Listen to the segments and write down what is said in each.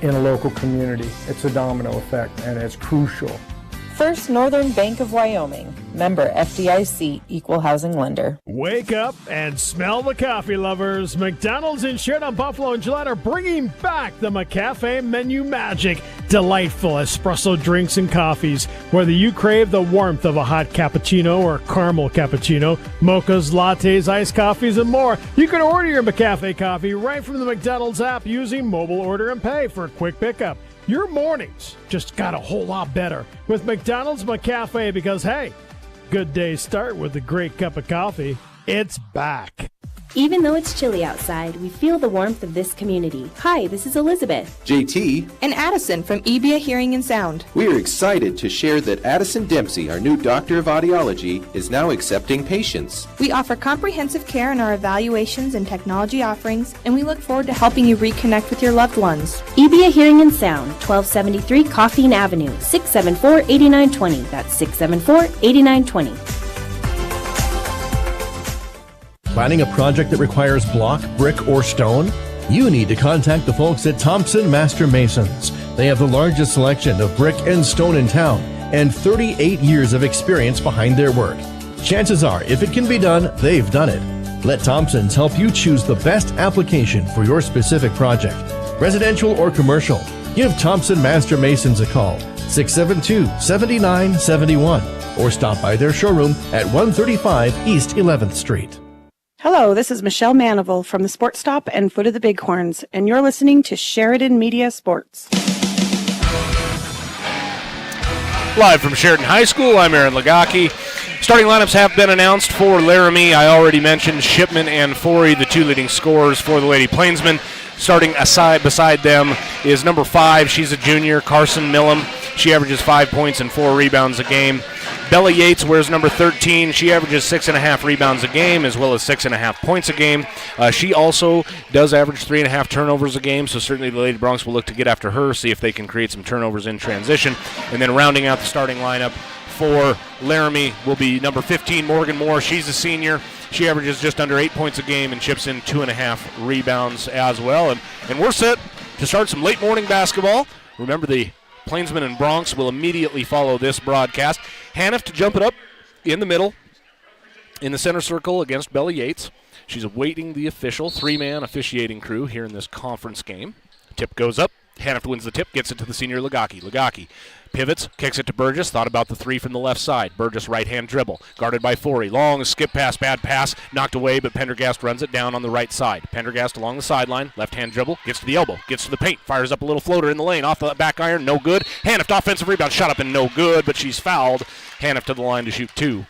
in a local community. It's a domino effect, and it's crucial. First Northern Bank of Wyoming, member FDIC, equal housing lender. Wake up and smell the coffee, lovers. McDonald's in Sheridan, Buffalo, and Gillette are bringing back the McCafe menu magic. Delightful espresso drinks and coffees. Whether you crave the warmth of a hot cappuccino or caramel cappuccino, mochas, lattes, iced coffees, and more, you can order your McCafe coffee right from the McDonald's app using mobile order and pay for a quick pickup. Your mornings just got a whole lot better with McDonald's McCafe because, hey, good days start with a great cup of coffee. It's back. Even though it's chilly outside, we feel the warmth of this community. Hi, this is Elizabeth. JT. And Addison from EBIA Hearing and Sound. We are excited to share that Addison Dempsey, our new doctor of audiology, is now accepting patients. We offer comprehensive care in our evaluations and technology offerings, and we look forward to helping you reconnect with your loved ones. EBIA Hearing and Sound, 1273 Coffeen Avenue, 674-8920. That's 674-8920. Planning a project that requires block, brick, or stone? You need to contact the folks at Thompson Master Masons. They have the largest selection of brick and stone in town and 38 years of experience behind their work. Chances are, if it can be done, they've done it. Let Thompson's help you choose the best application for your specific project, residential or commercial. Give Thompson Master Masons a call, 672-7971, or stop by their showroom at 135 East 11th Street. Hello, this is Michelle Manival from the Sports Stop and Foot of the Bighorns, and you're listening to Sheridan Media Sports. Live from Sheridan High School, I'm Aaron Lagaki. Starting lineups have been announced for Laramie. I already mentioned Shipman and Forey, the two leading scorers for the Lady Plainsman. Starting beside them is number 5. She's a junior, Carson Millam. She averages 5 points and 4 rebounds a game. Bella Yates wears number 13. She averages 6.5 rebounds a game as well as 6.5 points a game. She also does average 3.5 turnovers a game, so certainly the Lady Broncs will look to get after her, see if they can create some turnovers in transition. And then rounding out the starting lineup for Laramie will be number 15, Morgan Moore. She's a senior. She averages just under 8 points a game and chips in 2.5 rebounds as well. And we're set to start some late morning basketball. Remember, the Plainsmen and Broncs will immediately follow this broadcast. Haniff to jump it up in the middle, in the center circle against Bella Yates. She's awaiting the official 3-man officiating crew here in this conference game. Tip goes up. Haniff wins the tip, gets it to the senior Lagaki. Lagaki pivots, kicks it to Burgess, thought about the 3 from the left side. Burgess right-hand dribble, guarded by Forey. Long skip pass, bad pass, knocked away, but Pendergast runs it down on the right side. Pendergast along the sideline, left-hand dribble, gets to the elbow, gets to the paint, fires up a little floater in the lane, off the back iron, no good. Haniff offensive rebound, shot up and no good, but she's fouled. Haniff to the line to shoot 2.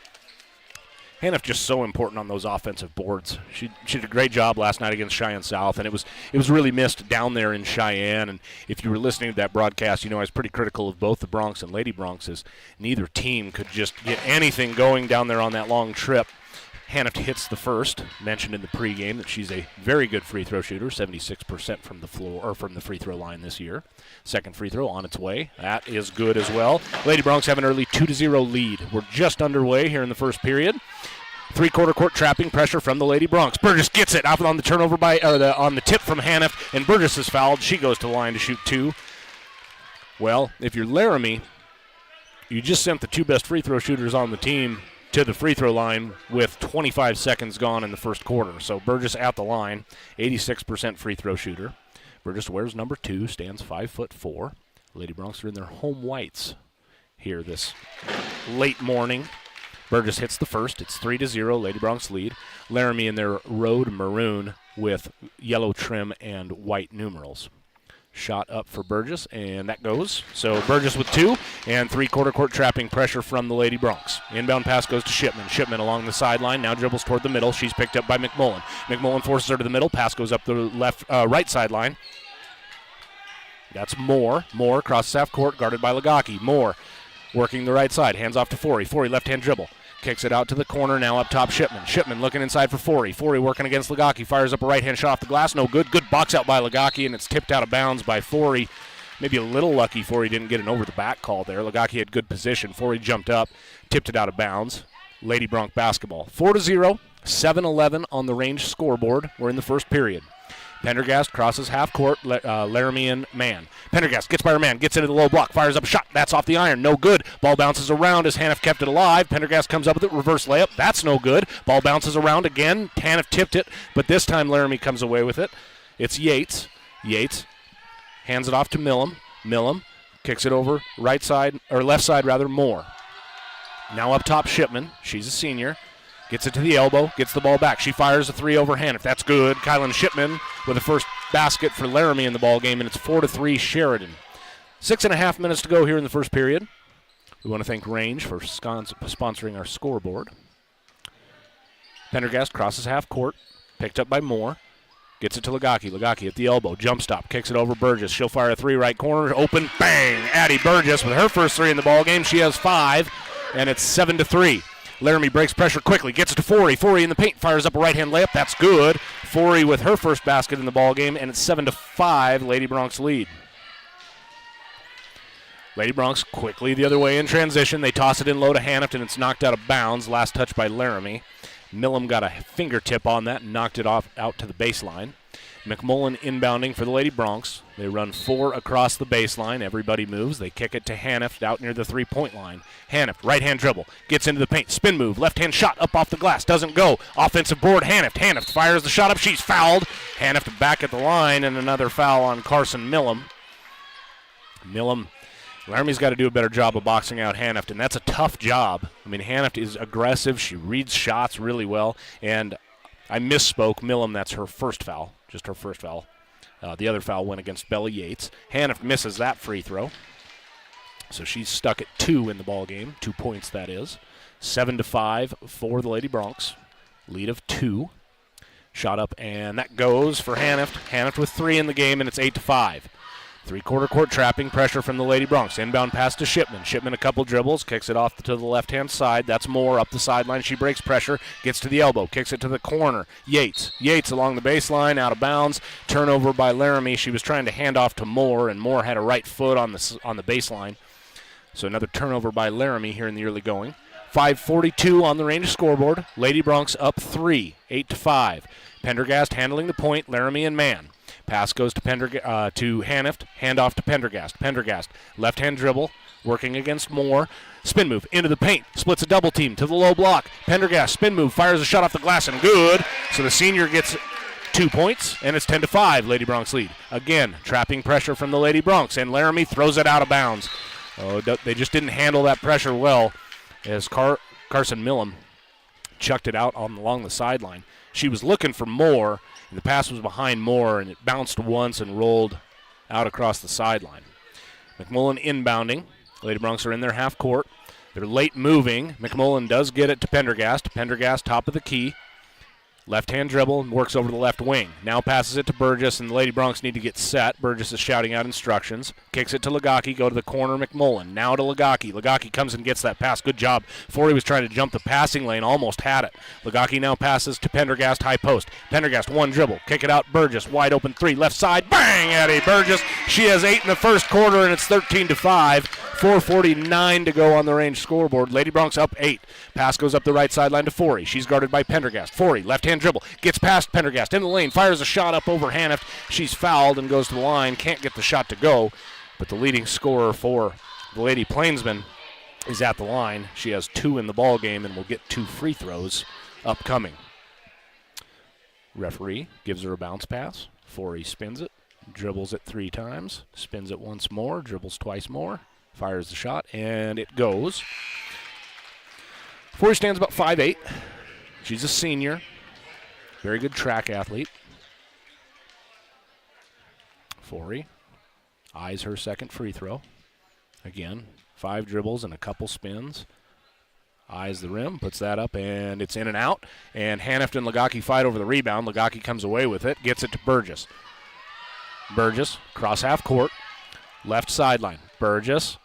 Haniff just so important on those offensive boards. She did a great job last night against Cheyenne South, and it was really missed down there in Cheyenne. And if you were listening to that broadcast, you know I was pretty critical of both the Broncs and Lady Broncs, as neither team could just get anything going down there on that long trip. Haniff hits the first. Mentioned in the pregame that she's a very good free throw shooter, 76% from the floor or from the free throw line this year. Second free throw on its way. That is good as well. Lady Broncs have an early 2-0 lead. We're just underway here in the first period. Three-quarter court trapping pressure from the Lady Broncs. Burgess gets it out on the turnover on the tip from Haniff, and Burgess is fouled. She goes to the line to shoot 2. Well, if you're Laramie, you just sent the 2 best free throw shooters on the team to the free throw line with 25 seconds gone in the first quarter. So Burgess at the line, 86% free throw shooter. Burgess wears number 2, stands 5'4". Lady Broncs are in their home whites here this late morning. Burgess hits the first. It's 3-0. Lady Broncs lead. Laramie in their road maroon with yellow trim and white numerals. Shot up for Burgess, and that goes. So Burgess with 2, and three-quarter court trapping pressure from the Lady Broncs. Inbound pass goes to Shipman. Shipman along the sideline, now dribbles toward the middle. She's picked up by McMullen. McMullen forces her to the middle. Pass goes up the right sideline. That's Moore. Moore across half court, guarded by Lagaki. Moore working the right side. Hands off to Forey. Forey left-hand dribble. Kicks it out to the corner, now up top Shipman. Shipman looking inside for Forey. Forey working against Lagaki. Fires up a right-hand shot off the glass. No good. Good box out by Lagaki, and it's tipped out of bounds by Forey. Maybe a little lucky Forey didn't get an over-the-back call there. Lagaki had good position. Forey jumped up, tipped it out of bounds. Lady Bronc basketball. 4-0, 7-11 on the range scoreboard. We're in the first period. Pendergast crosses half court. Laramie and man. Pendergast gets by her man, gets into the low block, fires up a shot. That's off the iron. No good. Ball bounces around as Haniff kept it alive. Pendergast comes up with it. Reverse layup. That's no good. Ball bounces around again. Haniff tipped it, but this time Laramie comes away with it. It's Yates. Yates hands it off to Millum. Millum kicks it over right side, or left side rather, Moore. Now up top Shipman. She's a senior. Gets it to the elbow, gets the ball back. She fires a three over Haniff. That's good. Kylan Shipman with the first basket for Laramie in the ball game, and it's 4-3 Sheridan. 6.5 minutes to go here in the first period. We want to thank Range for sponsoring our scoreboard. Pendergast crosses half court, picked up by Moore. Gets it to Lagaki. Lagaki at the elbow, jump stop, kicks it over Burgess. She'll fire a three right corner, open, bang! Addie Burgess with her first three in the ball game. She has 5, and it's 7-3. Laramie breaks pressure quickly, gets it to Forey. Forey in the paint, fires up a right-hand layup. That's good. Forey with her first basket in the ball game, and it's 7-5. Lady Bronx lead. Lady Bronx quickly the other way in transition. They toss it in low to Haniff, and it's knocked out of bounds. Last touch by Laramie. Millum got a fingertip on that and knocked it off out to the baseline. McMullen inbounding for the Lady Bronx. They run 4 across the baseline. Everybody moves. They kick it to Haniff out near the three-point line. Haniff, right-hand dribble, gets into the paint. Spin move, left-hand shot up off the glass. Doesn't go. Offensive board, Haniff. Haniff fires the shot up. She's fouled. Haniff back at the line, and another foul on Carson Millum. Laramie's got to do a better job of boxing out Haniff, and that's a tough job. I mean, Haniff is aggressive. She reads shots really well, and I misspoke. Millum, that's her first foul, just her first foul. The other foul went against Bella Yates. Haniff misses that free throw, so she's stuck at 2 in the ball game. 2 points, that is. 7-5 for the Lady Bronx. Lead of 2. Shot up, and that goes for Haniff. Haniff with 3 in the game, and it's 8-5. Three-quarter court trapping, pressure from the Lady Bronx. Inbound pass to Shipman. Shipman a couple dribbles, kicks it off to the left-hand side. That's Moore up the sideline. She breaks pressure, gets to the elbow, kicks it to the corner. Yates along the baseline, out of bounds. Turnover by Laramie. She was trying to hand off to Moore, and Moore had a right foot on the baseline. So another turnover by Laramie here in the early going. 5:42 on the Range scoreboard. Lady Bronx up 3, 8-5. Pendergast handling the point. Laramie and man. Pass goes to Haniff. Hand off to Pendergast. Pendergast, left-hand dribble, working against Moore. Spin move into the paint. Splits a double team to the low block. Pendergast, spin move, fires a shot off the glass and good. So the senior gets 2 points, and it's 10-5. Lady Bronx lead. Again, trapping pressure from the Lady Bronx, and Laramie throws it out of bounds. Oh, they just didn't handle that pressure well as Carson Millum chucked it out along the sideline. She was looking for Moore. The pass was behind Moore, and it bounced once and rolled out across the sideline. McMullen inbounding. Lady Bronx are in their half court. They're late moving. McMullen does get it to Pendergast. Pendergast, top of the key. Left-hand dribble, works over the left wing. Now passes it to Burgess, and the Lady Bronx need to get set. Burgess is shouting out instructions. Kicks it to Lagaki, go to the corner, McMullen. Now to Lagaki. Lagaki comes and gets that pass. Good job. Forey was trying to jump the passing lane, almost had it. Lagaki now passes to Pendergast, high post. Pendergast, one dribble. Kick it out, Burgess. Wide open three, left side. Bang! Addie Burgess. She has 8 in the first quarter, and it's 13-5. 4:49 to go on the Range scoreboard. Lady Bronx up 8. Pass goes up the right sideline to Forey. She's guarded by Pendergast. Forey, left-hand dribble. Gets past Pendergast in the lane. Fires a shot up over Haniff. She's fouled and goes to the line. Can't get the shot to go. But the leading scorer for the Lady Plainsman is at the line. She has 2 in the ball game and will get 2 free throws upcoming. Referee gives her a bounce pass. Forey spins it. Dribbles it 3 times. Spins it once more. Dribbles twice more. Fires the shot, and it goes. Forey stands about 5'8". She's a senior. Very good track athlete. Forey eyes her second free throw. Again, 5 dribbles and a couple spins. Eyes the rim, puts that up, and it's in and out. And Haniff and Lagaki fight over the rebound. Lagaki comes away with it, gets it to Burgess. Burgess, cross half court, left sideline. Burgess,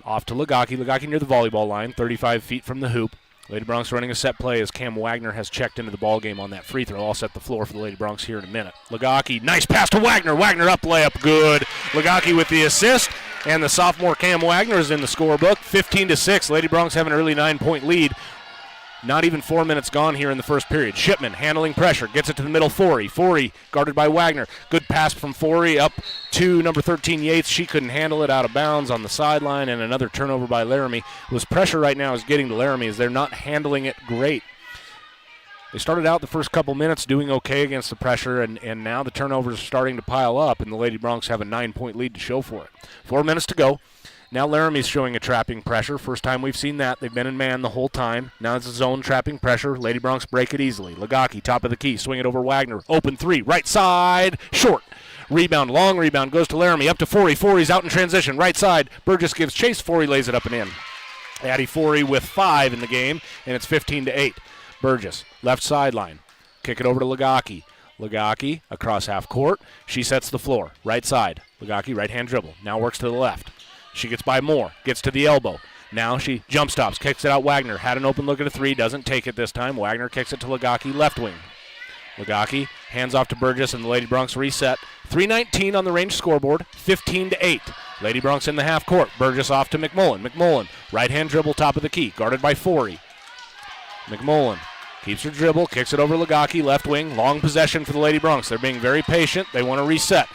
off to Lagaki. Lagaki near the volleyball line, 35 feet from the hoop. Lady Bronx running a set play as Cam Wagner has checked into the ball game on that free throw. I'll set the floor for the Lady Bronx here in a minute. Lagaki, nice pass to Wagner. Wagner up, layup, good. Lagaki with the assist, and the sophomore Cam Wagner is in the scorebook. 15-6. Lady Bronx have an early 9-point lead. Not even 4 minutes gone here in the first period. Shipman handling pressure, gets it to the middle, Forey. Forey guarded by Wagner. Good pass from Forey up to number 13, Yates. She couldn't handle it, out of bounds on the sideline, and another turnover by Laramie. Was pressure right now is getting to Laramie as they're not handling it great. They started out the first couple minutes doing okay against the pressure, and now the turnovers are starting to pile up, and the Lady Broncs have a 9-point lead to show for it. 4 minutes to go. Now Laramie's showing a trapping pressure. First time we've seen that. They've been in man the whole time. Now it's a zone trapping pressure. Lady Broncs break it easily. Lagaki, top of the key, swing it over Wagner. Open three, right side, short. Rebound, long rebound, goes to Laramie, up to Forey. Forey's out in transition, right side. Burgess gives chase. Forey lays it up and in. Addie Forey with 5 in the game, and it's 15-8. Burgess, left sideline. Kick it over to Lagaki. Lagaki across half court. She sets the floor, right side. Lagaki, right-hand dribble. Now works to the left. She gets by Moore, gets to the elbow. Now she jump stops, kicks it out Wagner. Had an open look at a three, doesn't take it this time. Wagner kicks it to Lagaki, left wing. Lagaki hands off to Burgess, and the Lady Broncs reset. 3:19 on the range scoreboard, 15-8. Lady Broncs in the half court. Burgess off to McMullen. McMullen, right-hand dribble, top of the key, guarded by Forey. McMullen keeps her dribble, kicks it over Lagaki, left wing. Long possession for the Lady Broncs. They're being very patient. They want to reset.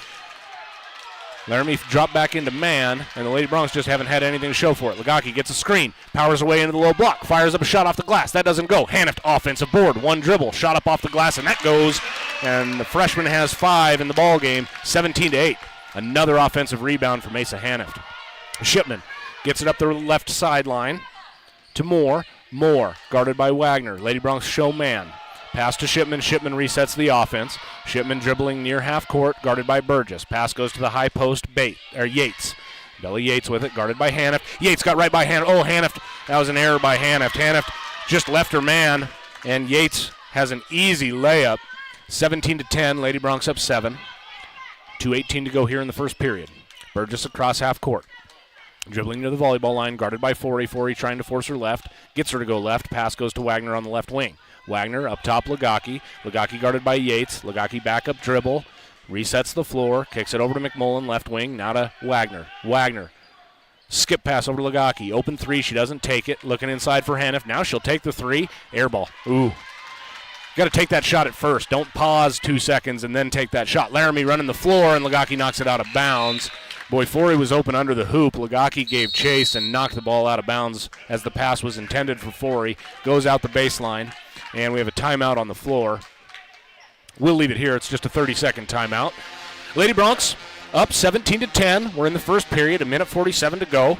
Laramie dropped back into man, and the Lady Broncs just haven't had anything to show for it. Lagaki gets a screen, powers away into the low block, fires up a shot off the glass. That doesn't go. Hanift, offensive board, one dribble, shot up off the glass, and that goes. And the freshman has 5 in the ball game, 17-8. Another offensive rebound for Mesa Hanift. Shipman gets it up the left sideline to Moore. Moore, guarded by Wagner. Lady Broncs show man. Pass to Shipman. Shipman resets the offense. Shipman dribbling near half court, guarded by Burgess. Pass goes to the high post, Yates. Belly Yates with it, guarded by Hanift. Yates got right by Hanift. Oh, Hanift. That was an error by Hanift. Hanift just left her man, and Yates has an easy layup. 17-10. Lady Broncs up 7. 2:18 to go here in the first period. Burgess across half court. Dribbling to the volleyball line, guarded by Forey. Forey trying to force her left. Gets her to go left. Pass goes to Wagner on the left wing. Wagner up top, Lagaki. Lagaki guarded by Yates. Lagaki back up dribble. Resets the floor. Kicks it over to McMullen, left wing. Now to Wagner. Wagner. Skip pass over to Lagaki. Open three. She doesn't take it. Looking inside for Haniff. Now she'll take the three. Air ball. Ooh. Got to take that shot at first. Don't pause 2 seconds and then take that shot. Laramie running the floor, and Lagaki knocks it out of bounds. Boy, Forey was open under the hoop. Lagaki gave chase and knocked the ball out of bounds as the pass was intended for Forey. Goes out the baseline, and we have a timeout on the floor. We'll leave it here. It's just a 30-second timeout. Lady Broncs up 17-10. We're in the first period, 1:47 to go.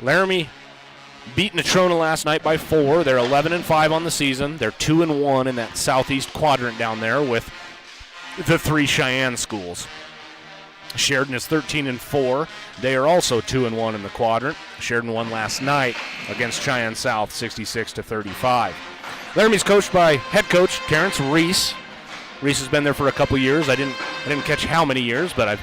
Laramie beat Natrona last night by 4. They're 11-5 on the season. They're 2-1 in that southeast quadrant down there with the 3 Cheyenne schools. Sheridan is 13-4. They are also 2-1 in the quadrant. Sheridan won last night against Cheyenne South, 66-35. Laramie's coached by head coach Terrence Reese. Reese has been there for a couple years. I didn't catch how many years, but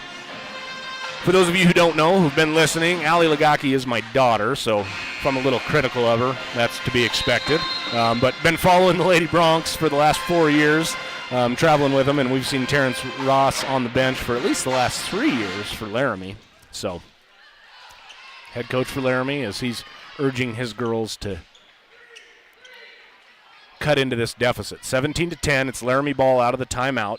for those of you who don't know, who've been listening, Allie Lagaki is my daughter, so if I'm a little critical of her, that's to be expected. But been following the Lady Broncs for the last 4 years. Traveling with them, and we've seen Terrence Ross on the bench for at least the last 3 years for Laramie. So, head coach for Laramie as he's urging his girls to cut into this deficit. 17-10, it's Laramie ball out of the timeout.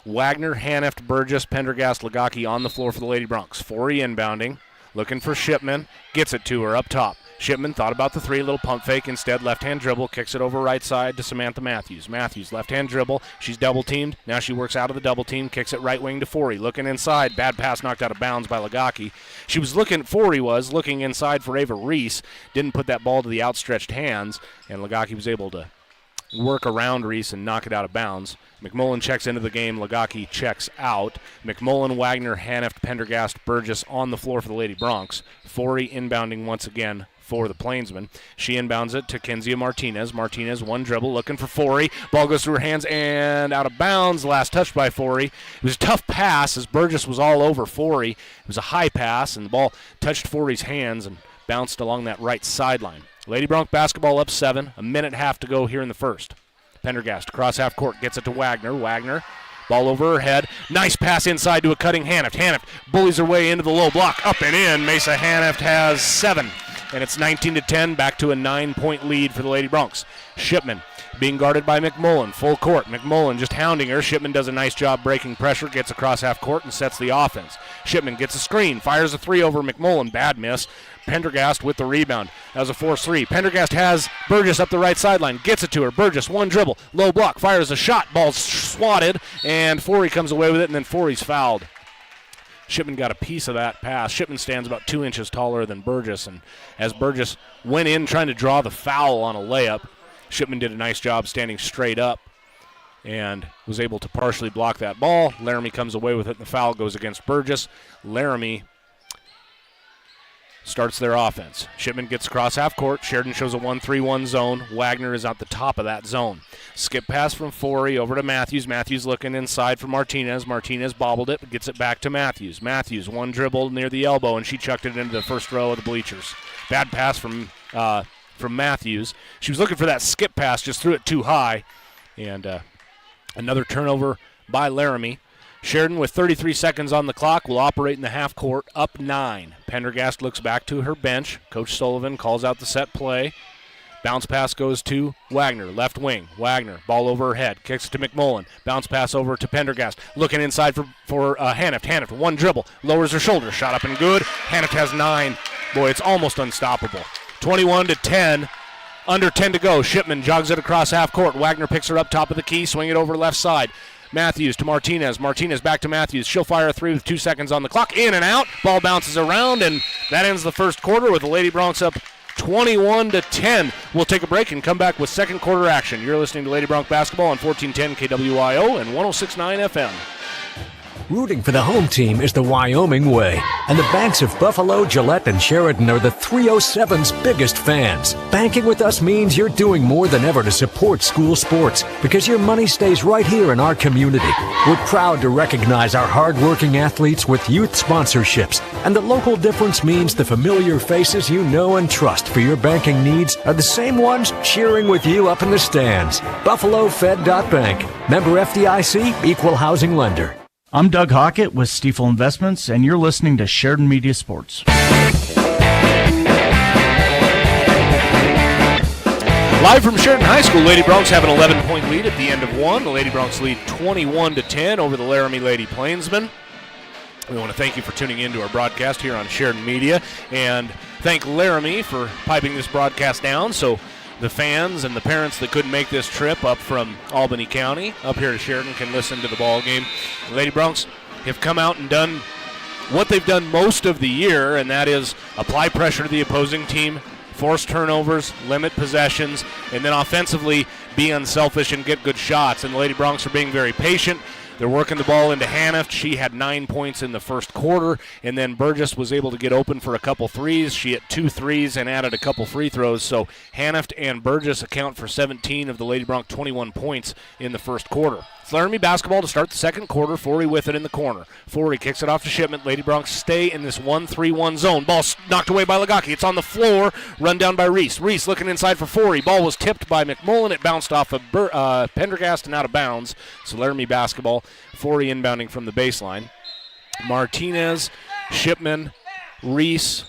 Wagner, Hanift, Burgess, Pendergast, Lagaki on the floor for the Lady Broncs. Forey inbounding, looking for Shipman, gets it to her up top. Shipman thought about the three, little pump fake, instead left-hand dribble, kicks it over right side to Samantha Matthews. Matthews, left-hand dribble, she's double-teamed, now she works out of the double team, kicks it right wing to Forey, looking inside, bad pass knocked out of bounds by Lagaki. Forey was looking inside for Ava Reese, didn't put that ball to the outstretched hands, and Lagaki was able to work around Reese and knock it out of bounds. McMullen checks into the game, Lagaki checks out. McMullen, Wagner, Hanift, Pendergast, Burgess on the floor for the Lady Broncs. Forey inbounding once again for the Plainsman. She inbounds it to Kenzia Martinez. Martinez, one dribble, looking for Forey. Ball goes through her hands and out of bounds. Last touch by Forey. It was a tough pass as Burgess was all over Forey. It was a high pass, and the ball touched Forey's hands and bounced along that right sideline. Lady Bronc basketball up 7. 1.5 to go here in the first. Pendergast across half court gets it to Wagner. Wagner, ball over her head. Nice pass inside to a cutting Hanift. Hanift bullies her way into the low block. Up and in. Mesa Hanift has 7. and it's 19-10, back to a 9-point lead for the Lady Broncs. Shipman being guarded by McMullen, full court. McMullen just hounding her. Shipman does a nice job breaking pressure, gets across half court, and sets the offense. Shipman gets a screen, fires a three over McMullen, bad miss. Pendergast with the rebound. That was a forced three. Pendergast has Burgess up the right sideline, gets it to her. Burgess, one dribble, low block, fires a shot, ball's swatted, and Forey comes away with it, and then Forey's fouled. Shipman got a piece of that pass. Shipman stands about 2 inches taller than Burgess, and as Burgess went in trying to draw the foul on a layup, Shipman did a nice job standing straight up and was able to partially block that ball. Laramie comes away with it, and the foul goes against Burgess. Laramie starts their offense. Shipman gets across half court. Sheridan shows a 1-3-1 zone. Wagner is at the top of that zone. Skip pass from Forey over to Matthews. Matthews looking inside for Martinez. Martinez bobbled it, but gets it back to Matthews. Matthews, one dribble near the elbow, and she chucked it into the first row of the bleachers. Bad pass from Matthews. She was looking for that skip pass, just threw it too high. And another turnover by Laramie. Sheridan with 33 seconds on the clock will operate in the half court, up 9. Pendergast looks back to her bench. Coach Sullivan calls out the set play. Bounce pass goes to Wagner, left wing. Wagner, ball over her head, kicks it to McMullen. Bounce pass over to Pendergast. Looking inside for Hanift. Hanift, one dribble, lowers her shoulder, shot up and good. Hanift has 9. Boy, it's almost unstoppable. 21-10. Under 10 to go. Shipman jogs it across half court. Wagner picks her up top of the key, swing it over left side. Matthews to Martinez. Martinez back to Matthews. She'll fire a three with 2 seconds on the clock. In and out. Ball bounces around, and that ends the first quarter with the Lady Broncs up 21-10. We'll take a break and come back with second quarter action. You're listening to Lady Bronc basketball on 1410 KWIO and 106.9 FM. Rooting for the home team is the Wyoming way, and the banks of Buffalo, Gillette, and Sheridan are the 307's biggest fans. Banking with us means you're doing more than ever to support school sports because your money stays right here in our community. We're proud to recognize our hard-working athletes with youth sponsorships, and the local difference means the familiar faces you know and trust for your banking needs are the same ones cheering with you up in the stands. BuffaloFed.Bank. Member FDIC, Equal Housing Lender. I'm Doug Hockett with Stiefel Investments, and you're listening to Sheridan Media Sports. Live from Sheridan High School, Lady Broncs have an 11-point lead at the end of one. The Lady Broncs lead 21-10 over the Laramie Lady Plainsmen. We want to thank you for tuning in to our broadcast here on Sheridan Media, and thank Laramie for piping this broadcast down so the fans and the parents that couldn't make this trip up from Albany County up here to Sheridan can listen to the ball game. The Lady Broncs have come out and done what they've done most of the year, and that is apply pressure to the opposing team, force turnovers, limit possessions, and then offensively be unselfish and get good shots. And the Lady Broncs are being very patient. They're working the ball into Hanift. She had 9 points in the first quarter, and then Burgess was able to get open for a couple threes. She hit 2 threes and added a couple free throws. So Hanift and Burgess account for 17 of the Lady Broncs 21 points in the first quarter. It's Laramie basketball to start the second quarter. Forey with it in the corner. Forey kicks it off to Shipman. Lady Broncs stay in this 1-3-1 zone. Ball knocked away by Lagaki. It's on the floor. Run down by Reese. Reese looking inside for Forey. Ball was tipped by McMullen. It bounced off of Pendergast and out of bounds. So Laramie basketball. Forey inbounding from the baseline. Martinez, Shipman, Reese,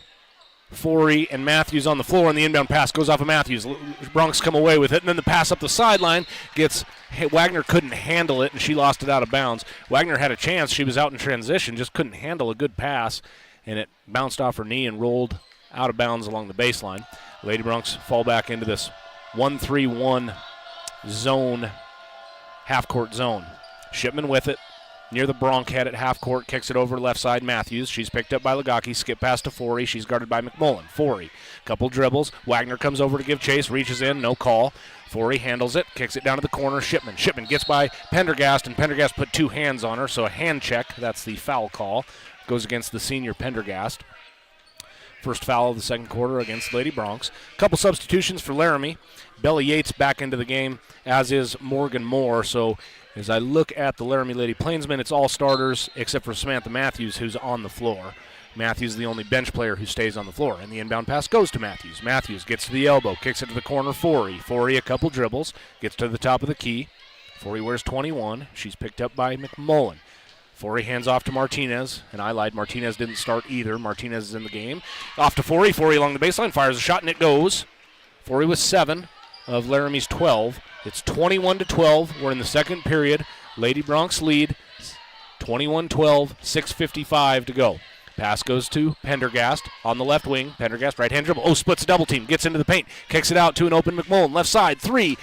Forey, and Matthews on the floor, and the inbound pass goes off of Matthews. Broncs come away with it, and then the pass up the sideline gets Wagner couldn't handle it, and she lost it out of bounds. Wagner had a chance. She was out in transition, just couldn't handle a good pass, and it bounced off her knee and rolled out of bounds along the baseline. Lady Broncs fall back into this 1-3-1 zone, half-court zone. Shipman with it. Near the Bronc head at half court, kicks it over left side. Matthews. She's picked up by Lagaki. Skip pass to Forey. She's guarded by McMullen. Forey. Couple dribbles. Wagner comes over to give chase. Reaches in. No call. Forey handles it. Kicks it down to the corner. Shipman. Shipman gets by Pendergast, and Pendergast put 2 hands on her, so a hand check. That's the foul call. Goes against the senior Pendergast. First foul of the second quarter against Lady Broncs. Couple substitutions for Laramie. Bella Yates back into the game, as is Morgan Moore. So as I look at the Laramie Lady Plainsmen, it's all starters except for Samantha Matthews, who's on the floor. Matthews is the only bench player who stays on the floor, and the inbound pass goes to Matthews. Matthews gets to the elbow, kicks it to the corner. Forey. Forey a couple dribbles, gets to the top of the key. Forey wears 21. She's picked up by McMullen. Forey hands off to Martinez, and I lied. Martinez didn't start either. Martinez is in the game. Off to Forey. Forey along the baseline, fires a shot, and it goes. Forey with 7 of Laramie's 12. It's 21-12. We're in the second period. Lady Bronx lead, 21-12, 6:55 to go. Pass goes to Pendergast on the left wing. Pendergast, right-hand dribble. Oh, splits a double team. Gets into the paint. Kicks it out to an open McMullen. Left side, 3.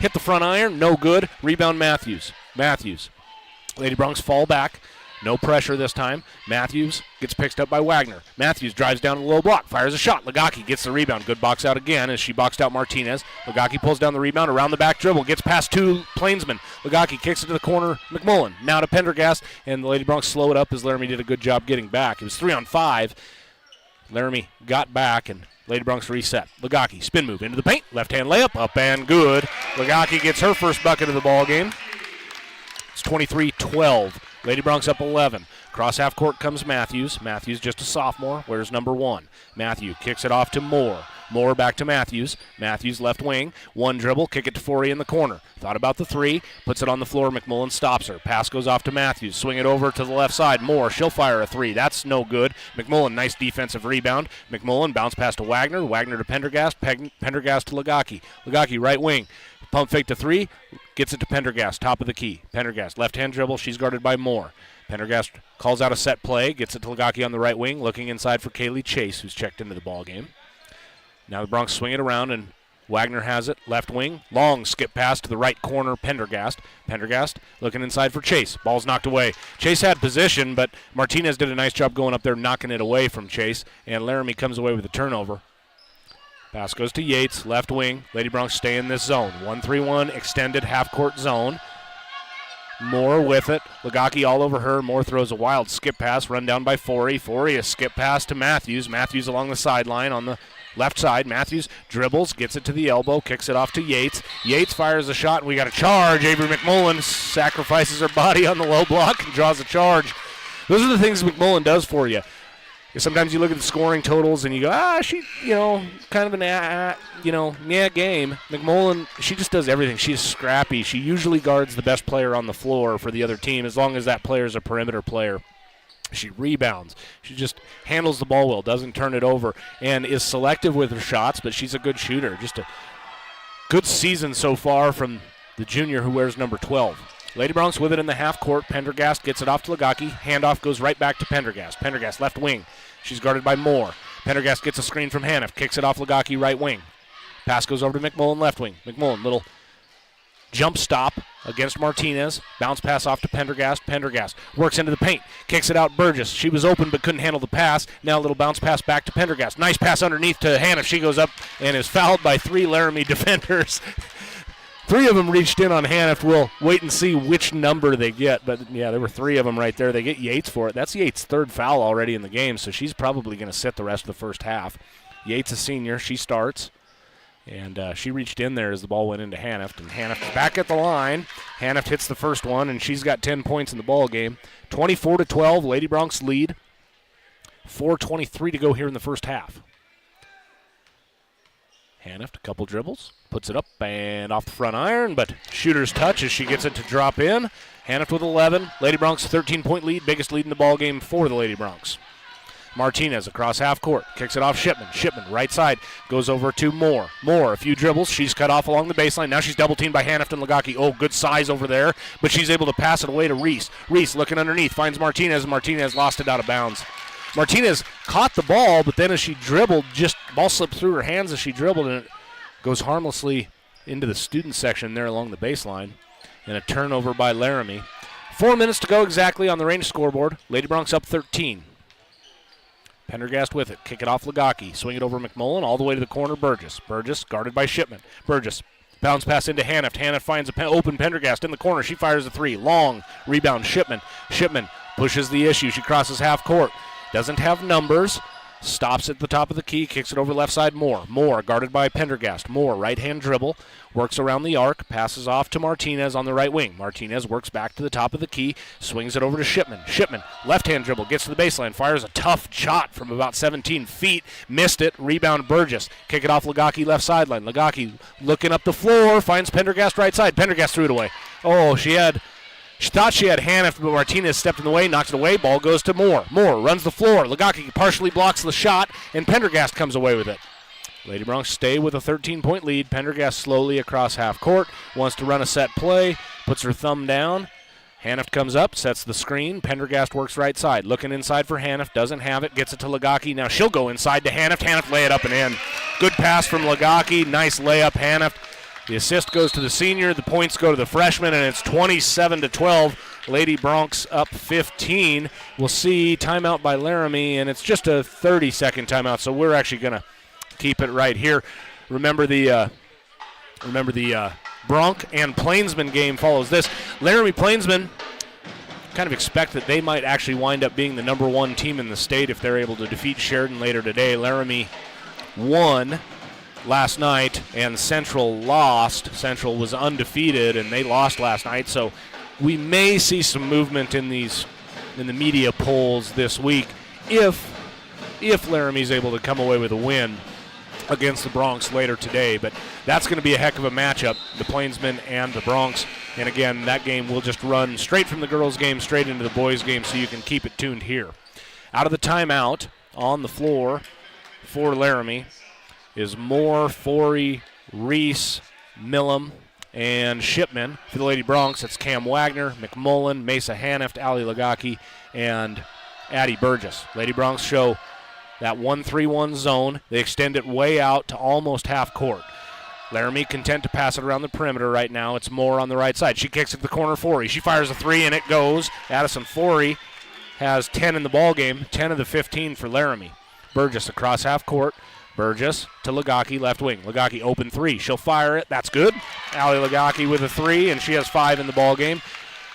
Hit the front iron. No good. Rebound Matthews. Lady Bronx fall back. No pressure this time. Matthews gets picked up by Wagner. Matthews drives down the low block. Fires a shot. Legacki gets the rebound. Good box out again as she boxed out Martinez. Legacki pulls down the rebound. Around the back dribble. Gets past 2 Plainsman. Legacki kicks it to the corner. McMullen. Now to Pendergast. And the Lady Bronx slow it up as Laramie did a good job getting back. It was 3-on-5. Laramie got back and Lady Bronx reset. Legacki, spin move into the paint. Left-hand layup. Up and good. Legacki gets her first bucket of the ball game. It's 23-12. Lady Bronx up 11. Cross half court comes Matthews. Matthews just a sophomore. Where's number 1? Matthew kicks it off to Moore. Moore back to Matthews. Matthews left wing. 1 dribble. Kick it to Forey in the corner. Thought about the 3. Puts it on the floor. McMullen stops her. Pass goes off to Matthews. Swing it over to the left side. Moore. She'll fire a 3. That's no good. McMullen, nice defensive rebound. McMullen bounce pass to Wagner. Wagner to Pendergast. Pendergast to Legacki. Legacki right wing. Pump fake to 3. Gets it to Pendergast, top of the key. Pendergast, left-hand dribble. She's guarded by Moore. Pendergast calls out a set play. Gets it to Legacki on the right wing. Looking inside for Kaylee Chase, who's checked into the ball game. Now the Bronx swing it around, and Wagner has it. Left wing. Long skip pass to the right corner. Pendergast. Pendergast looking inside for Chase. Ball's knocked away. Chase had position, but Martinez did a nice job going up there, knocking it away from Chase. And Laramie comes away with a turnover. Pass goes to Yates, left wing. Lady Bronx stay in this zone. 1-3-1 extended half-court zone. Moore with it. Legacki all over her. Moore throws a wild skip pass, run down by Forey. Forey, a skip pass to Matthews. Matthews along the sideline on the left side. Matthews dribbles, gets it to the elbow, kicks it off to Yates. Yates fires a shot, and we got a charge. Avery McMullen sacrifices her body on the low block and draws a charge. Those are the things McMullen does for you. Sometimes you look at the scoring totals and you go, she, kind of an game. McMullen, she just does everything. She's scrappy. She usually guards the best player on the floor for the other team as long as that player is a perimeter player. She rebounds. She just handles the ball well, doesn't turn it over, and is selective with her shots, but she's a good shooter. Just a good season so far from the junior who wears number 12. Lady Bronx with it in the half court. Pendergast gets it off to Legacki. Handoff goes right back to Pendergast. Pendergast left wing. She's guarded by Moore. Pendergast gets a screen from Haniff. Kicks it off Legacki right wing. Pass goes over to McMullen left wing. McMullen, little jump stop against Martinez. Bounce pass off to Pendergast. Pendergast works into the paint. Kicks it out Burgess. She was open but couldn't handle the pass. Now a little bounce pass back to Pendergast. Nice pass underneath to Haniff. She goes up and is fouled by 3 Laramie defenders. 3 of them reached in on Haniff. We'll wait and see which number they get. But, yeah, there were 3 of them right there. They get Yates for it. That's Yates' 3rd foul already in the game, so she's probably going to sit the rest of the first half. Yates, a senior. She starts. And she reached in there as the ball went into Haniff. And Haniff back at the line. Haniff hits the first one, and she's got 10 points in the ball game. 24-12, Lady Bronx lead. 4:23 to go here in the first half. Haniff, a couple dribbles, puts it up and off the front iron, but shooter's touch as she gets it to drop in. Haniff with 11. Lady Bronx 13-point lead, biggest lead in the ball game for the Lady Bronx. Martinez across half court, kicks it off Shipman. Shipman, right side, goes over to Moore. Moore, a few dribbles. She's cut off along the baseline. Now she's double-teamed by Haniff and Legacki. Oh, good size over there, but she's able to pass it away to Reese. Reese looking underneath, finds Martinez, and Martinez lost it out of bounds. Martinez caught the ball, but then as she dribbled, just ball slipped through her hands as she dribbled, and it goes harmlessly into the student section there along the baseline. And a turnover by Laramie. 4 minutes to go exactly on the range scoreboard. Lady Bronx up 13. Pendergast with it. Kick it off Legacki. Swing it over McMullen all the way to the corner. Burgess. Burgess guarded by Shipman. Burgess. Bounce pass into Haniff. Haniff finds a open Pendergast in the corner. She fires a 3. Long rebound. Shipman. Shipman pushes the issue. She crosses half court. Doesn't have numbers. Stops at the top of the key. Kicks it over left side. Moore. Moore guarded by Pendergast. Moore right-hand dribble. Works around the arc. Passes off to Martinez on the right wing. Martinez works back to the top of the key. Swings it over to Shipman. Shipman left-hand dribble. Gets to the baseline. Fires a tough shot from about 17 feet. Missed it. Rebound Burgess. Kick it off Legacki left sideline. Legacki looking up the floor. Finds Pendergast right side. Pendergast threw it away. Oh, she had She thought she had Haniff, but Martinez stepped in the way, knocks it away. Ball goes to Moore. Moore runs the floor. Lagaki partially blocks the shot, and Pendergast comes away with it. Lady Bronx stay with a 13-point lead. Pendergast slowly across half court. Wants to run a set play. Puts her thumb down. Haniff comes up, sets the screen. Pendergast works right side. Looking inside for Haniff. Doesn't have it. Gets it to Lagaki. Now she'll go inside to Haniff. Haniff lay it up and in. Good pass from Lagaki. Nice layup, Haniff. The assist goes to the senior. The points go to the freshman, and it's 27-12. Lady Bronx up 15. We'll see timeout by Laramie, and it's just a 30-second timeout, so we're actually going to keep it right here. Remember the Bronx and Plainsman game follows this. Laramie Plainsman kind of expect that they might actually wind up being the number one team in the state if they're able to defeat Sheridan later today. Laramie won last night, and Central lost. Central was undefeated, and they lost last night. So we may see some movement in the media polls this week if Laramie's able to come away with a win against the Bronx later today. But that's going to be a heck of a matchup, the Plainsmen and the Bronx. And again, that game will just run straight from the girls' game straight into the boys' game, so you can keep it tuned here. Out of the timeout on the floor for Laramie is Moore, Forey, Reese, Millam, and Shipman. For the Lady Bronx, it's Cam Wagner, McMullen, Mesa Haniff, Ali Lagaki, and Addie Burgess. Lady Bronx show that 1-3-1 zone. They extend it way out to almost half court. Laramie content to pass it around the perimeter right now. It's Moore on the right side. She kicks it to the corner, Forey. She fires a three, and it goes. Addison Forey has 10 in the ball game, 10 of the 15 for Laramie. Burgess across half court. Burgess to Lagaki, left wing. Lagaki open three. She'll fire it. That's good. Ali Lagaki with a three, and she has 5 in the ball game.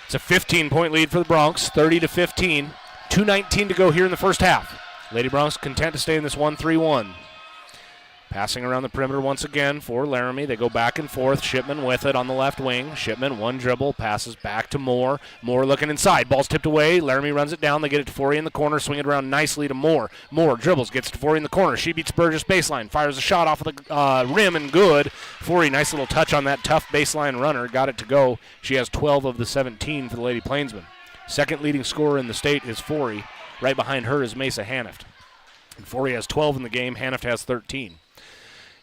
It's a 15-point lead for the Bronx, 30-15. 2:19 to go here in the first half. Lady Bronx content to stay in this 1-3-1. Passing around the perimeter once again for Laramie. They go back and forth. Shipman with it on the left wing. Shipman, one dribble, passes back to Moore. Moore looking inside. Ball's tipped away. Laramie runs it down. They get it to Forey in the corner. Swing it around nicely to Moore. Moore dribbles, gets to Forey in the corner. She beats Burgess baseline. Fires a shot off of the rim and good. Forey, nice little touch on that tough baseline runner. Got it to go. She has 12 of the 17 for the Lady Plainsmen. Second leading scorer in the state is Forey. Right behind her is Mesa Haniff. And Forey has 12 in the game. Haniff has 13.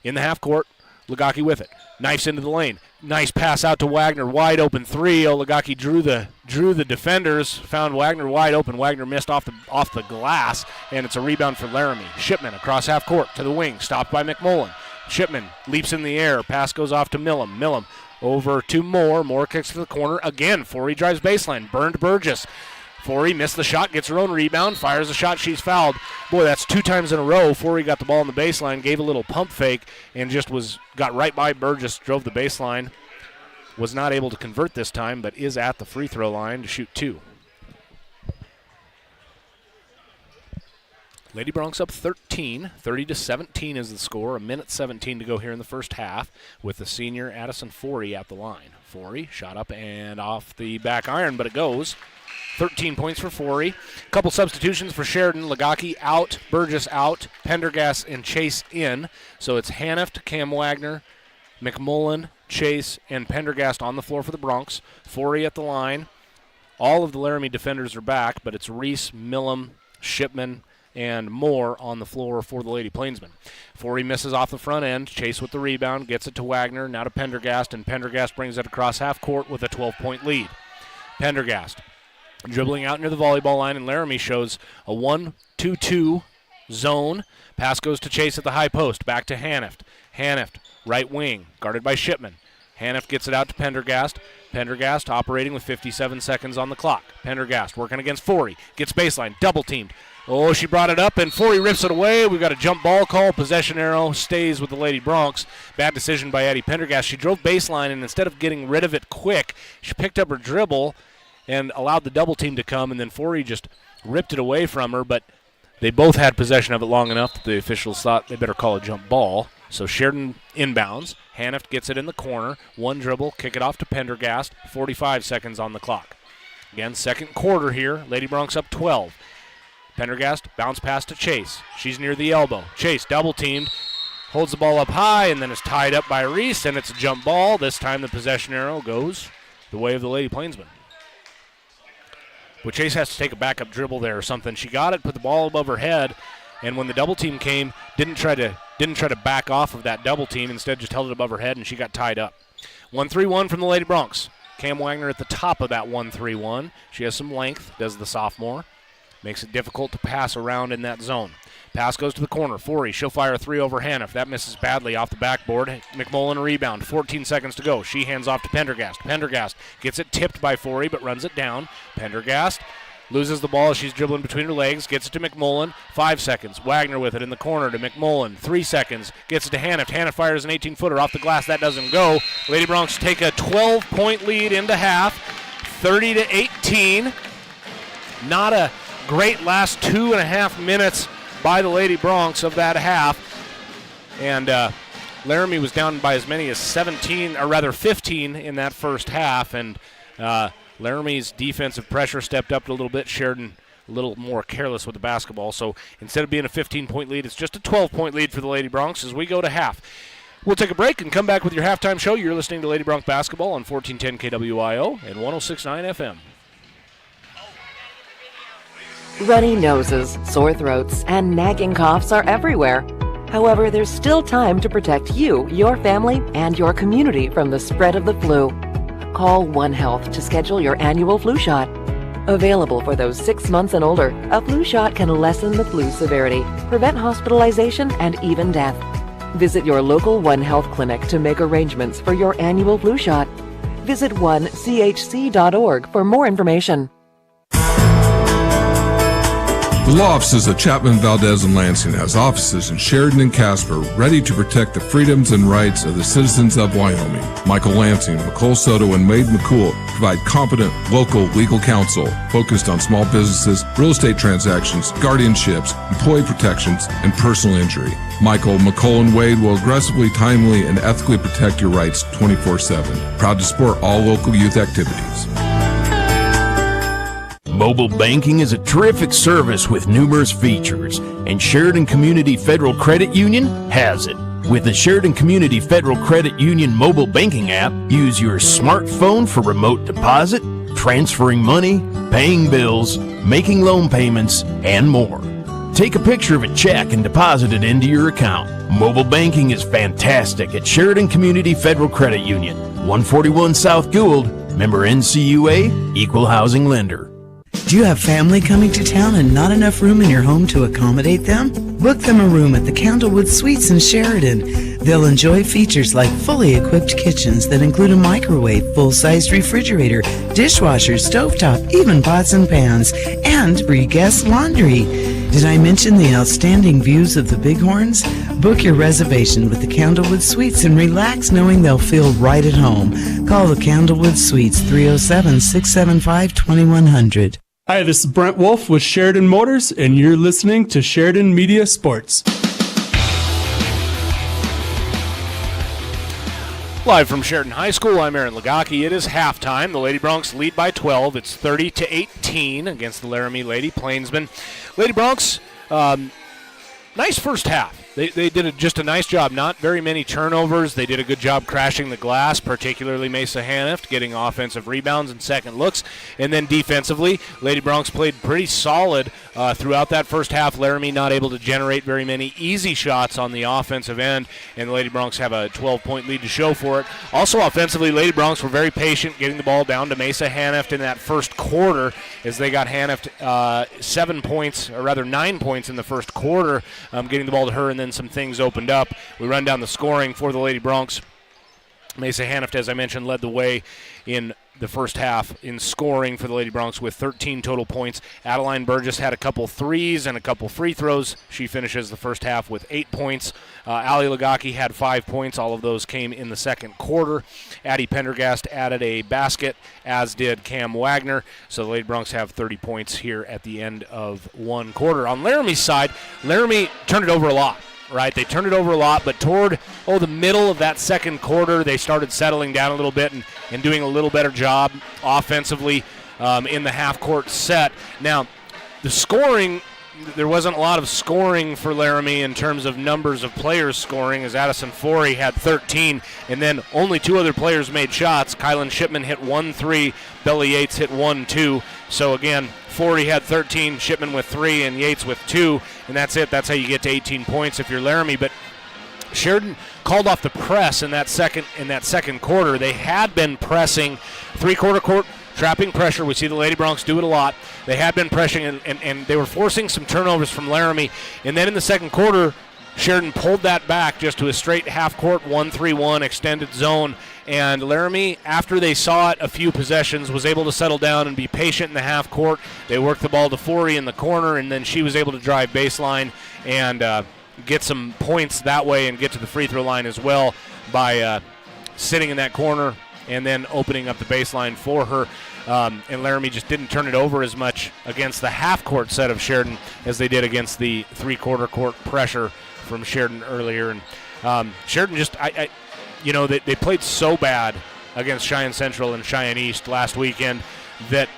In the half court, Lagaki with it. Knifes into the lane. Nice pass out to Wagner. Wide open three. Lagaki drew the defenders. Found Wagner wide open. Wagner missed off the glass, and it's a rebound for Laramie. Shipman across half court to the wing. Stopped by McMullen. Shipman leaps in the air. Pass goes off to Millam. Millam over to Moore. Moore kicks to the corner. Again, Forey drives baseline. Burned Burgess. Forey missed the shot, gets her own rebound, fires a shot, she's fouled. Boy, that's 2 times in a row. Forey got the ball on the baseline, gave a little pump fake, and just got right by Burgess, drove the baseline. Was not able to convert this time, but is at the free throw line to shoot 2. Lady Bronx up 13, 30-17 is the score. 1:17 to go here in the first half with the senior Addison Forey at the line. Forey shot up and off the back iron, but it goes. 13 points for Forey. Couple substitutions for Sheridan. Lagaki out, Burgess out, Pendergast and Chase in. So it's Haniff, Cam Wagner, McMullen, Chase, and Pendergast on the floor for the Bronx. Forey at the line. All of the Laramie defenders are back, but it's Reese, Millam, Shipman, and Moore on the floor for the Lady Plainsmen. Forey misses off the front end. Chase with the rebound, gets it to Wagner, now to Pendergast, and Pendergast brings it across half court with a 12-point lead. Pendergast dribbling out near the volleyball line, and Laramie shows a 1-2-2 zone. Pass goes to Chase at the high post. Back to Haniff. Haniff, right wing, guarded by Shipman. Haniff gets it out to Pendergast. Pendergast operating with 57 seconds on the clock. Pendergast working against Forey. Gets baseline, double teamed. Oh, she brought it up, and Forey rips it away. We've got a jump ball call. Possession arrow stays with the Lady Bronx. Bad decision by Addie Pendergast. She drove baseline, and instead of getting rid of it quick, she picked up her dribble and allowed the double team to come, and then Forey just ripped it away from her, but they both had possession of it long enough that the officials thought they better call a jump ball. So Sheridan inbounds. Haniff gets it in the corner. One dribble, kick it off to Pendergast. 45 seconds on the clock. Again, second quarter here. Lady Bronx up 12. Pendergast bounce pass to Chase. She's near the elbow. Chase double teamed. Holds the ball up high, and then is tied up by Reese, and it's a jump ball. This time the possession arrow goes the way of the Lady Plainsmen. but Chase has to take a backup dribble there or something. She got it, put the ball above her head, and when the double team came, didn't try to back off of that double team. Instead, just held it above her head, and she got tied up. 1-3-1 from the Lady Broncs. Cam Wagner at the top of that 1-3-1. She has some length, does the sophomore. Makes it difficult to pass around in that zone. Pass goes to the corner. Forey, she'll fire a 3 over Haniff. That misses badly off the backboard. McMullen a rebound. 14 seconds to go. She hands off to Pendergast. Pendergast gets it tipped by Forey, but runs it down. Pendergast loses the ball as she's dribbling between her legs. Gets it to McMullen. 5 seconds. Wagner with it in the corner to McMullen. 3 seconds. Gets it to Haniff. Haniff fires an 18-footer off the glass. That doesn't go. Lady Broncs take a 12-point lead into half. 30-18. Not a great last 2.5 minutes by the Lady Broncs of that half. And Laramie was down by as many as 15 in that first half. And Laramie's defensive pressure stepped up a little bit. Sheridan a little more careless with the basketball. So instead of being a 15-point lead, it's just a 12-point lead for the Lady Broncs as we go to half. We'll take a break and come back with your halftime show. You're listening to Lady Bronc Basketball on 1410 KWIO and 106.9 FM. Runny noses, sore throats, and nagging coughs are everywhere. However, there's still time to protect you, your family, and your community from the spread of the flu. Call One Health to schedule your annual flu shot. Available for those 6 months and older, a flu shot can lessen the flu severity, prevent hospitalization, and even death. Visit your local One Health clinic to make arrangements for your annual flu shot. Visit onechc.org for more information. The law offices of Chapman, Valdez, and Lansing has offices in Sheridan and Casper ready to protect the freedoms and rights of the citizens of Wyoming. Michael Lansing, McCole Soto, and Wade McCool provide competent local legal counsel focused on small businesses, real estate transactions, guardianships, employee protections, and personal injury. Michael, McCole, and Wade will aggressively, timely, and ethically protect your rights 24/7. Proud to support all local youth activities. Mobile banking is a terrific service with numerous features, and Sheridan Community Federal Credit Union has it. With the Sheridan Community Federal Credit Union mobile banking app, use your smartphone for remote deposit, transferring money, paying bills, making loan payments, and more. Take a picture of a check and deposit it into your account. Mobile banking is fantastic at Sheridan Community Federal Credit Union, 141 South Gould, member NCUA, equal housing lender. Do you have family coming to town and not enough room in your home to accommodate them? Book them a room at the Candlewood Suites in Sheridan. They'll enjoy features like fully equipped kitchens that include a microwave, full-sized refrigerator, dishwasher, stovetop, even pots and pans, and free guest laundry. Did I mention the outstanding views of the Bighorns? Book your reservation with the Candlewood Suites and relax knowing they'll feel right at home. Call the Candlewood Suites 307-675-2100. Hi, this is Brent Wolf with Sheridan Motors, and you're listening to Sheridan Media Sports. Live from Sheridan High School, I'm Aaron Lagaki. It is halftime. The Lady Broncs lead by 12. It's 30-18 against the Laramie Lady Plainsman. Lady Broncs, nice first half. They did just a nice job. Not very many turnovers. They did a good job crashing the glass, particularly Mesa Haniff, getting offensive rebounds and second looks. And then defensively, Lady Broncs played pretty solid throughout that first half. Laramie not able to generate very many easy shots on the offensive end, and the Lady Broncs have a 12-point lead to show for it. Also offensively, Lady Broncs were very patient getting the ball down to Mesa Haniff in that first quarter as they got Haniff 9 points in the first quarter, getting the ball to her, and then some things opened up. We run down the scoring for the Lady Broncs. Mesa Haniff, as I mentioned, led the way in the first half in scoring for the Lady Broncs with 13 total points. Adeline Burgess had a couple threes and a couple free throws. She finishes the first half with 8 points. Allie Lagaki had 5 points. All of those came in the second quarter. Addie Pendergast added a basket, as did Cam Wagner. So the Lady Broncs have 30 points here at the end of one quarter. On Laramie's side, Laramie turned it over a lot. Right, they turned it over a lot, but toward the middle of that second quarter, they started settling down a little bit and doing a little better job offensively in the half-court set. Now, the scoring there wasn't a lot of scoring for Laramie in terms of numbers of players scoring, as Addison Forey had 13, and then only 2 other players made shots. Kylan Shipman hit 1-3, Bella Yates hit 1-2. So again, Forey had 13, Shipman with 3, and Yates with 2, and that's it. That's how you get to 18 points if you're Laramie. But Sheridan called off the press in that second quarter. They had been pressing three-quarter court, trapping pressure. We see the Lady Broncs do it a lot. They had been pressing, and they were forcing some turnovers from Laramie. And then in the second quarter, Sheridan pulled that back just to a straight half-court 1-3-1 extended zone. And Laramie, after they saw it a few possessions, was able to settle down and be patient in the half-court. They worked the ball to Forey in the corner, and then she was able to drive baseline and get some points that way and get to the free throw line as well by sitting in that corner and then opening up the baseline for her. And Laramie just didn't turn it over as much against the half-court set of Sheridan as they did against the three-quarter court pressure from Sheridan earlier. And Sheridan just, they played so bad against Cheyenne Central and Cheyenne East last weekend that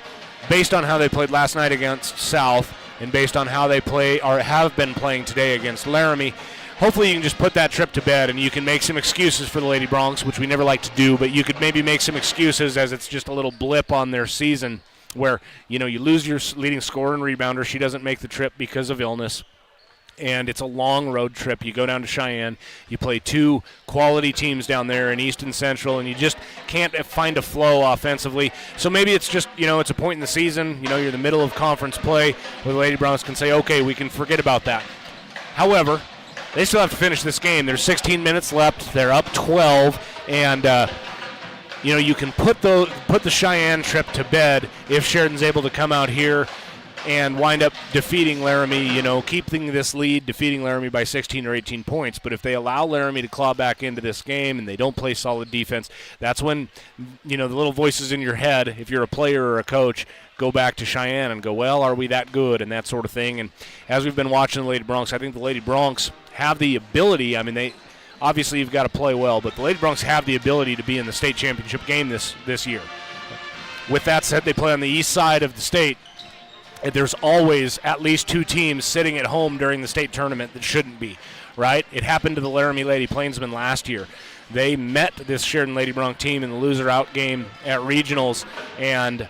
based on how they played last night against South and based on how they play or have been playing today against Laramie, hopefully you can just put that trip to bed and you can make some excuses for the Lady Broncs, which we never like to do, but you could maybe make some excuses as it's just a little blip on their season where, you lose your leading scorer and rebounder. She doesn't make the trip because of illness. And it's a long road trip. You go down to Cheyenne. You play 2 quality teams down there in East and Central, and you just can't find a flow offensively. So maybe it's just, it's a point in the season. You're in the middle of conference play where the Lady Broncs can say, okay, we can forget about that. However, they still have to finish this game. There's 16 minutes left. They're up 12, and you can put the Cheyenne trip to bed if Sheridan's able to come out here and wind up defeating Laramie, keeping this lead, defeating Laramie by 16 or 18 points. But if they allow Laramie to claw back into this game and they don't play solid defense, that's when, the little voices in your head, if you're a player or a coach, go back to Cheyenne and go, well, are we that good, and that sort of thing. And as we've been watching the Lady Broncs, I think the Lady Broncs have the ability, obviously you've got to play well, but the Lady Broncs have the ability to be in the state championship game this year. With that said, they play on the east side of the state. There's always at least 2 teams sitting at home during the state tournament that shouldn't be, right? It happened to the Laramie Lady Plainsman last year. They met this Sheridan Lady Bronc team in the loser-out game at regionals, and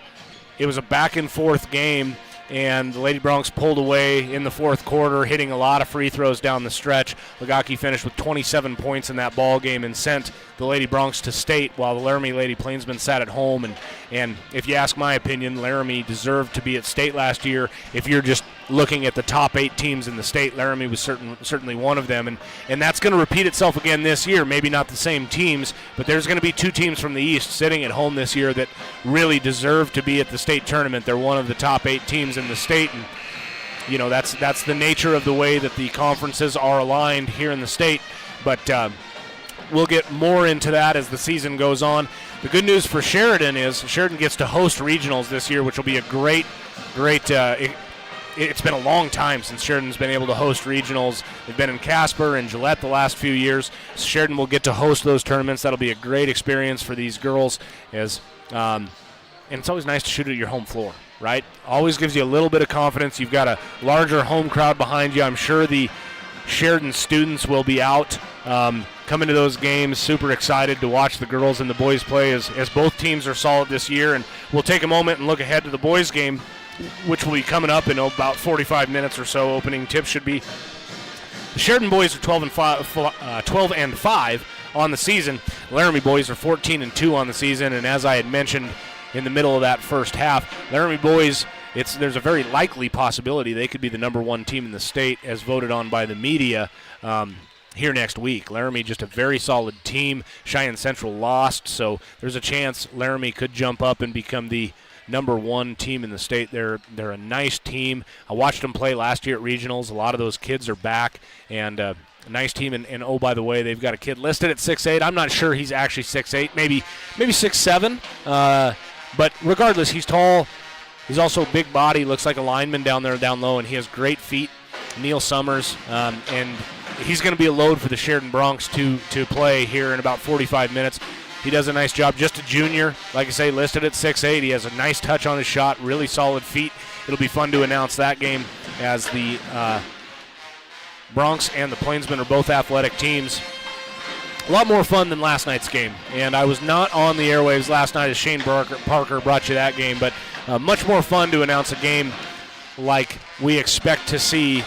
it was a back-and-forth game, and the Lady Broncs pulled away in the fourth quarter, hitting a lot of free throws down the stretch. Lagaki finished with 27 points in that ball game and sent the Lady Broncs to state while the Laramie Lady Plainsmen sat at home. And if you ask my opinion, Laramie deserved to be at state last year. If you're just looking at the top 8 teams in the state, Laramie was certainly one of them. And that's going to repeat itself again this year. Maybe not the same teams, but there's going to be 2 teams from the East sitting at home this year that really deserve to be at the state tournament. They're one of the top 8 teams in the state, and that's the nature of the way that the conferences are aligned here in the state. But we'll get more into that as the season goes on. The good news for Sheridan is Sheridan gets to host regionals this year, which will be a great it's been a long time since Sheridan's been able to host regionals. They've been in Casper and Gillette the last few years. So Sheridan will get to host those tournaments. That'll be a great experience for these girls. And it's always nice to shoot at your home floor, right? Always gives you a little bit of confidence. You've got a larger home crowd behind you. I'm sure the Sheridan students will be out coming to those games, super excited to watch the girls and the boys play as both teams are solid this year. And we'll take a moment and look ahead to the boys game, which will be coming up in about 45 minutes or so. Opening tip should be the Sheridan boys are 12 and 5 on the season. Laramie boys are 14-2 on the season, and as I had mentioned in the middle of that first half, Laramie boys, there's a very likely possibility they could be the number 1 team in the state as voted on by the media here next week. Laramie just a very solid team. Cheyenne Central lost, so there's a chance Laramie could jump up and become the number 1 team in the state. They're a nice team. I watched them play last year at regionals. A lot of those kids are back, and a nice team. And oh, by the way, they've got a kid listed at 6'8". I'm not sure he's actually 6'8", maybe 6'7". But regardless, he's tall. He's also a big body, looks like a lineman down there down low, and he has great feet. Neil Summers, and he's going to be a load for the Sheridan Broncs to play here in about 45 minutes. He does a nice job. Just a junior, like I say, listed at 6'8". He has a nice touch on his shot, really solid feet. It'll be fun to announce that game as the Bronx and the Plainsmen are both athletic teams. A lot more fun than last night's game, and I was not on the airwaves last night as Shane Parker brought you that game, but much more fun to announce a game like we expect to see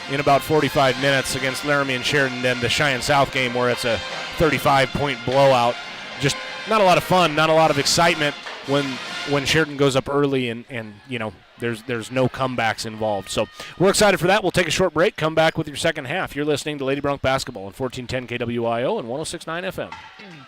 in about 45 minutes against Laramie and Sheridan than the Cheyenne South game where it's a 35-point blowout. Just not a lot of fun, not a lot of excitement when Sheridan goes up early and you know, there's no comebacks involved. So we're excited for that. We'll take a short break, come back with your second half. You're listening to Lady Bronx Basketball on 1410 KWIO and 106.9 FM.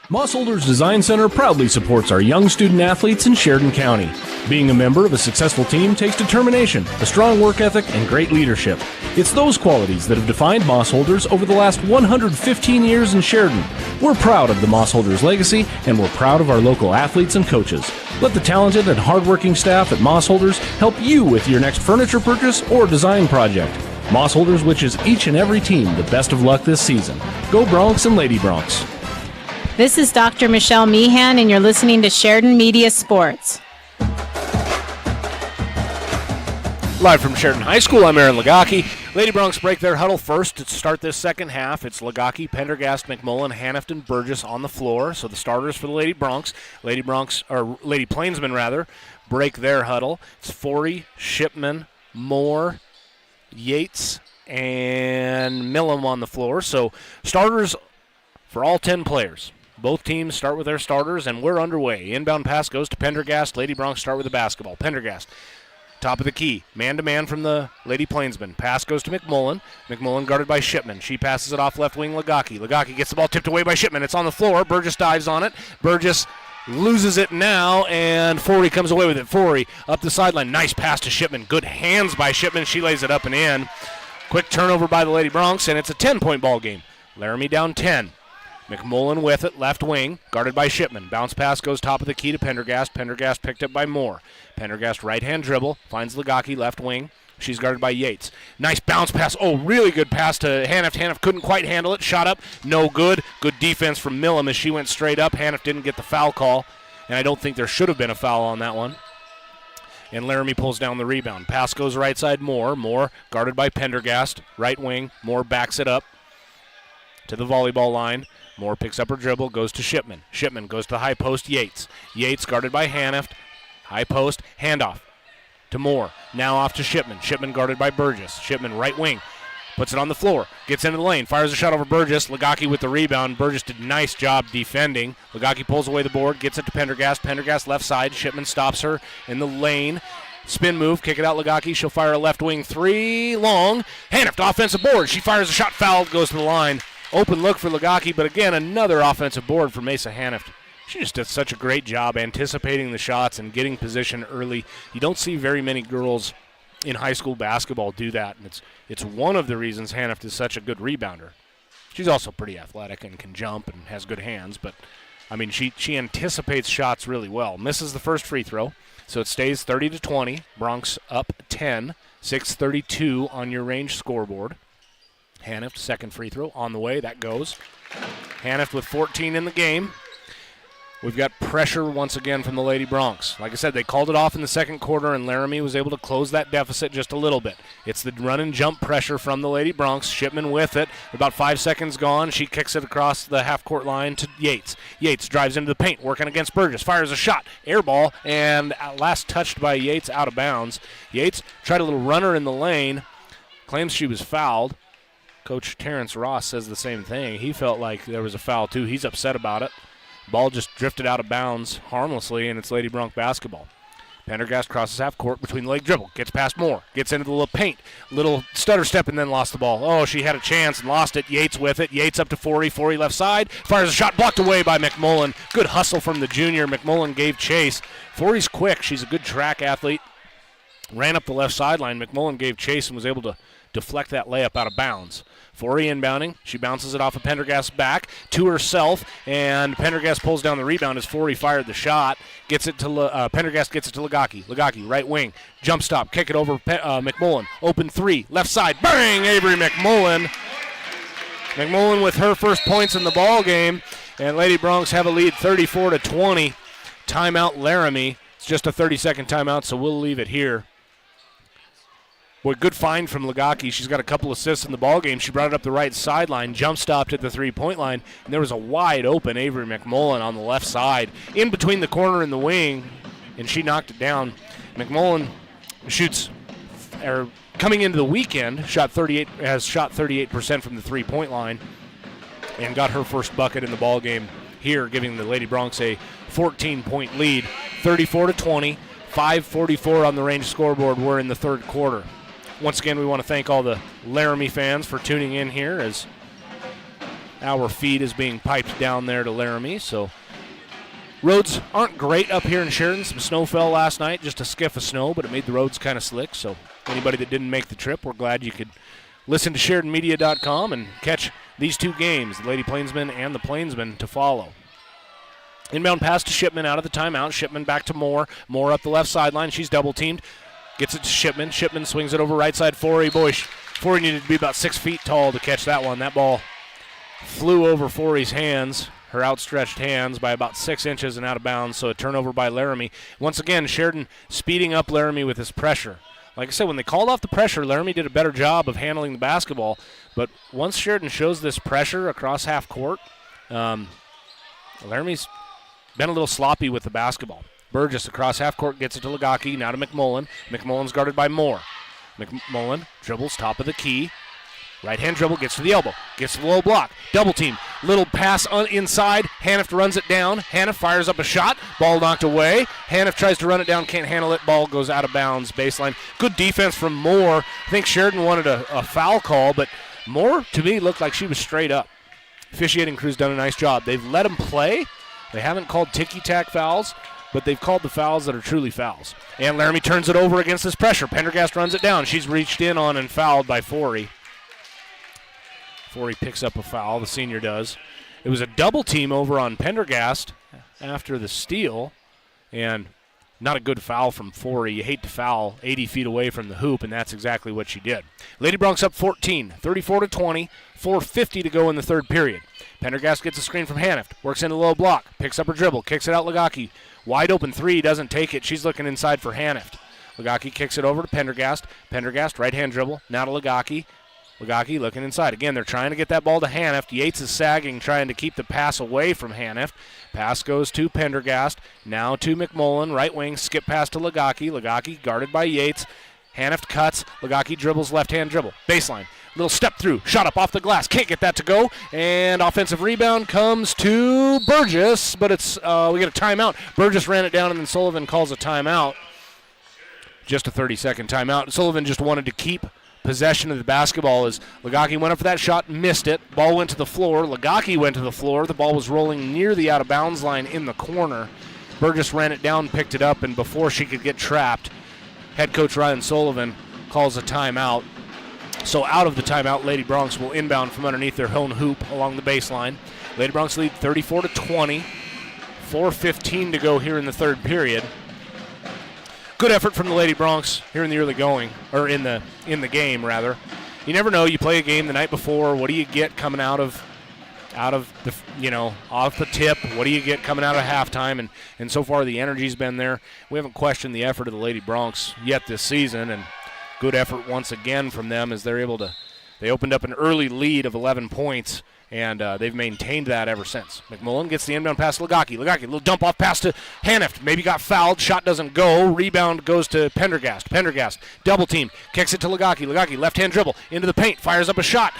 Moss Holders Design Center proudly supports our young student athletes in Sheridan County. Being a member of a successful team takes determination, a strong work ethic, and great leadership. It's those qualities that have defined Moss Holders over the last 115 years in Sheridan. We're proud of the Moss Holders legacy, and we're proud of our local athletes and coaches. Let the talented and hardworking staff at Moss Holders help you with your next furniture purchase or design project. Moss Holders wishes each and every team the best of luck this season. Go Bronx and Lady Bronx. This is Dr. Michelle Meehan, and you're listening to Sheridan Media Sports. Live from Sheridan High School, I'm Aaron Lagaki. Lady Bronx break their huddle first to start this second half. It's Lagaki, Pendergast, McMullen, Hanift, and Burgess on the floor. So the starters for the Lady Plainsmen rather, break their huddle. It's Forey, Shipman, Moore, Yates, and Millam on the floor. So starters for all 10 players. Both teams start with their starters, and we're underway. Inbound pass goes to Pendergast. Lady Bronx start with the basketball. Pendergast, top of the key, man-to-man from the Lady Plainsmen. Pass goes to McMullen. McMullen guarded by Shipman. She passes it off left wing Lagaki. Lagaki gets the ball tipped away by Shipman. It's on the floor. Burgess dives on it. Burgess loses it now, and Forey comes away with it. Forey up the sideline. Nice pass to Shipman. Good hands by Shipman. She lays it up and in. Quick turnover by the Lady Bronx, and it's a 10-point ball game. Laramie down 10. McMullen with it, left wing, guarded by Shipman. Bounce pass goes top of the key to Pendergast. Pendergast picked up by Moore. Pendergast right-hand dribble, finds Lagaki, left wing. She's guarded by Yates. Nice bounce pass. Oh, really good pass to Hanift. Hanift couldn't quite handle it. Shot up, no good. Good defense from Millam as she went straight up. Hanift didn't get the foul call, and I don't think there should have been a foul on that one. And Laramie pulls down the rebound. Pass goes right side Moore. Moore guarded by Pendergast, right wing. Moore backs it up to the volleyball line. Moore picks up her dribble, goes to Shipman. Shipman goes to the high post, Yates. Yates guarded by Hanift. High post, handoff to Moore. Now off to Shipman. Shipman guarded by Burgess. Shipman right wing. Puts it on the floor. Gets into the lane. Fires a shot over Burgess. Lagaki with the rebound. Burgess did a nice job defending. Lagaki pulls away the board. Gets it to Pendergast. Pendergast left side. Shipman stops her in the lane. Spin move. Kick it out Lagaki. She'll fire a left wing three. Long. Hanift offensive board. She fires a shot. Fouled. Goes to the line. Open look for Lagaki, but again, another offensive board for Mesa Hanift. She just did such a great job anticipating the shots and getting position early. You don't see very many girls in high school basketball do that, and it's one of the reasons Hanift is such a good rebounder. She's also pretty athletic and can jump and has good hands, but, I mean, she anticipates shots really well. Misses the first free throw, so it stays 30-20. Bronx up 10, 6:32 on your range scoreboard. Hanift, second free throw on the way. That goes. Hanift with 14 in the game. We've got pressure once again from the Lady Bronx. Like I said, they called it off in the second quarter, and Laramie was able to close that deficit just a little bit. It's the run and jump pressure from the Lady Bronx. Shipman with it. About 5 seconds gone. She kicks it across the half-court line to Yates. Yates drives into the paint, working against Burgess. Fires a shot. Air ball, and last touched by Yates out of bounds. Yates tried a little runner in the lane. Claims she was fouled. Coach Terrence Ross says the same thing. He felt like there was a foul, too. He's upset about it. Ball just drifted out of bounds harmlessly, and it's Lady Bronx basketball. Pendergast crosses half court between the leg dribble. Gets past Moore. Gets into the little paint. Little stutter step and then lost the ball. Oh, she had a chance and lost it. Yates with it. Yates up to Forey. Forey left side. Fires a shot blocked away by McMullen. Good hustle from the junior. McMullen gave chase. Forey's quick. She's a good track athlete. Ran up the left sideline. McMullen gave chase and was able to deflect that layup out of bounds. Forey inbounding. She bounces it off of Pendergast's back to herself, and Pendergast pulls down the rebound as Forey fired the shot. Gets it to Pendergast gets it to Lagaki. Lagaki, right wing. Jump stop. Kick it over McMullen. Open three. Left side. Bang! Avery McMullen. McMullen with her first points in the ball game, and Lady Bronx have a lead 34-20. Timeout Laramie. It's just a 30-second timeout, so we'll leave it here. Boy, good find from Lagaki. She's got a couple assists in the ballgame. She brought it up the right sideline, jump-stopped at the three-point line, and there was a wide-open Avery McMullen on the left side, in between the corner and the wing, and she knocked it down. McMullen coming into the weekend, has shot 38% from the three-point line, and got her first bucket in the ballgame here, giving the Lady Broncs a 14-point lead, 34-20, 5:44 on the range scoreboard. We're in the third quarter. Once again, we want to thank all the Laramie fans for tuning in here as our feed is being piped down there to Laramie. So roads aren't great up here in Sheridan. Some snow fell last night, just a skiff of snow, but it made the roads kind of slick. So anybody that didn't make the trip, we're glad you could listen to SheridanMedia.com and catch these two games, the Lady Plainsman and the Plainsman, to follow. Inbound pass to Shipman out of the timeout. Shipman back to Moore. Moore up the left sideline. She's double-teamed. Gets it to Shipman. Shipman swings it over right side. Forey. Boy, Forey needed to be about 6 feet tall to catch that one. That ball flew over Forey's hands, her outstretched hands, by about 6 inches and out of bounds, so a turnover by Laramie. Once again, Sheridan speeding up Laramie with this pressure. Like I said, when they called off the pressure, Laramie did a better job of handling the basketball. But once Sheridan shows this pressure across half court, Laramie's been a little sloppy with the basketball. Burgess across half court gets it to Lagaki, now to McMullen. McMullen's guarded by Moore. McMullen dribbles top of the key. Right-hand dribble, gets to the elbow, gets to the low block, double team, little pass inside, Haniff runs it down, Haniff fires up a shot, ball knocked away, Haniff tries to run it down, can't handle it, ball goes out of bounds, baseline. Good defense from Moore. I think Sheridan wanted a foul call, but Moore, to me, looked like she was straight up. Officiating crew's done a nice job. They've let them play. They haven't called ticky-tack fouls, but they've called the fouls that are truly fouls. And Laramie turns it over against this pressure. Pendergast runs it down. She's reached in on and fouled by Forey. Forey picks up a foul, the senior does. It was a double team over on Pendergast after the steal, and not a good foul from Forey. You hate to foul 80 feet away from the hoop, and that's exactly what she did. Lady Broncs up 14, 34-20, 4:50 to go in the third period. Pendergast gets a screen from Haniff, works in the low block, picks up her dribble, kicks it out Lagaki. Wide open three, doesn't take it. She's looking inside for Haniff. Lagaki kicks it over to Pendergast. Pendergast, right-hand dribble, now to Lagaki. Lagaki looking inside. Again, they're trying to get that ball to Haniff. Yates is sagging, trying to keep the pass away from Haniff. Pass goes to Pendergast. Now to McMullen. Right wing, skip pass to Lagaki. Lagaki guarded by Yates. Haniff cuts. Lagaki dribbles, left-hand dribble. Baseline. Little step through. Shot up off the glass. Can't get that to go. And offensive rebound comes to Burgess, but it's we get a timeout. Burgess ran it down, and then Sullivan calls a timeout. Just a 30-second timeout. Sullivan just wanted to keep possession of the basketball as Lagaki went up for that shot, missed it. Ball went to the floor. Lagaki went to the floor. The ball was rolling near the out-of-bounds line in the corner. Burgess ran it down, picked it up, and before she could get trapped, head coach Ryan Sullivan calls a timeout. So out of the timeout, Lady Broncs will inbound from underneath their own hoop along the baseline. Lady Broncs lead 34-20. 4:15 to go here in the third period. Good effort from the Lady Broncs here in the early going, or in the game rather. You never know. You play a game the night before. What do you get coming out of the off the tip? What do you get coming out of halftime? And so far the energy's been there. We haven't questioned the effort of the Lady Broncs yet this season, and good effort once again from them as they're able to. They opened up an early lead of 11 points. And they've maintained that ever since. McMullen gets the inbound pass to Lagaki. Lagaki, little dump-off pass to Haniff. Maybe got fouled. Shot doesn't go. Rebound goes to Pendergast. Pendergast, double team. Kicks it to Lagaki. Lagaki, left-hand dribble. Into the paint. Fires up a shot.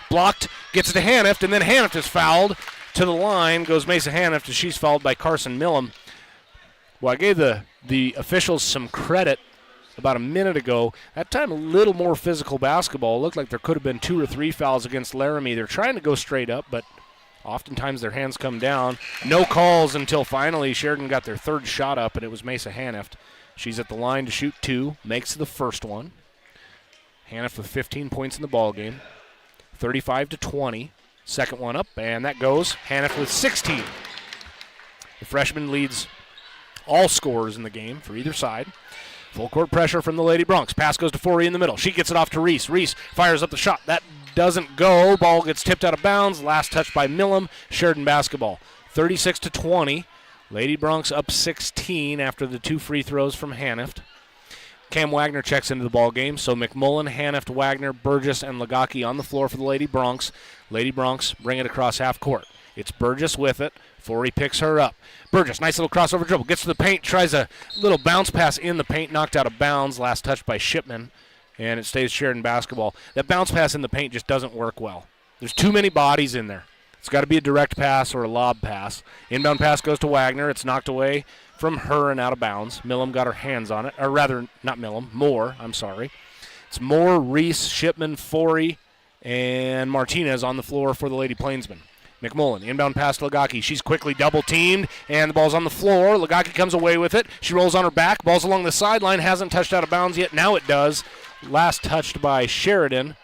Blocked. Gets it to Haniff. And then Haniff is fouled. To the line goes Mesa Haniff. She's fouled by Carson Millam. Well, I gave the officials some credit about a minute ago. That time a little more physical basketball. It looked like there could have been 2 or 3 fouls against Laramie. They're trying to go straight up, but oftentimes their hands come down. No calls until finally Sheridan got their third shot up, and it was Mesa Haniff. She's at the line to shoot 2, makes the first one. Haniff with 15 points in the ballgame. 35-20. Second one up, and that goes. Haniff with 16. The freshman leads all scorers in the game for either side. Full court pressure from the Lady Broncs. Pass goes to Forey in the middle. She gets it off to Reese. Reese fires up the shot. That doesn't go. Ball gets tipped out of bounds. Last touch by Millam. Sheridan basketball. 36-20. Lady Broncs up 16 after the 2 free throws from Haniff. Cam Wagner checks into the ball game. So McMullen, Hanift, Wagner, Burgess, and Lagaki on the floor for the Lady Bronx. Lady Bronx bring it across half court. It's Burgess with it. Forey picks her up. Burgess, nice little crossover dribble. Gets to the paint, tries a little bounce pass in the paint, knocked out of bounds. Last touch by Shipman, and it stays Sheridan basketball. That bounce pass in the paint just doesn't work well. There's too many bodies in there. It's got to be a direct pass or a lob pass. Inbound pass goes to Wagner. It's knocked away from her and out of bounds. Millam got her hands on it. Or rather, not Millam, Moore, I'm sorry. It's Moore, Reese, Shipman, Forey, and Martinez on the floor for the Lady Plainsmen. McMullen, inbound pass to Lagaki. She's quickly double-teamed, and the ball's on the floor. Lagaki comes away with it. She rolls on her back. Ball's along the sideline. Hasn't touched out of bounds yet. Now it does. Last touched by Sheridan.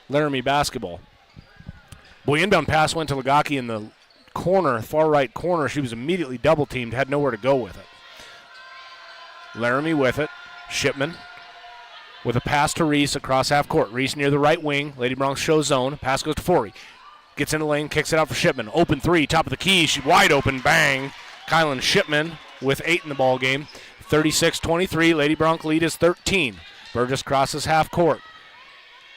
Laramie basketball. Boy, inbound pass went to Lagaki in the corner, far right corner. She was immediately double-teamed, had nowhere to go with it. Laramie with it. Shipman with a pass to Reese across half court. Reese near the right wing. Lady Bronx show zone. Pass goes to Forey. Gets in the lane, kicks it out for Shipman. Open three, top of the key. She's wide open, bang. Kylan Shipman with 8 in the ball game. 36-23, Lady Bronx lead is 13. Burgess crosses half court.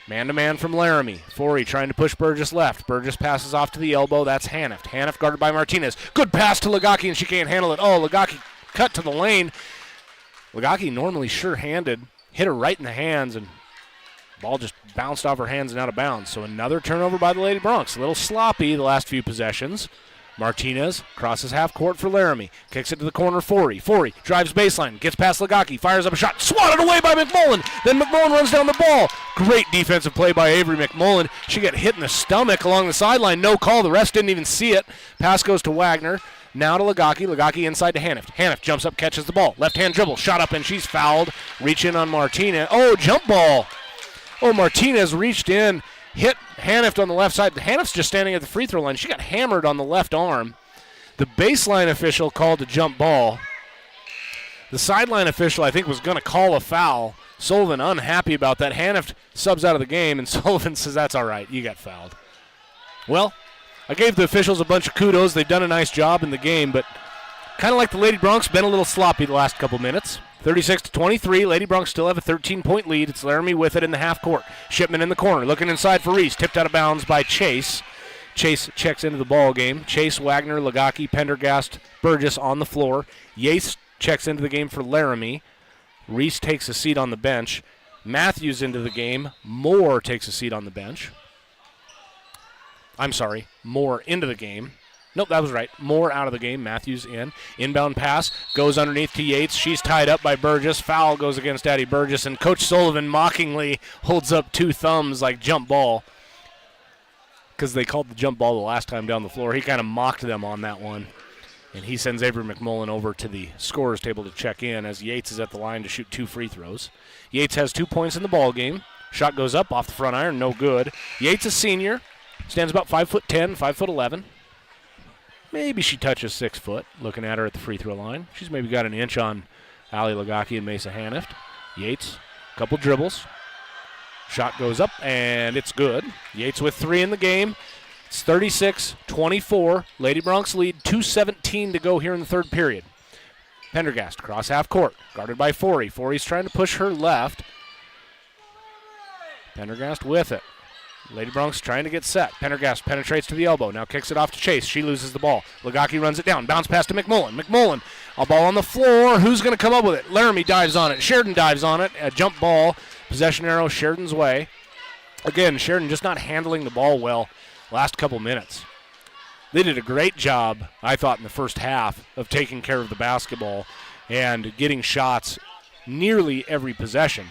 Man-to-man from Laramie. Forey trying to push Burgess left. Burgess passes off to the elbow. That's Hanift. Hanift guarded by Martinez. Good pass to Lagaki, and she can't handle it. Oh, Lagaki cut to the lane. Lagaki normally sure-handed. Hit her right in the hands, and ball just bounced off her hands and out of bounds. So another turnover by the Lady Bronx. A little sloppy the last few possessions. Martinez crosses half court for Laramie. Kicks it to the corner, Forey. Forey drives baseline, gets past Lagaki, fires up a shot, swatted away by McMullen. Then McMullen runs down the ball. Great defensive play by Avery McMullen. She got hit in the stomach along the sideline. No call. The rest didn't even see it. Pass goes to Wagner. Now to Lagaki. Lagaki inside to Hanift. Hanift jumps up, catches the ball. Left-hand dribble, shot up, and she's fouled. Reach in on Martinez. Oh, jump ball. Oh, Martinez reached in, hit Hanift on the left side. Hanift's just standing at the free throw line. She got hammered on the left arm. The baseline official called a jump ball. The sideline official, I think, was going to call a foul. Sullivan unhappy about that. Hanift subs out of the game, and Sullivan says, that's all right, you got fouled. Well, I gave the officials a bunch of kudos. They've done a nice job in the game, but kind of like the Lady Bronx, been a little sloppy the last couple minutes. 36-23, Lady Bronx still have a 13-point lead. It's Laramie with it in the half court. Shipman in the corner, looking inside for Reese. Tipped out of bounds by Chase. Chase checks into the ball game. Chase, Wagner, Lagaki, Pendergast, Burgess on the floor. Yates checks into the game for Laramie. Reese takes a seat on the bench. Matthews into the game. Moore takes a seat on the bench. I'm sorry, Moore into the game. Nope, that was right. Moore out of the game. Matthews in. Inbound pass goes underneath to Yates. She's tied up by Burgess. Foul goes against Addie Burgess, and Coach Sullivan mockingly holds up 2 thumbs like jump ball because they called the jump ball the last time down the floor. He kind of mocked them on that one, and he sends Avery McMullen over to the scorer's table to check in as Yates is at the line to shoot 2 free throws. Yates has 2 points in the ball game. Shot goes up off the front iron, no good. Yates, a senior, stands about 5'10", 5'11". Maybe she touches 6 foot, looking at her at the free throw line. She's maybe got an inch on Allie Lagaki and Mesa Hanift. Yates, couple dribbles. Shot goes up, and it's good. Yates with 3 in the game. It's 36-24. Lady Bronx lead, 2:17 to go here in the third period. Pendergast, cross half court, guarded by Forey. Forey's trying to push her left. Pendergast with it. Lady Bronx trying to get set. Pendergast penetrates to the elbow. Now kicks it off to Chase. She loses the ball. Lagaki runs it down. Bounce pass to McMullen. McMullen, a ball on the floor. Who's going to come up with it? Laramie dives on it. Sheridan dives on it. A jump ball. Possession arrow Sheridan's way. Again, Sheridan just not handling the ball well last couple minutes. They did a great job, I thought, in the first half of taking care of the basketball and getting shots nearly every possession.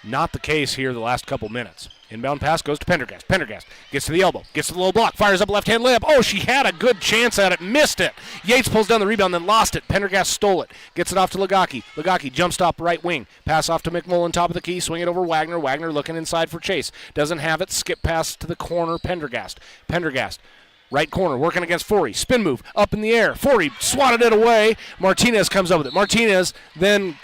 Not the case here the last couple minutes. Inbound pass goes to Pendergast. Pendergast gets to the elbow, gets to the low block, fires up left-hand layup. Oh, she had a good chance at it, missed it. Yates pulls down the rebound, then lost it. Pendergast stole it, gets it off to Lagaki. Lagaki jump stop right wing, pass off to McMullen, top of the key, swing it over Wagner. Wagner looking inside for Chase, doesn't have it. Skip pass to the corner, Pendergast. Pendergast, right corner, working against Forey. Spin move, up in the air. Forey swatted it away. Martinez comes up with it. Martinez then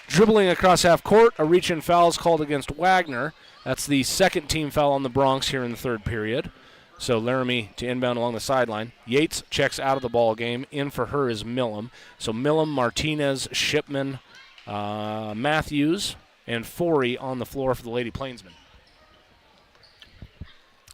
dribbling across half court. A reach-in foul is called against Wagner. That's the second team foul on the Bronx here in the third period. So Laramie to inbound along the sideline. Yates checks out of the ball game. In for her is Millam. So Millam, Martinez, Shipman, Matthews and Forey on the floor for the Lady Plainsmen.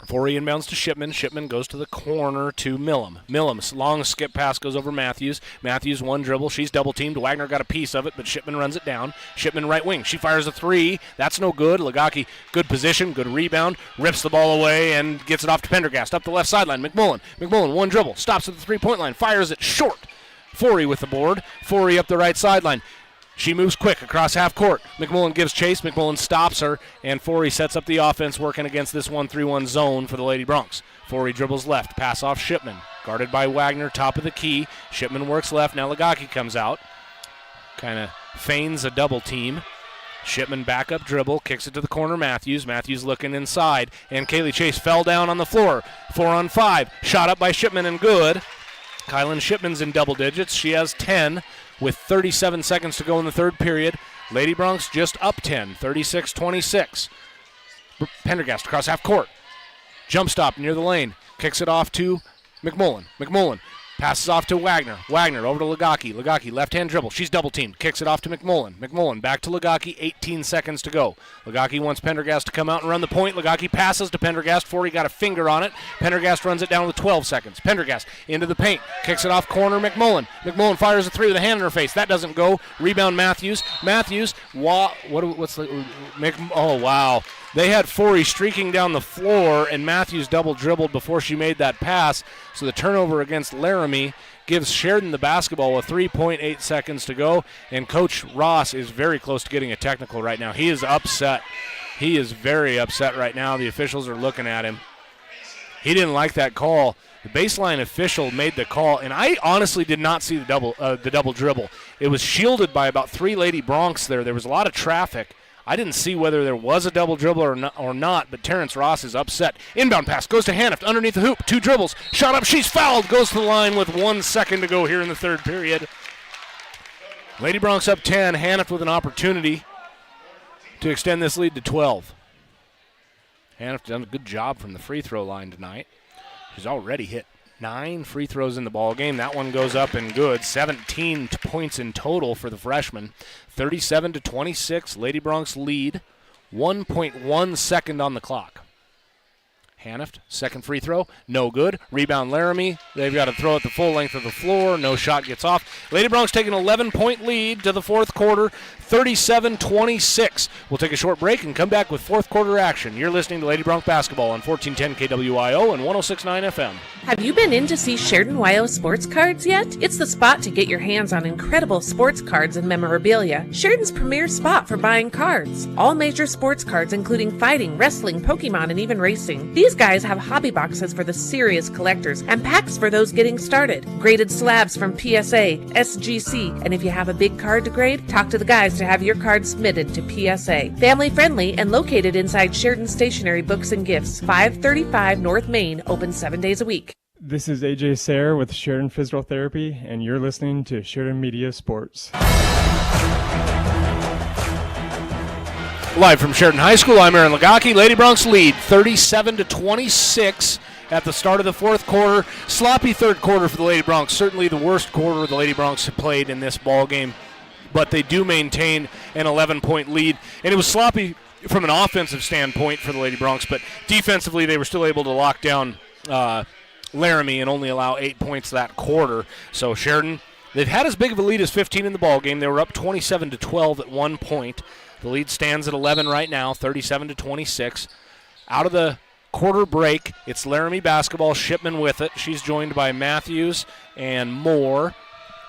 Forey inbounds to Shipman. Shipman goes to the corner to Millam. Millam's long skip pass goes over Matthews. Matthews one dribble. She's double teamed. Wagner got a piece of it, but Shipman runs it down. Shipman right wing. She fires a three. That's no good. Lagaki, good position, good rebound. Rips the ball away and gets it off to Pendergast. Up the left sideline. McMullen one dribble. Stops at the three-point line. Fires it short. Forey with the board. Forey up the right sideline. She moves quick across half court. McMullen gives chase. McMullen stops her, and Forey sets up the offense working against this 1-3-1 zone for the Lady Bronx. Forey dribbles left, pass off Shipman. Guarded by Wagner, top of the key. Shipman works left. Now Lagaki comes out. Kind of feigns a double team. Shipman back up dribble, kicks it to the corner. Matthews looking inside, and Kaylee Chase fell down on the floor. 4-on-5. Shot up by Shipman and good. Kylan Shipman's in double digits. She has 10. With 37 seconds to go in the third period. Lady Bronx just up 10, 36-26. Pendergast across half court. Jump stop near the lane. Kicks it off to McMullen. McMullen passes off to Wagner. Wagner over to Lagaki. Lagaki left-hand dribble. She's double teamed. Kicks it off to McMullen. McMullen back to Lagaki. 18 seconds to go. Lagaki wants Pendergast to come out and run the point. Lagaki passes to Pendergast. Forey got a finger on it. Pendergast runs it down with 12 seconds. Pendergast into the paint. Kicks it off corner. McMullen. McMullen fires a three with a hand in her face. That doesn't go. Rebound Matthews. Oh, wow. They had Forey streaking down the floor, and Matthews double dribbled before she made that pass. So the turnover against Laramie gives Sheridan the basketball with 3.8 seconds to go. And Coach Ross is very close to getting a technical right now. He is upset. He is very upset right now. The officials are looking at him. He didn't like that call. The baseline official made the call, and I honestly did not see the double dribble. It was shielded by about 3 Lady Bronx there. There was a lot of traffic. I didn't see whether there was a double dribble or not, but Terrence Ross is upset. Inbound pass goes to Hanift underneath the hoop. 2 dribbles. Shot up. She's fouled. Goes to the line with 1 second to go here in the third period. Lady Bronx up 10. Hanift with an opportunity to extend this lead to 12. Hanift done a good job from the free throw line tonight. She's already hit 9 free throws in the ball game. That one goes up and good. 17 points in total for the freshman. 37-26. Lady Bronx lead. 1.1 second on the clock. Hanift, second free throw, no good. Rebound Laramie. They've got to throw it the full length of the floor. No shot gets off. Lady Bronx taking an 11-point lead to the fourth quarter, 37-26. We'll take a short break and come back with fourth quarter action. You're listening to Lady Bronx Basketball on 1410 KWIO and 106.9 FM. Have you been in to see Sheridan YO Sports Cards yet? It's the spot to get your hands on incredible sports cards and memorabilia. Sheridan's premier spot for buying cards. All major sports cards including fighting, wrestling, Pokemon, and even racing. These guys have hobby boxes for the serious collectors and packs for those getting started. Graded slabs from PSA, SGC, and if you have a big card to grade, talk to the guys to have your card submitted to PSA. Family friendly and located inside Sheridan Stationery Books and Gifts, 535 North Main, open 7 days a week. This is AJ Sayre with Sheridan Physical Therapy, and you're listening to Sheridan Media Sports. Live from Sheridan High School, I'm Aaron Lagaki. Lady Bronx lead 37-26 at the start of the fourth quarter. Sloppy third quarter for the Lady Bronx. Certainly the worst quarter the Lady Bronx have played in this ball game, but they do maintain an 11-point lead. And it was sloppy from an offensive standpoint for the Lady Bronx, but defensively they were still able to lock down Laramie and only allow 8 points that quarter. So Sheridan, they've had as big of a lead as 15 in the ball game. They were up 27-12 at one point. The lead stands at 11 right now, 37-26. Out of the quarter break, it's Laramie basketball. Shipman with it. She's joined by Matthews and Moore.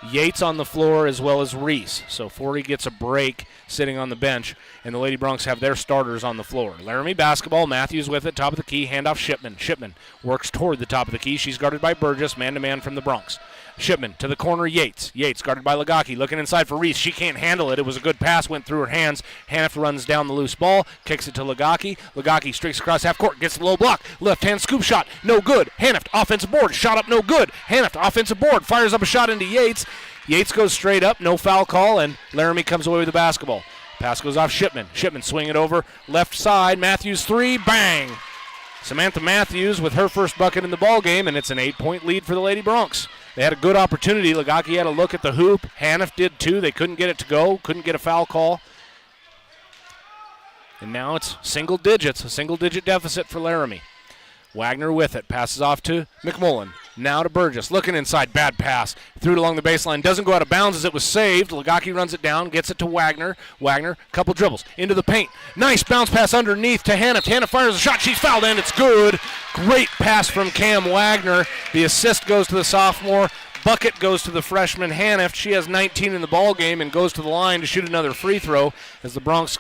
Yates on the floor as well as Reese. So Forey gets a break sitting on the bench, and the Lady Bronx have their starters on the floor. Laramie basketball, Matthews with it, top of the key, handoff Shipman. Shipman works toward the top of the key. She's guarded by Burgess, man-to-man from the Bronx. Shipman to the corner, Yates. Yates guarded by Lagaki, looking inside for Reese. She can't handle it. It was a good pass, went through her hands. Haniff runs down the loose ball, kicks it to Lagaki. Lagaki streaks across half court, gets the low block. Left-hand scoop shot, no good. Haniff, offensive board, shot up, no good. Haniff, offensive board, fires up a shot into Yates. Yates goes straight up, no foul call, and Laramie comes away with the basketball. Pass goes off Shipman. Shipman swing it over, left side, Matthews three, bang! Samantha Matthews with her first bucket in the ball game, and it's an 8-point lead for the Lady Bronx. They had a good opportunity. Lagaki had a look at the hoop. Haniff did too. They couldn't get it to go, couldn't get a foul call. And now it's single digits, a single-digit deficit for Laramie. Wagner with it, passes off to McMullen. Now to Burgess, looking inside, bad pass. Threw it along the baseline, doesn't go out of bounds as it was saved. Lagaki runs it down, gets it to Wagner. Wagner, couple dribbles, into the paint. Nice bounce pass underneath to Haniff. Haniff fires a shot, she's fouled, and it's good. Great pass from Cam Wagner. The assist goes to the sophomore. Bucket goes to the freshman Haniff. She has 19 in the ball game and goes to the line to shoot another free throw as the Bronx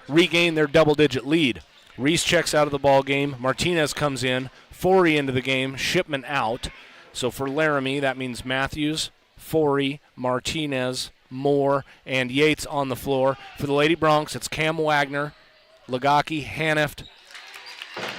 regain their double-digit lead. Reese checks out of the ball game. Martinez comes in. Forey into the game. Shipman out. So for Laramie, that means Matthews, Forey, Martinez, Moore, and Yates on the floor. For the Lady Bronx, it's Cam Wagner, Lagaki, Haniff,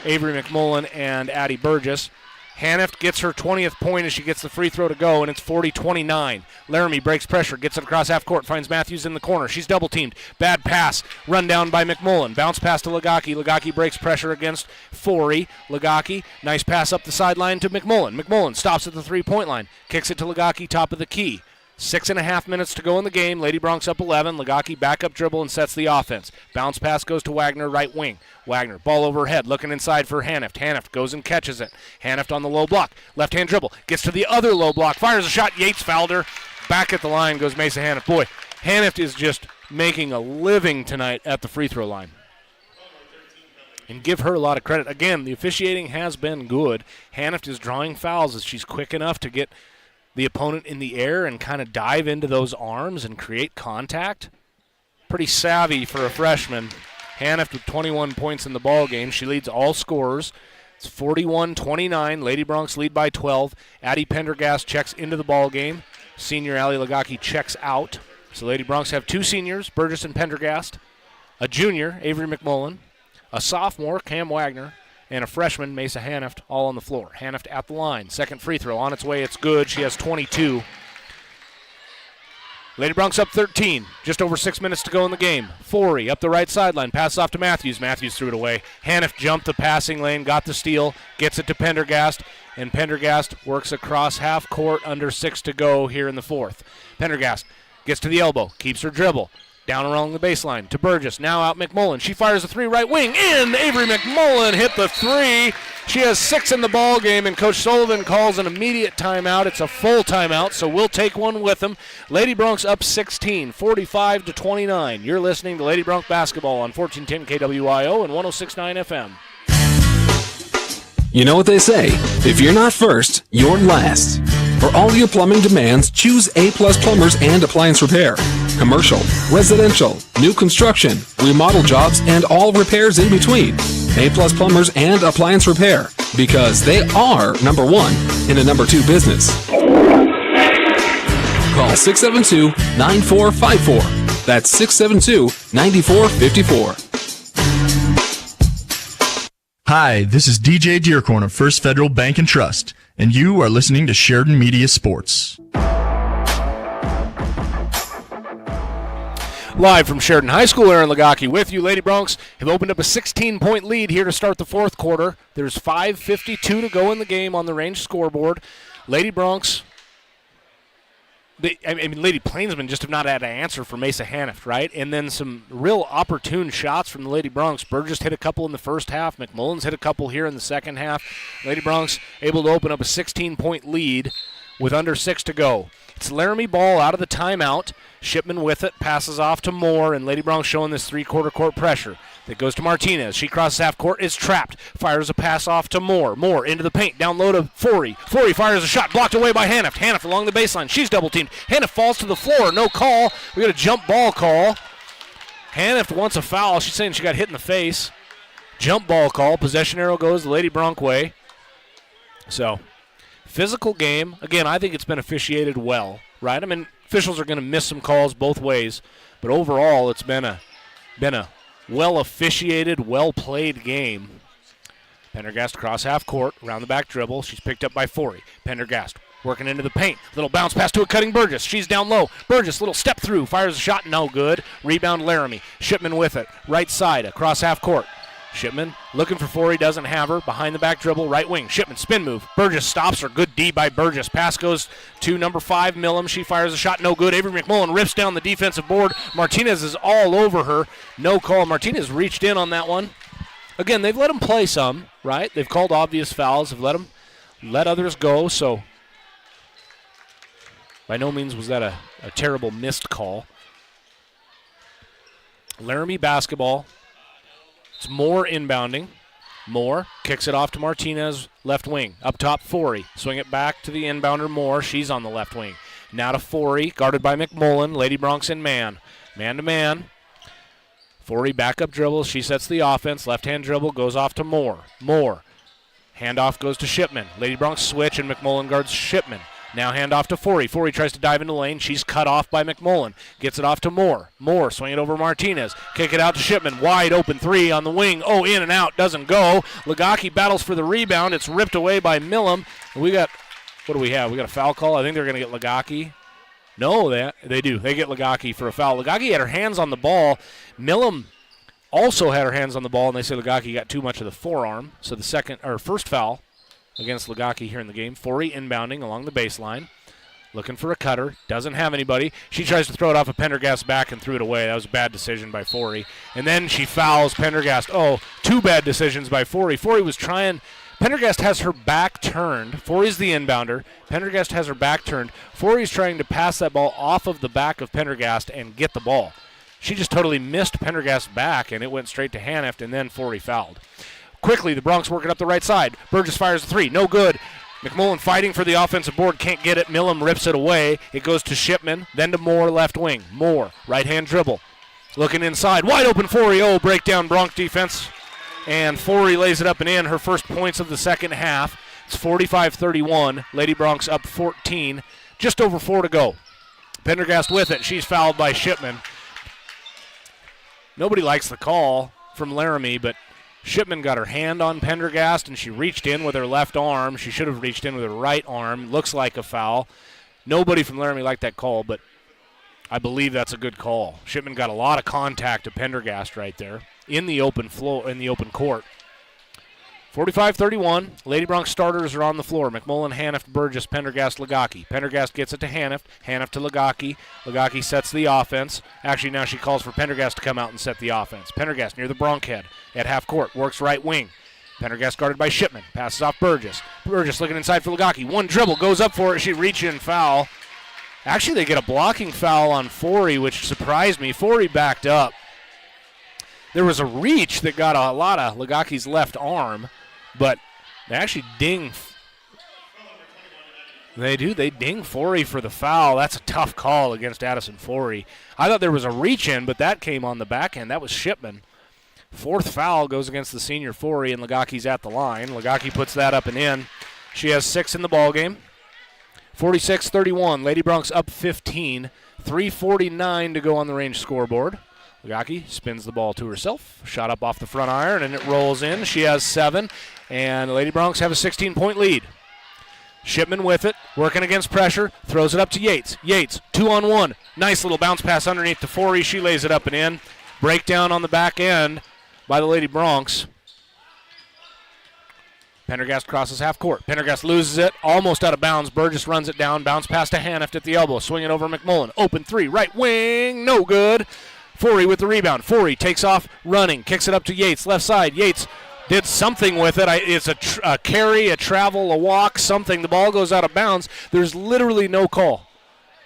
Avery McMullen, and Addie Burgess. Haniff gets her 20th point as she gets the free throw to go, and it's 40-29. Laramie breaks pressure, gets it across half court, finds Matthews in the corner. She's double-teamed. Bad pass, run down by McMullen. Bounce pass to Lagaki. Lagaki breaks pressure against Forey. Lagaki, nice pass up the sideline to McMullen. McMullen stops at the three-point line, kicks it to Lagaki, top of the key. 6.5 minutes to go in the game. Lady Bronx up 11. Lagaki back up dribble and sets the offense. Bounce pass goes to Wagner, right wing. Wagner, ball overhead, looking inside for Haniff. Haniff goes and catches it. Haniff on the low block. Left-hand dribble. Gets to the other low block. Fires a shot. Yates fouled her. Back at the line goes Mesa Haniff. Boy, Haniff is just making a living tonight at the free throw line. And give her a lot of credit. Again, the officiating has been good. Haniff is drawing fouls as she's quick enough to get the opponent in the air and kind of dive into those arms and create contact. Pretty savvy for a freshman. Haniff with 21 points in the ball game. She leads all scorers. It's 41-29. Lady Bronx lead by 12. Addie Pendergast checks into the ball game. Senior Allie Lagaki checks out. So Lady Bronx have two seniors, Burgess and Pendergast, a junior, Avery McMullen, a sophomore, Cam Wagner, and a freshman, Mesa Haniff, all on the floor. Haniff at the line. Second free throw on its way. It's good. She has 22. Lady Bronx up 13. Just over 6 minutes to go in the game. Forey up the right sideline. Passes off to Matthews. Matthews threw it away. Haniff jumped the passing lane, got the steal, gets it to Pendergast, and Pendergast works across half court under 6 to go here in the fourth. Pendergast gets to the elbow, keeps her dribble. Down along the baseline to Burgess. Now out McMullen. She fires a three right wing. In! Avery McMullen hit the three. She has 6 in the ball game, and Coach Sullivan calls an immediate timeout. It's a full timeout, so we'll take one with them. Lady Bronx up 16, 45-29. You're listening to Lady Bronx basketball on 1410 KWIO and 106.9 FM. You know what they say, if you're not first, you're last. For all your plumbing demands, choose A+ Plumbers and Appliance Repair. Commercial, residential, new construction, remodel jobs, and all repairs in between. A+ Plumbers and Appliance Repair, because they are number one in a number two business. Call 672-9454. That's 672-9454. Hi, this is DJ Dearcorn of First Federal Bank and Trust, and you are listening to Sheridan Media Sports. Live from Sheridan High School, Aaron Lagaki with you. Lady Bronx have opened up a 16-point lead here to start the fourth quarter. There's 5:52 to go in the game on the range scoreboard. Lady Bronx, Lady Plainsman just have not had an answer for Mesa Haniff, right? And then some real opportune shots from the Lady Bronx. Burgess hit a couple in the first half. McMullen's hit a couple here in the second half. Lady Bronx able to open up a 16-point lead with under 6 to go. It's Laramie ball out of the timeout. Shipman with it, passes off to Moore, and Lady Bronx showing this three-quarter court pressure. That goes to Martinez. She crosses half court, is trapped. Fires a pass off to Moore. Moore into the paint, down low to Forey. Forey fires a shot, blocked away by Haniff. Haniff along the baseline. She's double-teamed. Haniff falls to the floor. No call. We got a jump ball call. Haniff wants a foul. She's saying she got hit in the face. Jump ball call. Possession arrow goes the Lady Bronx way. So, physical game. Again, I think it's been officiated well, right? I mean, officials are going to miss some calls both ways, but overall it's been a well-officiated, well-played game. Pendergast across half court, around the back dribble. She's picked up by Forey. Pendergast working into the paint. Little bounce pass to a cutting Burgess. She's down low. Burgess, little step through, fires a shot, no good. Rebound Laramie. Shipman with it. Right side, across half court. Shipman looking for Forey, doesn't have her. Behind the back dribble, right wing. Shipman, spin move. Burgess stops her. Good D by Burgess. Pass goes to number 5, Millam. She fires a shot, no good. Avery McMullen rips down the defensive board. Martinez is all over her. No call. Martinez reached in on that one. Again, they've let them play some, right? They've called obvious fouls. They've let others go, so by no means was that a terrible missed call. Laramie basketball. It's Moore inbounding. Moore kicks it off to Martinez, left wing. Up top, Forey. Swing it back to the inbounder, Moore. She's on the left wing. Now to Forey, guarded by McMullen. Lady Bronx in man. Man to man. Forey backup dribbles. She sets the offense. Left-hand dribble goes off to Moore. Moore. Handoff goes to Shipman. Lady Bronx switch, and McMullen guards Shipman. Now handoff to Forey. Forey tries to dive into lane. She's cut off by McMullen. Gets it off to Moore. Moore swing it over Martinez. Kick it out to Shipman. Wide open three on the wing. Oh, in and out. Doesn't go. Lagaki battles for the rebound. It's ripped away by Millam. We got, what do we have? We got a foul call. I think they're going to get Lagaki. No, they do. They get Lagaki for a foul. Lagaki had her hands on the ball. Millam also had her hands on the ball, and they say Lagaki got too much of the forearm. So the first foul against Lagaki here in the game. Forey inbounding along the baseline. Looking for a cutter. Doesn't have anybody. She tries to throw it off of Pendergast's back and threw it away. That was a bad decision by Forey. And then she fouls Pendergast. Oh, 2 bad decisions by Forey. Forey was trying. Pendergast has her back turned. Forey's the inbounder. Pendergast has her back turned. Forey's trying to pass that ball off of the back of Pendergast and get the ball. She just totally missed Pendergast's back, and it went straight to Hanift, and then Forey fouled. Quickly, the Bronx working up the right side. Burgess fires a 3. No good. McMullen fighting for the offensive board. Can't get it. Millam rips it away. It goes to Shipman. Then to Moore, left wing. Moore, right-hand dribble. Looking inside. Wide open Forey. Oh, breakdown Bronx defense. And Forey lays it up and in. Her first points of the second half. It's 45-31. Lady Bronx up 14. Just over 4 to go. Pendergast with it. She's fouled by Shipman. Nobody likes the call from Laramie, but Shipman got her hand on Pendergast, and she reached in with her left arm. She should have reached in with her right arm. Looks like a foul. Nobody from Laramie liked that call, but I believe that's a good call. Shipman got a lot of contact to Pendergast right there in the open floor, in the open court. 45-31. Lady Bronx starters are on the floor. McMullen, Hanift, Burgess, Pendergast, Lagaki. Pendergast gets it to Hanift. Hanift to Lagaki. Lagaki sets the offense. Actually, now she calls for Pendergast to come out and set the offense. Pendergast near the Bronx head at half court. Works right wing. Pendergast guarded by Shipman. Passes off Burgess. Burgess looking inside for Lagaki. One dribble. Goes up for it. She reach in foul. Actually, they get a blocking foul on Forey, which surprised me. Forey backed up. There was a reach that got a lot of Lagaki's left arm, but they actually ding. They do. They ding Forey for the foul. That's a tough call against Addison Forey. I thought there was a reach in, but that came on the back end. That was Shipman. 4th foul goes against the senior Forey, and Lagaki's at the line. Lagaki puts that up and in. She has 6 in the ball game. 46-31. Lady Bronx up 15. 3:49 to go on the range scoreboard. Lagaki spins the ball to herself. Shot up off the front iron, and it rolls in. She has 7, and the Lady Bronx have a 16-point lead. Shipman with it, working against pressure, throws it up to Yates. Yates, 2-on-1. Nice little bounce pass underneath to Forey. She lays it up and in. Breakdown on the back end by the Lady Bronx. Pendergast crosses half court. Pendergast loses it, almost out of bounds. Burgess runs it down. Bounce pass to Hanift at the elbow. Swing it over McMullen. Open 3, right wing, no good. Forey with the rebound. Forey takes off running, kicks it up to Yates, left side. Yates did something with it. It's a carry, a travel, a walk, something. The ball goes out of bounds. There's literally no call.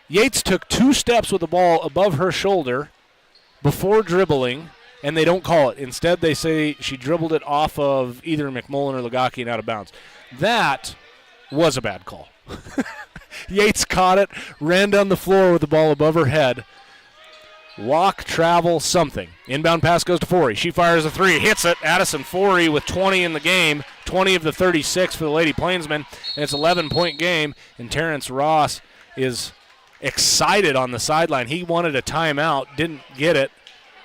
Yates took 2 steps with the ball above her shoulder before dribbling, and they don't call it. Instead, they say she dribbled it off of either McMullen or Lagaki and out of bounds. That was a bad call. Yates caught it, ran down the floor with the ball above her head. Walk, travel, something. Inbound pass goes to Forey. She fires a 3, hits it. Addison Forey with 20 in the game, 20 of the 36 for the Lady Plainsman, and it's an 11-point game, and Terrence Ross is excited on the sideline. He wanted a timeout, didn't get it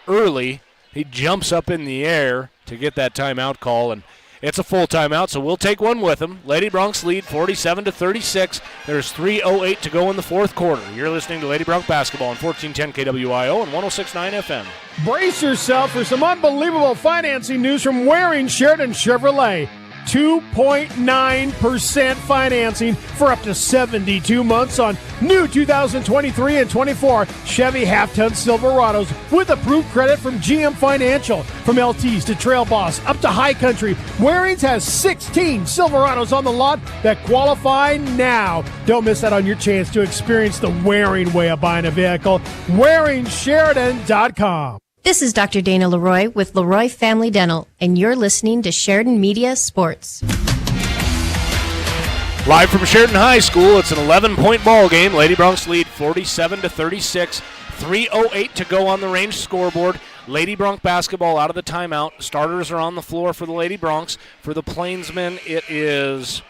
early. He jumps up in the air to get that timeout call, and It's a full timeout, so we'll take one with them. Lady Broncs lead 47-36. There's 3:08 to go in the fourth quarter. You're listening to Lady Bronc basketball on 1410 KWIO and 106.9 FM. Brace yourself for some unbelievable financing news from Waring Sheridan Chevrolet. 2.9% financing for up to 72 months on new 2023 and 24 Chevy half-ton Silverados with approved credit from GM Financial. From LTs to Trail Boss up to High Country, Waring's has 16 Silverados on the lot that qualify now. Don't miss out on your chance to experience the Waring way of buying a vehicle. WaringSheridan.com. This is Dr. Dana Leroy with Leroy Family Dental, and you're listening to Sheridan Media Sports. Live from Sheridan High School, it's an 11-point ball game. Lady Broncs lead 47-36. 3:08 to go on the range scoreboard. Lady Bronc basketball out of the timeout. Starters are on the floor for the Lady Broncs. For the Plainsmen, it is,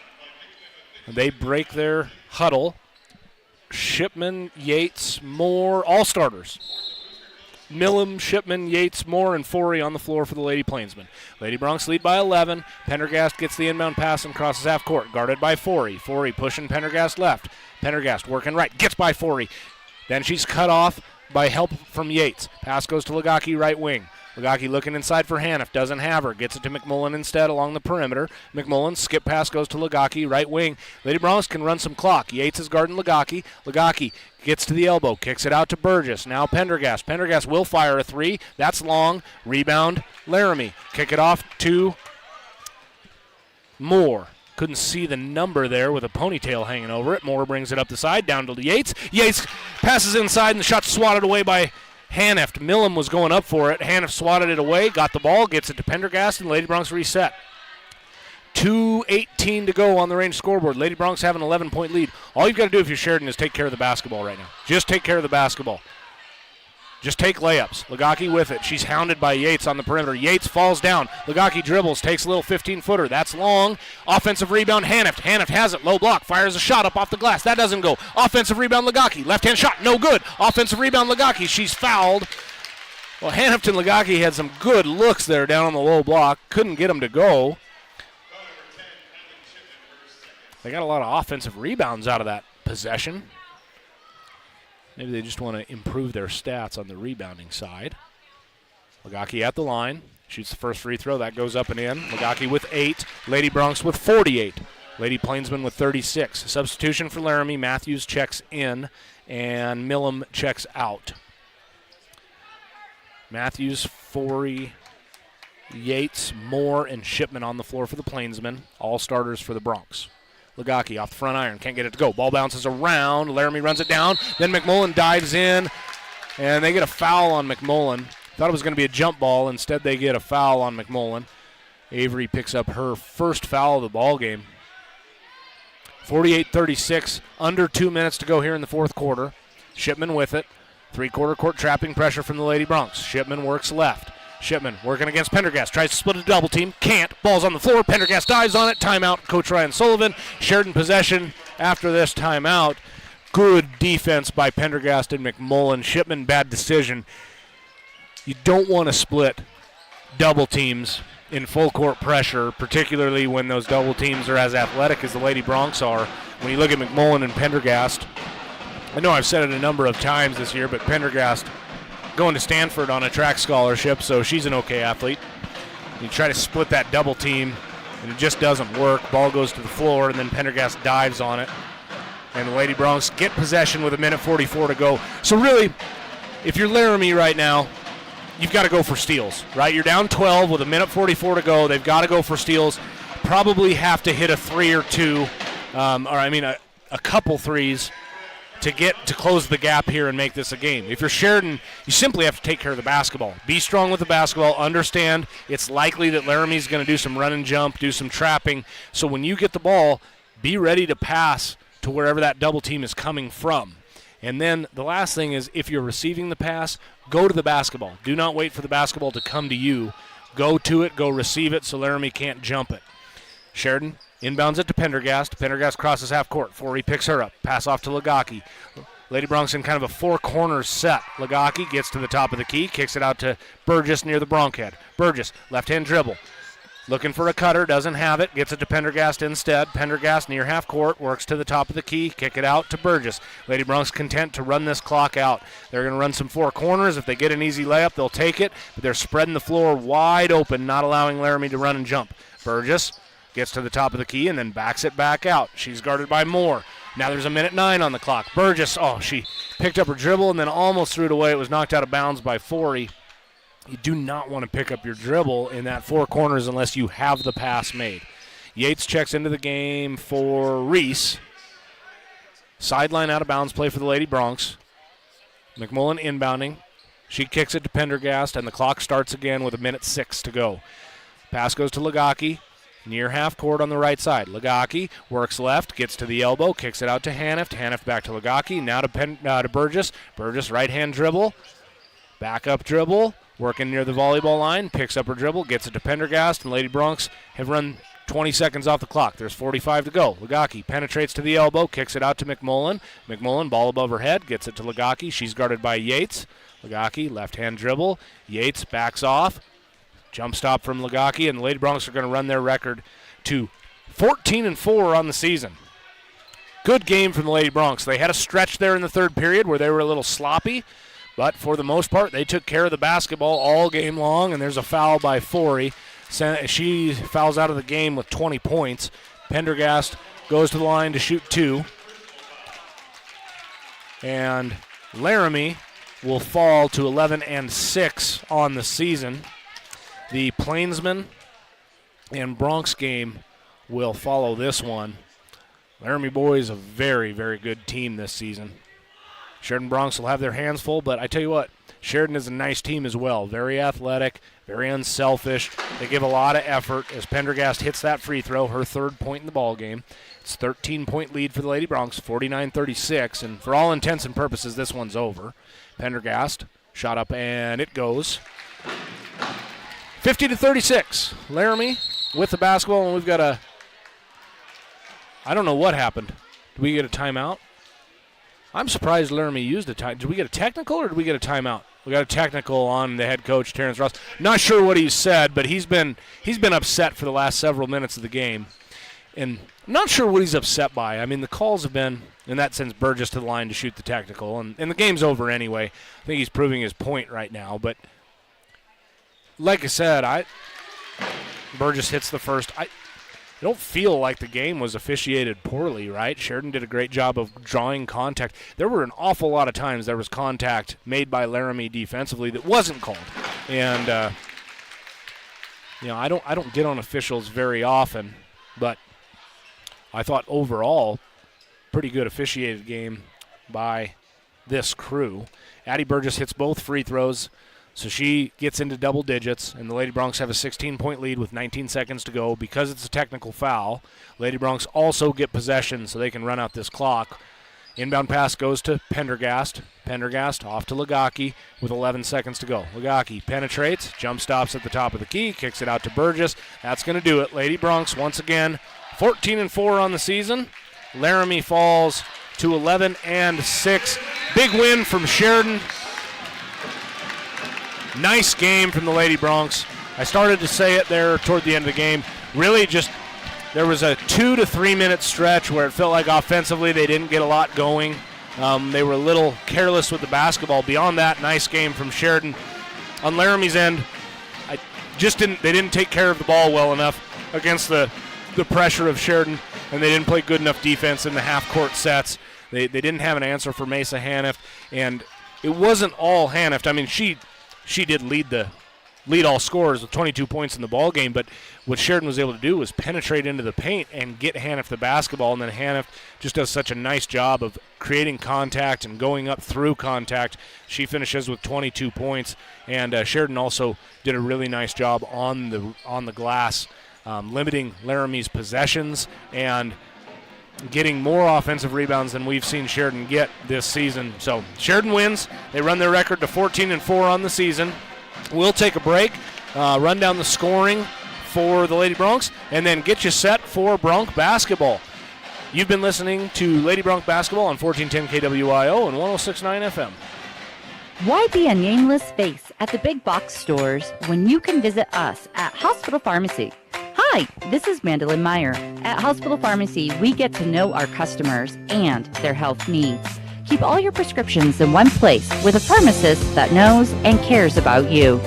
they break their huddle. Shipman, Yates, Moore, all starters. Millam, Shipman, Yates, Moore, and Forey on the floor for the Lady Plainsmen. Lady Broncs lead by 11. Pendergast gets the inbound pass and crosses half court, guarded by Forey. Forey pushing Pendergast left. Pendergast working right, gets by Forey. Then she's cut off by help from Yates. Pass goes to Lagaki, right wing. Lagaki looking inside for Haniff, doesn't have her. Gets it to McMullen instead along the perimeter. McMullen, skip pass goes to Lagaki, right wing. Lady Broncs can run some clock. Yates is guarding Lagaki. Lagaki gets to the elbow, kicks it out to Burgess. Now Pendergast. Pendergast will fire a three. That's long. Rebound, Laramie. Kick it off to Moore. Couldn't see the number there with a ponytail hanging over it. Moore brings it up the side, down to Yates. Yates passes inside, and the shot's swatted away by Haniff. Millam was going up for it. Haniff swatted it away, got the ball, gets it to Pendergast, and Lady Broncs reset. 2:18 to go on the range scoreboard. Lady Broncs have an 11-point lead. All you've got to do if you're Sheridan is take care of the basketball right now. Just take care of the basketball. Just take layups. Lagaki with it. She's hounded by Yates on the perimeter. Yates falls down. Lagaki dribbles, takes a little 15-footer. That's long. Offensive rebound, Haniff. Haniff has it. Low block. Fires a shot up off the glass. That doesn't go. Offensive rebound, Lagaki. Left-hand shot, no good. Offensive rebound, Lagaki. She's fouled. Well, Haniff and Lagaki had some good looks there down on the low block. Couldn't get them to go. They got a lot of offensive rebounds out of that possession. Maybe they just want to improve their stats on the rebounding side. Lagaki at the line. Shoots the first free throw. That goes up and in. Lagaki with 8. Lady Broncs with 48. Lady Plainsman with 36. Substitution for Laramie. Matthews checks in, and Millam checks out. Matthews, Forey, Yates, Moore, and Shipman on the floor for the Plainsmen. All starters for the Broncs. Lagaki off the front iron, can't get it to go. Ball bounces around, Laramie runs it down, then McMullen dives in, and they get a foul on McMullen. Thought it was going to be a jump ball, instead they get a foul on McMullen. Avery picks up her first foul of the ball game. 48-36, under 2 minutes to go here in the fourth quarter. Shipman with it. Three-quarter court trapping pressure from the Lady Broncs. Shipman works left. Shipman working against Pendergast. Tries to split a double team. Can't. Ball's on the floor. Pendergast dives on it. Timeout, Coach Ryan Sullivan. Sheridan possession after this timeout. Good defense by Pendergast and McMullen. Shipman, bad decision. You don't want to split double teams in full court pressure, particularly when those double teams are as athletic as the Lady Broncs are. When you look at McMullen and Pendergast, I know I've said it a number of times this year, but Pendergast going to Stanford on a track scholarship, so she's an okay athlete. You try to split that double team, and it just doesn't work. Ball goes to the floor, and then Pendergast dives on it. And the Lady Broncs get possession with 1:44 to go. So really, if you're Laramie right now, you've got to go for steals, right? You're down 12 with 1:44 to go. They've got to go for steals. Probably have to hit a three or two, a couple threes to get to close the gap here and make this a game. If you're Sheridan, you simply have to take care of the basketball. Be strong with the basketball. Understand it's likely that Laramie's going to do some run and jump, do some trapping. So when you get the ball, be ready to pass to wherever that double team is coming from. And then the last thing is, if you're receiving the pass, go to the basketball. Do not wait for the basketball to come to you. Go to it, go receive it so Laramie can't jump it. Sheridan inbounds it to Pendergast. Pendergast crosses half court. Forey picks her up. Pass off to Lagaki. Lady Broncs in kind of a four-corner set. Lagaki gets to the top of the key, kicks it out to Burgess near the Bronc head. Burgess, left-hand dribble. Looking for a cutter, doesn't have it, gets it to Pendergast instead. Pendergast near half court, works to the top of the key, kick it out to Burgess. Lady Bronx content to run this clock out. They're going to run some four corners. If they get an easy layup, they'll take it, but they're spreading the floor wide open, not allowing Laramie to run and jump. Burgess gets to the top of the key and then backs it back out. She's guarded by Moore. Now there's a minute 9 on the clock. Burgess, she picked up her dribble and then almost threw it away. It was knocked out of bounds by Forey. You do not want to pick up your dribble in that four corners unless you have the pass made. Yates checks into the game for Reese. Sideline out of bounds play for the Lady Bronx. McMullen inbounding. She kicks it to Pendergast, and the clock starts again with a minute 6 to go. Pass goes to Lagaki. Near half court on the right side. Lagaki works left, gets to the elbow, kicks it out to Hanift. Hanift back to Lagaki. Now to Burgess. Burgess right-hand dribble. Back up dribble. Working near the volleyball line, picks up her dribble, gets it to Pendergast, and Lady Bronx have run 20 seconds off the clock. There's 45 to go. Lagaki penetrates to the elbow, kicks it out to McMullen. McMullen, ball above her head, gets it to Lagaki. She's guarded by Yates. Lagaki, left-hand dribble. Yates backs off. Jump stop from Lagaki, and the Lady Bronx are going to run their record to 14-4 on the season. Good game from the Lady Bronx. They had a stretch there in the third period where they were a little sloppy, but for the most part, they took care of the basketball all game long, and there's a foul by Forey. She fouls out of the game with 20 points. Pendergast goes to the line to shoot 2. And Laramie will fall to 11-6 on the season. The Plainsman and Bronx game will follow this one. Laramie boys a very, very good team this season. Sheridan Bronx will have their hands full, but I tell you what, Sheridan is a nice team as well. Very athletic, very unselfish. They give a lot of effort as Pendergast hits that free throw, her third point in the ball game. It's a 13-point lead for the Lady Bronx, 49-36, and for all intents and purposes, this one's over. Pendergast, shot up, and it goes. 50-36. Laramie with the basketball, and we've got I don't know what happened. Did we get a timeout? I'm surprised Laramie used a time. Did we get a technical or did we get a timeout? We got a technical on the head coach, Terrence Ross. Not sure what he said, but he's been upset for the last several minutes of the game. And I'm not sure what he's upset by. I mean, the calls have been, in that sense, Burgess to the line to shoot the technical. And the game's over anyway. I think he's proving his point right now. But like I said, Burgess hits the first. I don't feel like the game was officiated poorly, right? Sheridan did a great job of drawing contact. There were an awful lot of times there was contact made by Laramie defensively that wasn't called. And I don't get on officials very often, but I thought overall pretty good officiated game by this crew. Addie Burgess hits both free throws, so she gets into double digits, and the Lady Bronx have a 16-point lead with 19 seconds to go. Because it's a technical foul, Lady Bronx also get possession so they can run out this clock. Inbound pass goes to Pendergast. Pendergast off to Lagaki with 11 seconds to go. Lagaki penetrates, jump stops at the top of the key, kicks it out to Burgess. That's going to do it. Lady Bronx once again 14-4 on the season. Laramie falls to 11-6. Big win from Sheridan. Nice game from the Lady Bronx. I started to say it there toward the end of the game. Really just, there was a 2 to 3 minute stretch where it felt like offensively they didn't get a lot going. They were a little careless with the basketball. Beyond that, nice game from Sheridan. On Laramie's end, they didn't take care of the ball well enough against the pressure of Sheridan, and they didn't play good enough defense in the half-court sets. They didn't have an answer for Mesa Hanift, and it wasn't all Hanift. I mean, she did lead all scorers with 22 points in the ball game, but what Sheridan was able to do was penetrate into the paint and get Hanift the basketball, and then Hanift just does such a nice job of creating contact and going up through contact. She finishes with 22 points, and Sheridan also did a really nice job on the glass, limiting Laramie's possessions and getting more offensive rebounds than we've seen Sheridan get this season. So Sheridan wins. They run their record to 14-4 on the season. We'll take a break, run down the scoring for the Lady Bronx, and then get you set for Bronx basketball. You've been listening to Lady Bronx basketball on 1410 KWIO and 106.9 FM. Why be a nameless face at the big box stores when you can visit us at Hospital Pharmacy? Hi, this is Mandolin Meyer. At Hospital Pharmacy, we get to know our customers and their health needs. Keep all your prescriptions in one place with a pharmacist that knows and cares about you.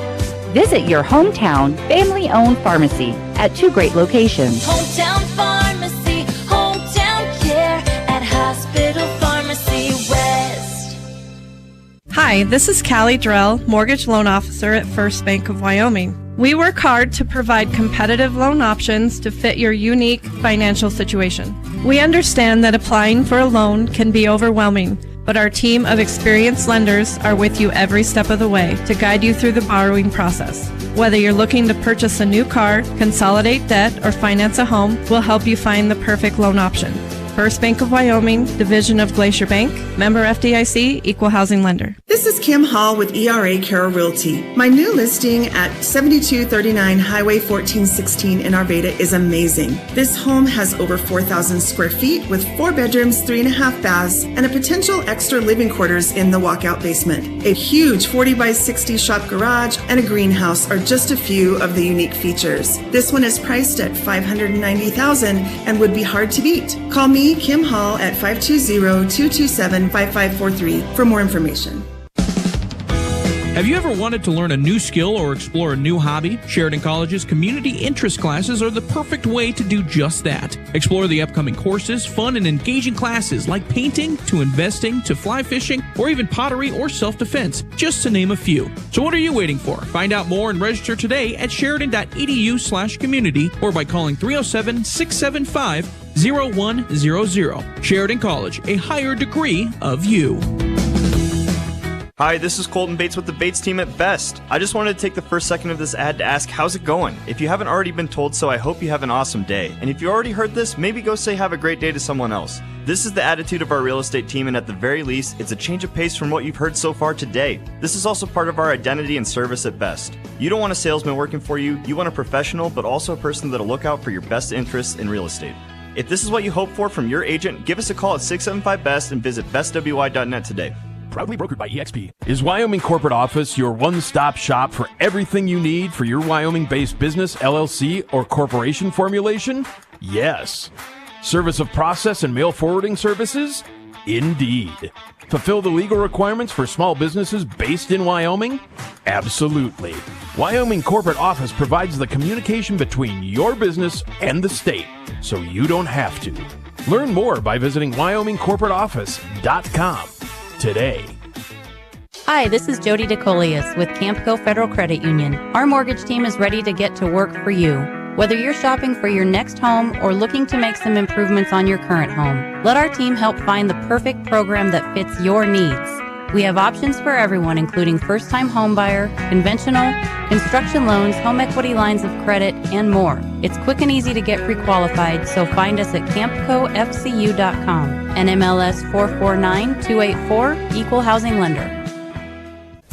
Visit your hometown, family-owned pharmacy at 2 great locations. Hometown Pharmacy, hometown care at Hospital Pharmacy West. Hi, this is Callie Drell, Mortgage Loan Officer at First Bank of Wyoming. We work hard to provide competitive loan options to fit your unique financial situation. We understand that applying for a loan can be overwhelming, but our team of experienced lenders are with you every step of the way to guide you through the borrowing process. Whether you're looking to purchase a new car, consolidate debt, or finance a home, we'll help you find the perfect loan option. First Bank of Wyoming, Division of Glacier Bank, member FDIC, equal housing lender. This is Kim Hall with ERA Carroll Realty. My new listing at 7239 Highway 1416 in Arvada is amazing. This home has over 4,000 square feet with 4 bedrooms, 3.5 baths, and a potential extra living quarters in the walkout basement. A huge 40 by 60 shop garage and a greenhouse are just a few of the unique features. This one is priced at $590,000 and would be hard to beat. Call me, Kim Hall, at 520-227-5543 for more information. Have you ever wanted to learn a new skill or explore a new hobby? Sheridan College's community interest classes are the perfect way to do just that. Explore the upcoming courses, fun and engaging classes like painting, to investing, to fly fishing, or even pottery or self-defense, just to name a few. So what are you waiting for? Find out more and register today at sheridan.edu/community or by calling 307-675-0100. Sheridan College, a higher degree of you. Hi, this is Colton Bates with the Bates team at Best. I just wanted to take the first second of this ad to ask, how's it going? If you haven't already been told so, I hope you have an awesome day. And if you already heard this, maybe go say have a great day to someone else. This is the attitude of our real estate team, and at the very least, it's a change of pace from what you've heard so far today. This is also part of our identity and service at Best. You don't want a salesman working for you, you want a professional, but also a person that'll look out for your best interests in real estate. If this is what you hope for from your agent, give us a call at 675-BEST and visit bestwy.net today. Proudly brokered by EXP. Is Wyoming Corporate Office your one-stop shop for everything you need for your Wyoming-based business, LLC, or corporation formulation? Yes. Service of process and mail forwarding services? Indeed. Fulfill the legal requirements for small businesses based in Wyoming? Absolutely. Wyoming Corporate Office provides the communication between your business and the state, so you don't have to. Learn more by visiting wyomingcorporateoffice.com. today. Hi, this is Jody DeColius with Campco Federal Credit Union. Our mortgage team is ready to get to work for you. Whether you're shopping for your next home or looking to make some improvements on your current home, let our team help find the perfect program that fits your needs. We have options for everyone, including first-time homebuyer, conventional, construction loans, home equity lines of credit, and more. It's quick and easy to get pre-qualified, so find us at campcofcu.com. NMLS 449284, Equal Housing Lender.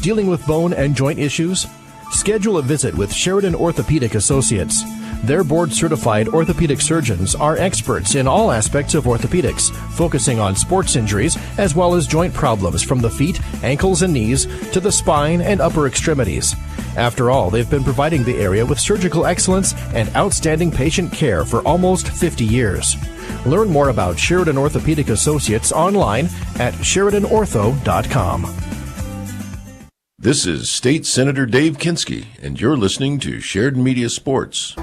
Dealing with bone and joint issues? Schedule a visit with Sheridan Orthopedic Associates. Their board-certified orthopedic surgeons are experts in all aspects of orthopedics, focusing on sports injuries as well as joint problems from the feet, ankles, and knees to the spine and upper extremities. After all, they've been providing the area with surgical excellence and outstanding patient care for almost 50 years. Learn more about Sheridan Orthopedic Associates online at SheridanOrtho.com. This is State Senator Dave Kinski, and you're listening to Sheridan Media Sports.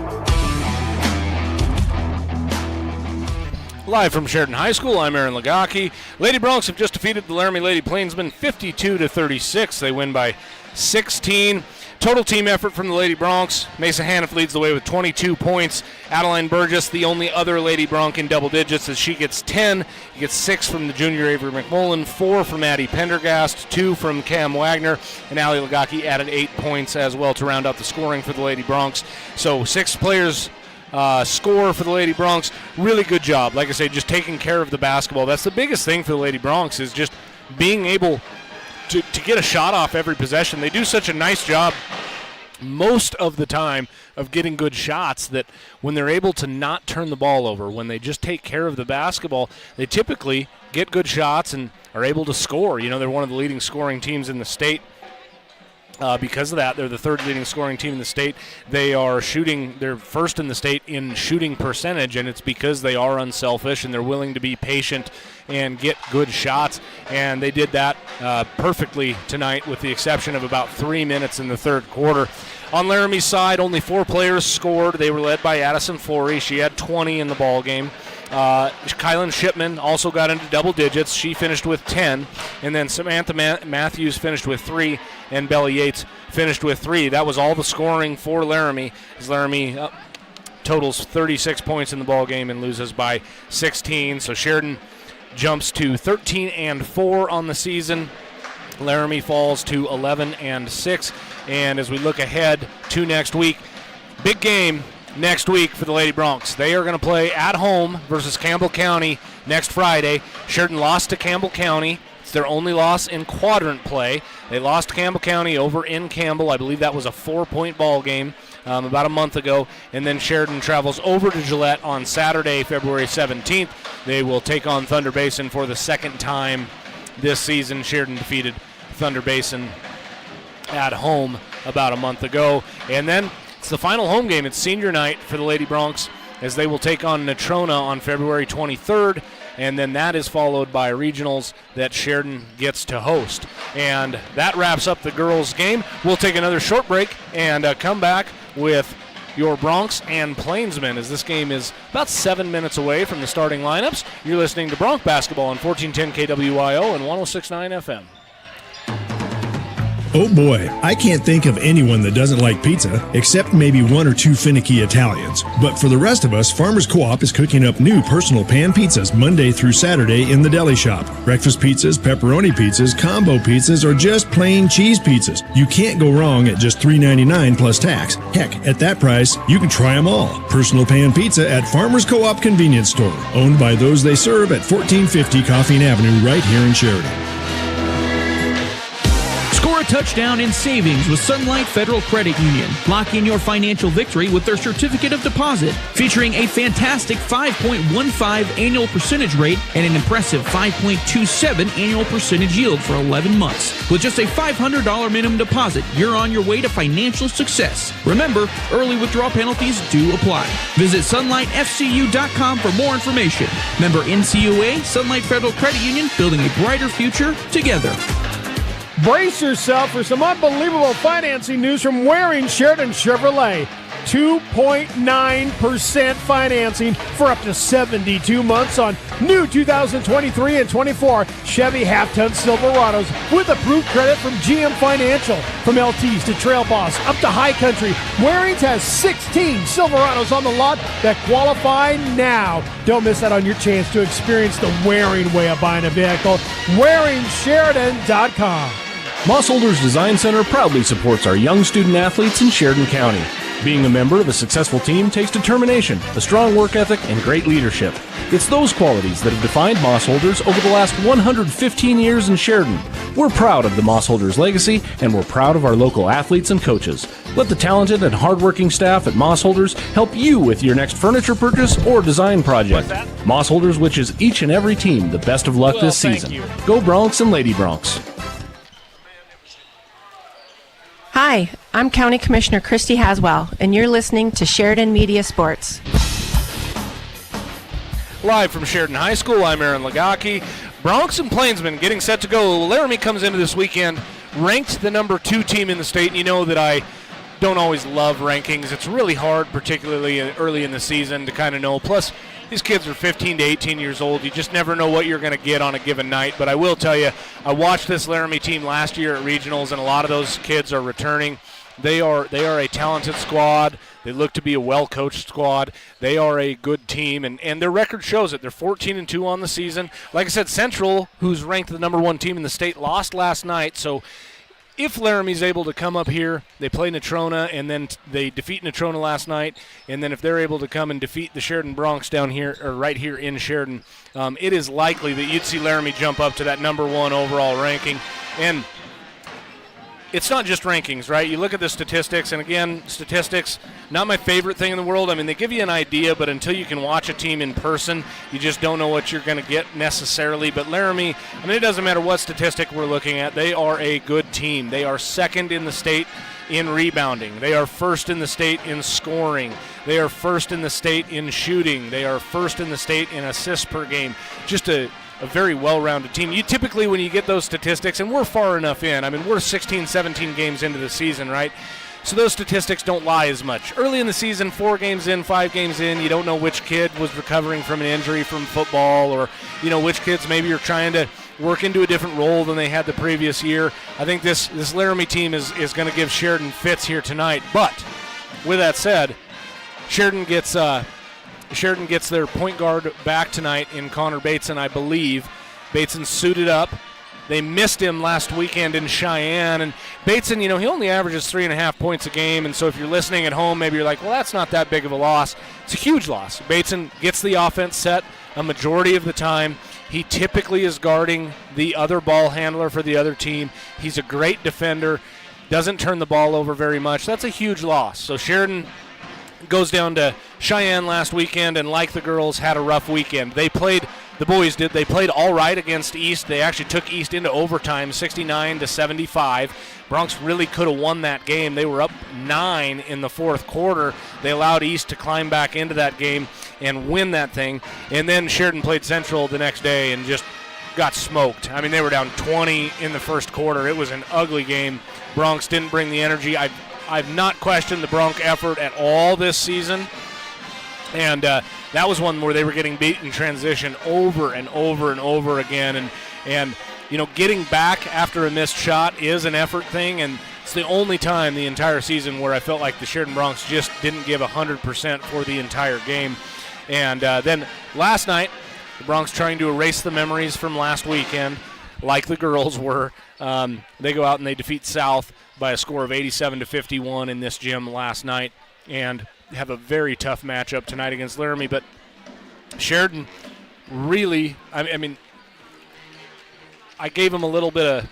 Live from Sheridan High School, I'm Aaron Lagaki. Lady Broncs have just defeated the Laramie Lady Plainsmen 52-36. They win by 16. Total team effort from the Lady Broncs. Mesa Haniff leads the way with 22 points. Adeline Burgess, the only other Lady Bronc in double digits, as she gets 10. He gets 6 from the junior Avery McMullen, 4 from Addie Pendergast, 2 from Cam Wagner, and Allie Lagaki added 8 points as well to round out the scoring for the Lady Broncs. So 6 players score for the Lady Broncs. Really good job. Like I say, just taking care of the basketball. That's the biggest thing for the Lady Broncs, is just being able to get a shot off every possession. They do such a nice job most of the time of getting good shots that when they're able to not turn the ball over, when they just take care of the basketball, they typically get good shots and are able to score. You know, they're one of the leading scoring teams in the state Because of that, they're the third leading scoring team in the state. They're first in the state in shooting percentage, and it's because they are unselfish and they're willing to be patient and get good shots. And they did that perfectly tonight, with the exception of about 3 minutes in the third quarter. On Laramie's side, only 4 players scored. They were led by Addison Flory. She had 20 in the ball game. Kylan Shipman also got into double digits. She finished with 10. And then Samantha Matthews finished with 3, and Bella Yates finished with 3. That was all the scoring for Laramie, as Laramie totals 36 points in the ball game and loses by 16. So Sheridan jumps to 13-4 on the season. Laramie falls to 11-6. And as we look ahead to next week, big game next week for the Lady Broncs. They are going to play at home versus Campbell County next Friday. Sheridan lost to Campbell County. It's their only loss in quadrant play. They lost to Campbell County over in Campbell. I believe that was a 4-point ball game about a month ago. And then Sheridan travels over to Gillette on Saturday, February 17th. They will take on Thunder Basin for the second time this season. Sheridan defeated Thunder Basin at home about a month ago. And then it's the final home game. It's senior night for the Lady Broncs, as they will take on Natrona on February 23rd, and then that is followed by regionals that Sheridan gets to host. And that wraps up the girls' game. We'll take another short break and come back with your Broncs and Plainsmen, as this game is about 7 minutes away from the starting lineups. You're listening to Bronc Basketball on 1410 KWYO and 106.9 FM. Oh boy, I can't think of anyone that doesn't like pizza, except maybe 1 or 2 finicky Italians. But for the rest of us, Farmers Co-op is cooking up new personal pan pizzas Monday through Saturday in the deli shop. Breakfast pizzas, pepperoni pizzas, combo pizzas, or just plain cheese pizzas. You can't go wrong at just $3.99 plus tax. Heck, at that price, you can try them all. Personal pan pizza at Farmers Co-op Convenience Store, owned by those they serve at 1450 Coffeen Avenue right here in Sheridan. Score a touchdown in savings with Sunlight Federal Credit Union. Lock in your financial victory with their certificate of deposit, featuring a fantastic 5.15 annual percentage rate and an impressive 5.27 annual percentage yield for 11 months. With just a $500 minimum deposit, you're on your way to financial success. Remember, early withdrawal penalties do apply. Visit sunlightfcu.com for more information. Member NCUA, Sunlight Federal Credit Union, building a brighter future together. Brace yourself for some unbelievable financing news from Waring Sheridan Chevrolet. 2.9% financing for up to 72 months on new 2023 and 24 Chevy half-ton Silverados with approved credit from GM Financial. From LTs to Trail Boss up to High Country, Waring's has 16 Silverados on the lot that qualify now. Don't miss out on your chance to experience the Waring way of buying a vehicle. WaringSheridan.com. Moss Holders Design Center proudly supports our young student athletes in Sheridan County. Being a member of a successful team takes determination, a strong work ethic, and great leadership. It's those qualities that have defined Moss Holders over the last 115 years in Sheridan. We're proud of the Moss Holders legacy, and we're proud of our local athletes and coaches. Let the talented and hardworking staff at Moss Holders help you with your next furniture purchase or design project. Moss Holders wishes each and every team the best of luck this season. Go Broncs and Lady Broncs. Hi, I'm County Commissioner Christy Haswell, and you're listening to Sheridan Media Sports. Live from Sheridan High School, I'm Aaron Lagaki. Broncs and Plainsmen getting set to go. Laramie comes into this weekend ranked the number 2 team in the state, and you know that I don't always love rankings. It's really hard, particularly early in the season, to kind of know. Plus, these kids are 15 to 18 years old. You just never know what you're going to get on a given night. But I will tell you, I watched this Laramie team last year at regionals, and a lot of those kids are returning. They are a talented squad. They look to be a well-coached squad. They are a good team, and their record shows it. They're 14-2 on the season. Like I said, Central, who's ranked the number 1 team in the state, lost last night. So if Laramie's able to come up here, they play Natrona, and then they defeat Natrona last night, and then if they're able to come and defeat the Sheridan Broncs down here, or right here in Sheridan, it is likely that you'd see Laramie jump up to that number 1 overall ranking. And it's not just rankings, right? You look at the statistics, and again, statistics, not my favorite thing in the world. I mean, they give you an idea, but until you can watch a team in person, you just don't know what you're going to get necessarily. But Laramie, I mean, it doesn't matter what statistic we're looking at. They are a good team. They are second in the state in rebounding. They are first in the state in scoring. They are first in the state in shooting. They are first in the state in assists per game. Just a very well-rounded team. You typically, when you get those statistics, and we're far enough in, I mean, we're 16, 17 games into the season, right? So those statistics don't lie as much. Early in the season, 4 games in, 5 games in, you don't know which kid was recovering from an injury from football, or, you know, which kids maybe are trying to work into a different role than they had the previous year. I think this Laramie team is going to give Sheridan fits here tonight. But with that said, Sheridan gets their point guard back tonight in Connor Bateson, I believe. Bateson suited up. They missed him last weekend in Cheyenne. And Bateson, you know, he only averages 3.5 points a game. And so if you're listening at home, maybe you're like, well, that's not that big of a loss. It's a huge loss. Bateson gets the offense set a majority of the time. He typically is guarding the other ball handler for the other team. He's a great defender, doesn't turn the ball over very much. That's a huge loss. So Sheridan goes down to Cheyenne last weekend, and like the girls, had a rough weekend. The boys did. They played all right against East. They actually took East into overtime, 69-75. Bronx really could have won that game. They were up 9 in the fourth quarter. They allowed East to climb back into that game and win that thing. And then Sheridan played Central the next day and just got smoked. I mean, they were down 20 in the first quarter. It was an ugly game. Bronx didn't bring the energy. I've not questioned the Bronx effort at all this season. And that was one where they were getting beat in transition over and over and over again. And you know, getting back after a missed shot is an effort thing, and it's the only time the entire season where I felt like the Sheridan Bronx just didn't give 100% for the entire game. And then last night, the Bronx trying to erase the memories from last weekend, like the girls were. They go out and they defeat South by a score of 87-51 in this gym last night, and have a very tough matchup tonight against Laramie. But Sheridan really, I mean, I gave them a little bit of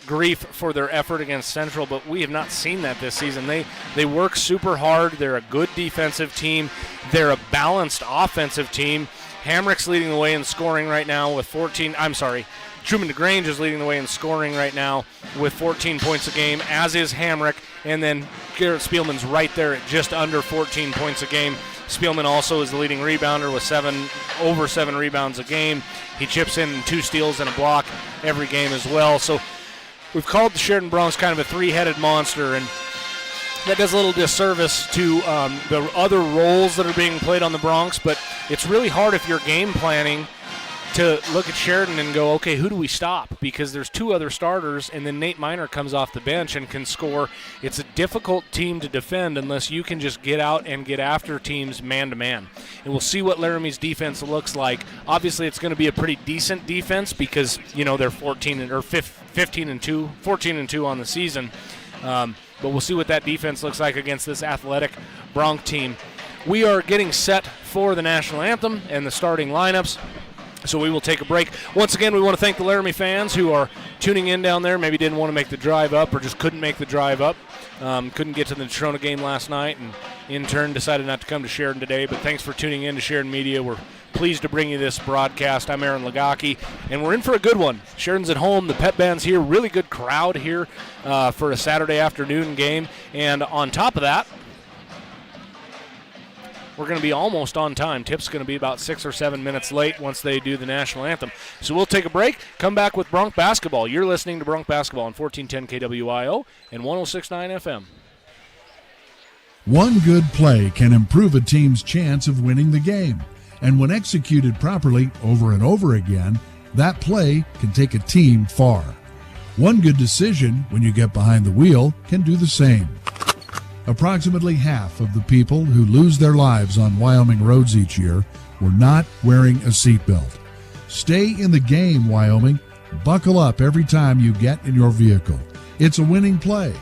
grief for their effort against Central, but we have not seen that this season. They work super hard. They're a good defensive team. They're a balanced offensive team. Hamrick's leading the way in scoring right now with 14. I'm sorry, Truman DeGrange is leading the way in scoring right now with 14 points a game, as is Hamrick. And then Garrett Spielman's right there at just under 14 points a game. Spielman also is the leading rebounder with over 7 rebounds a game. He chips in 2 steals and a block every game as well. So we've called the Sheridan Bronx kind of a 3-headed monster, and that does a little disservice to the other roles that are being played on the Bronx. But it's really hard if you're game planning to look at Sheridan and go, okay, who do we stop? Because there's 2 other starters, and then Nate Miner comes off the bench and can score. It's a difficult team to defend unless you can just get out and get after teams man-to-man. And we'll see what Laramie's defense looks like. Obviously, it's going to be a pretty decent defense because, you know, they're 14-2 on the season. But we'll see what that defense looks like against this athletic Bronx team. We are getting set for the national anthem and the starting lineups. So we will take a break. Once again, we want to thank the Laramie fans who are tuning in down there. Maybe didn't want to make the drive up or just couldn't make the drive up. Couldn't get to the Natrona game last night and in turn decided not to come to Sheridan today. But thanks for tuning in to Sheridan Media. We're pleased to bring you this broadcast. I'm Aaron Lagaki, and we're in for a good one. Sheridan's at home. The pep band's here. Really good crowd here for a Saturday afternoon game. And on top of that, we're going to be almost on time. Tip's going to be about 6 or 7 minutes late once they do the national anthem. So we'll take a break, come back with Bronx basketball. You're listening to Bronx basketball on 1410 KWIO and 106.9 FM. One good play can improve a team's chance of winning the game. And when executed properly over and over again, that play can take a team far. One good decision when you get behind the wheel can do the same. Approximately half of the people who lose their lives on Wyoming roads each year were not wearing a seatbelt. Stay in the game, Wyoming. Buckle up every time you get in your vehicle. It's a winning play.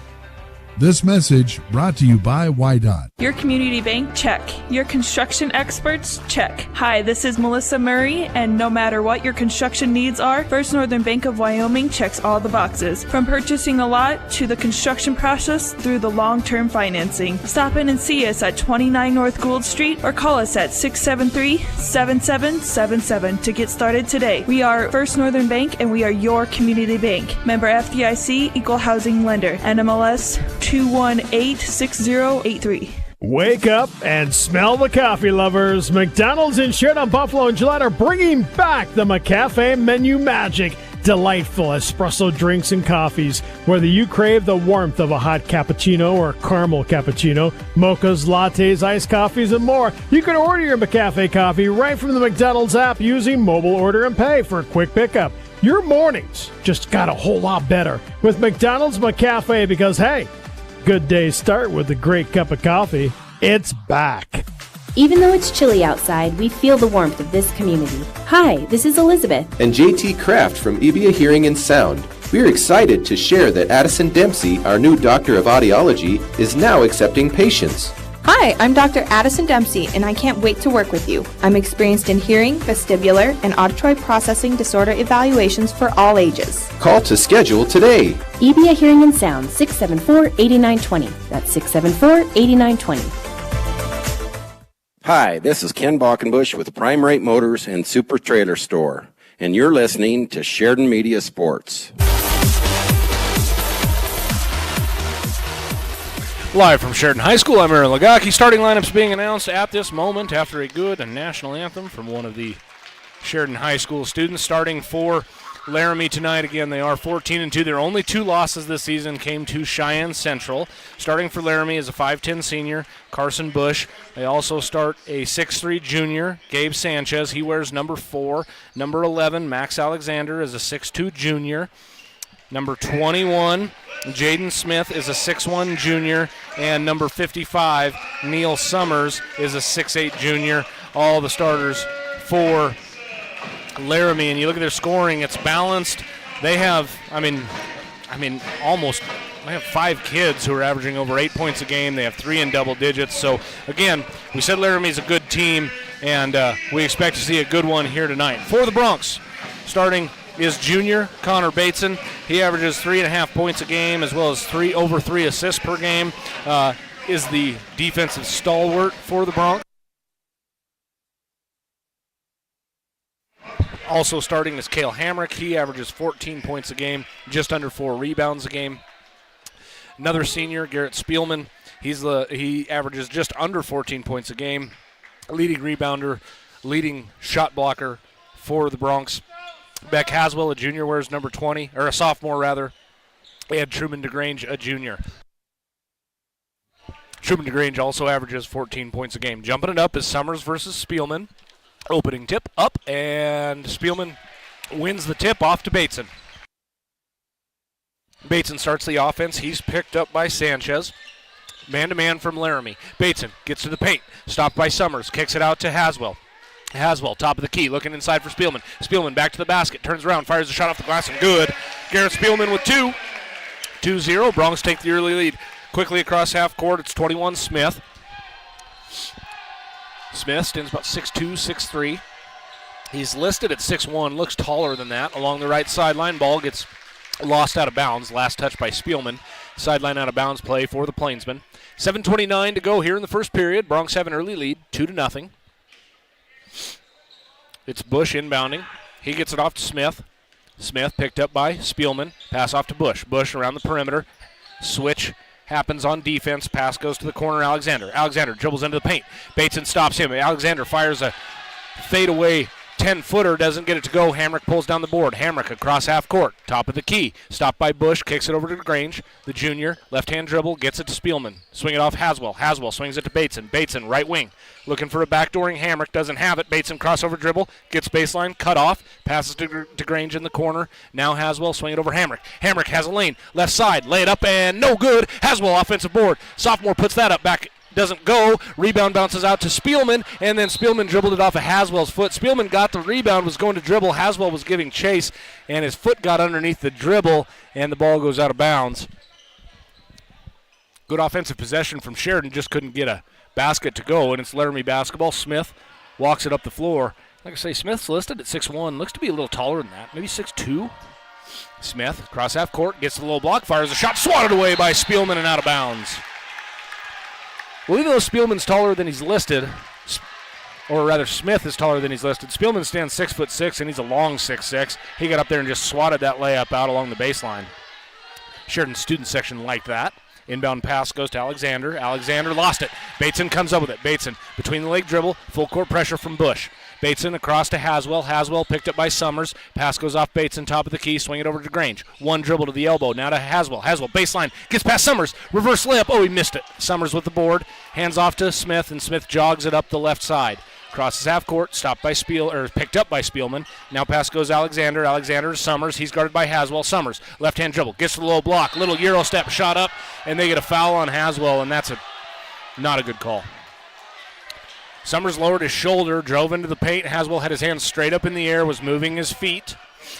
This message brought to you by WYDOT. Your community bank? Check. Your construction experts? Check. Hi, this is Melissa Murray, and no matter what your construction needs are, First Northern Bank of Wyoming checks all the boxes. From purchasing a lot to the construction process through the long-term financing. Stop in and see us at 29 North Gould Street or call us at 673-7777 to get started today. We are First Northern Bank, and we are your community bank. Member FDIC, Equal Housing Lender, NMLS 2186083. Wake up and smell the coffee, lovers. McDonald's in Sheridan, Buffalo, and Gillette are bringing back the McCafe menu magic. Delightful espresso drinks and coffees. Whether you crave the warmth of a hot cappuccino or caramel cappuccino, mochas, lattes, iced coffees, and more, you can order your McCafe coffee right from the McDonald's app using mobile order and pay for a quick pickup. Your mornings just got a whole lot better with McDonald's McCafe because, hey, good days start with a great cup of coffee. It's back. Even though it's chilly outside, we feel the warmth of this community. Hi, this is Elizabeth. And JT Kraft from EBA Hearing and Sound. We're excited to share that Addison Dempsey, our new doctor of audiology, is now accepting patients. Hi, I'm Dr. Addison Dempsey, and I can't wait to work with you. I'm experienced in hearing, vestibular, and auditory processing disorder evaluations for all ages. Call to schedule today. EBA Hearing and Sound, 674-8920. That's 674-8920. Hi, this is Ken Balkenbush with Prime Rate Motors and Super Trailer Store, and you're listening to Sheridan Media Sports. Live from Sheridan High School, I'm Aaron Lagaki. Starting lineups being announced at this moment after a good national anthem from one of the Sheridan High School students. Starting for Laramie tonight, again, they are 14-2. Their only two losses this season came to Cheyenne Central. Starting for Laramie is a 5'10 senior, Carson Bush. They also start a 6'3 junior, Gabe Sanchez. He wears number 4. Number 11, Max Alexander, is a 6'2 junior. Number 21, Jaden Smith, is a 6'1 junior. And number 55, Neil Summers, is a 6'8 junior. All the starters for Laramie. And you look at their scoring, it's balanced. They have, they have 5 kids who are averaging over 8 points a game. They have 3 in double digits. So, again, we said Laramie's a good team, and we expect to see a good one here tonight. For the Broncs, starting is junior Connor Bateson. He averages 3.5 points a game as well as over 3 assists per game. Is the defensive stalwart for the Broncs. Also starting is Cale Hamrick. He averages 14 points a game, just under 4 rebounds a game. Another senior, Garrett Spielman. He averages just under 14 points a game. Leading rebounder, leading shot blocker for the Broncs. Beck Haswell, a junior, wears number 20, or a sophomore rather. And Truman DeGrange, a junior. Truman DeGrange also averages 14 points a game. Jumping it up is Summers versus Spielman. Opening tip up, and Spielman wins the tip off to Bateson. Bateson starts the offense. He's picked up by Sanchez. Man-to-man from Laramie. Bateson gets to the paint. Stopped by Summers. Kicks it out to Haswell. Haswell, top of the key, looking inside for Spielman. Spielman back to the basket, turns around, fires a shot off the glass, and good. Garrett Spielman with 2. 2-0. Broncs take the early lead. Quickly across half court, it's 21 Smith. Smith stands about 6'2", 6'3". He's listed at 6'1", looks taller than that. Along the right sideline, ball gets lost out of bounds. Last touch by Spielman. Sideline out of bounds play for the Plainsman. 7:29 to go here in the first period. Broncs have an early lead, 2-0. It's Bush inbounding. He gets it off to Smith. Smith picked up by Spielman. Pass off to Bush. Bush around the perimeter. Switch happens on defense. Pass goes to the corner. Alexander. Alexander dribbles into the paint. Bateson stops him. Alexander fires a fadeaway 10-footer. Doesn't get it to go. Hamrick pulls down the board. Hamrick across half court. Top of the key. Stopped by Bush. Kicks it over to DeGrange. The junior. Left-hand dribble. Gets it to Spielman. Swing it off Haswell. Haswell swings it to Bateson. Bateson right wing. Looking for a backdooring. Hamrick doesn't have it. Bateson crossover dribble. Gets baseline. Cut off. Passes to DeGrange in the corner. Now Haswell swing it over Hamrick. Hamrick has a lane. Left side. Lay it up and no good. Haswell offensive board. Sophomore puts that up. Back. Doesn't go. Rebound bounces out to Spielman, and then Spielman dribbled it off of Haswell's foot. Spielman got the rebound, was going to dribble. Haswell was giving chase, and his foot got underneath the dribble, and the ball goes out of bounds. Good offensive possession from Sheridan, just couldn't get a basket to go, and it's Laramie basketball. Smith walks it up the floor. Like I say, Smith's listed at 6'1", looks to be a little taller than that, maybe 6'2". Smith, cross half court, gets the low block, fires a shot, swatted away by Spielman and out of bounds. Well, even though Spielman's taller than he's listed, or rather Smith is taller than he's listed, Spielman stands 6'6", and he's a long 6'6". He got up there and just swatted that layup out along the baseline. Sheridan student section liked that. Inbound pass goes to Alexander. Alexander lost it. Bateson comes up with it. Bateson between the leg dribble, full court pressure from Bush. Bateson across to Haswell. Haswell picked up by Summers. Pass goes off Bateson, top of the key, swing it over to Grange. One dribble to the elbow, now to Haswell. Haswell baseline, gets past Summers. Reverse layup, oh, he missed it. Summers with the board, hands off to Smith, and Smith jogs it up the left side. Crosses half court, stopped by picked up by Spielman. Now pass goes Alexander. Alexander to Summers. He's guarded by Haswell. Summers, left hand dribble, gets to the low block, little Euro step shot up, and they get a foul on Haswell, and that's not a good call. Summers lowered his shoulder, drove into the paint. Haswell had his hands straight up in the air, was moving his feet.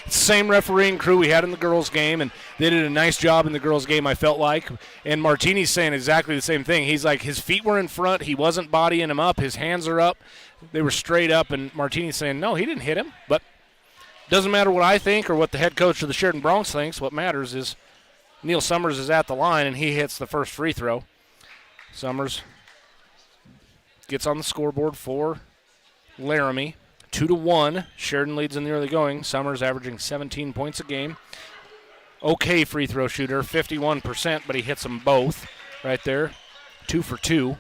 Same refereeing crew we had in the girls' game, and they did a nice job in the girls' game, I felt like. And Martini's saying exactly the same thing. He's like, his feet were in front. He wasn't bodying him up. His hands are up. They were straight up, and Martini's saying, no, he didn't hit him. But doesn't matter what I think or what the head coach of the Sheridan Bronx thinks. What matters is Neil Summers is at the line, and he hits the first free throw. Summers gets on the scoreboard for Laramie. 2-1. Sheridan leads in the early going. Summers averaging 17 points a game. Okay free throw shooter, 51%, but he hits them both right there. 2 for 2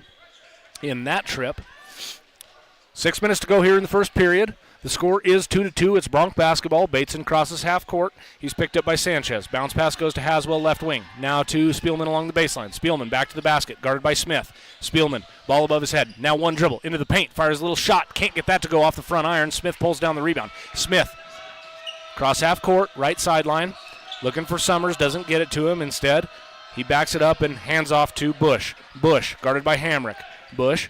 in that trip. 6 minutes to go here in the first period. The score is 2-2. It's Bronx basketball. Bateson crosses half court. He's picked up by Sanchez. Bounce pass goes to Haswell, left wing. Now to Spielman along the baseline. Spielman back to the basket, guarded by Smith. Spielman, ball above his head. Now one dribble into the paint. Fires a little shot. Can't get that to go off the front iron. Smith pulls down the rebound. Smith, cross half court, right sideline. Looking for Summers. Doesn't get it to him. Instead, he backs it up and hands off to Bush. Bush, guarded by Hamrick. Bush,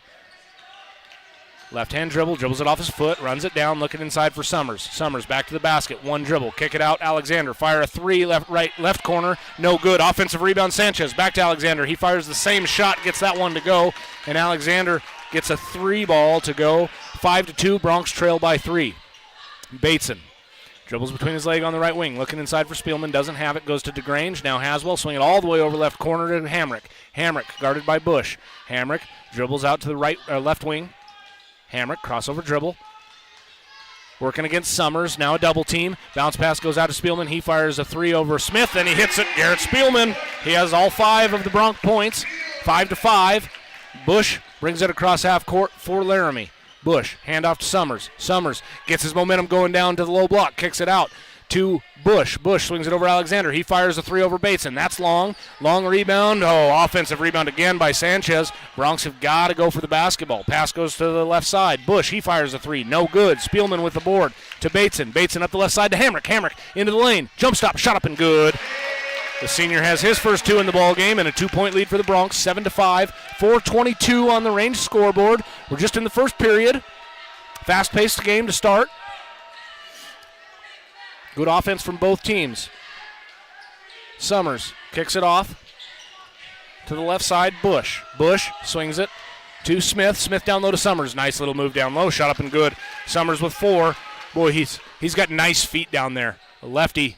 left-hand dribble, dribbles it off his foot, runs it down, looking inside for Summers. Summers back to the basket, one dribble, kick it out, Alexander, fire a three, left corner, no good. Offensive rebound, Sanchez, back to Alexander. He fires the same shot, gets that one to go, and Alexander gets a three ball to go. 5-2, Bronx trail by 3. Bateson dribbles between his leg on the right wing, looking inside for Spielman, doesn't have it, goes to DeGrange. Now Haswell, swing it all the way over left corner to Hamrick. Hamrick, guarded by Bush. Hamrick dribbles out to the left wing. Hamrick, crossover dribble. Working against Summers. Now a double team. Bounce pass goes out to Spielman. He fires a three over Smith, and he hits it. Garrett Spielman. He has all 5 of the Bronx points. 5-5. Bush brings it across half court for Laramie. Bush, handoff to Summers. Summers gets his momentum going down to the low block. Kicks it out to Bush. Bush swings it over Alexander. He fires a three over Bateson. That's long. Long rebound. Oh, offensive rebound again by Sanchez. Bronx have got to go for the basketball. Pass goes to the left side. Bush, he fires a three. No good. Spielman with the board to Bateson. Bateson up the left side to Hamrick. Hamrick into the lane. Jump stop. Shot up and good. The senior has his first 2 in the ball game and a 2-point lead for the Bronx. 7-5. 4:22 on the range scoreboard. We're just in the first period. Fast-paced game to start. Good offense from both teams. Summers kicks it off to the left side. Bush. Bush swings it to Smith. Smith down low to Summers. Nice little move down low. Shot up and good. Summers with 4. Boy, he's got nice feet down there. A lefty.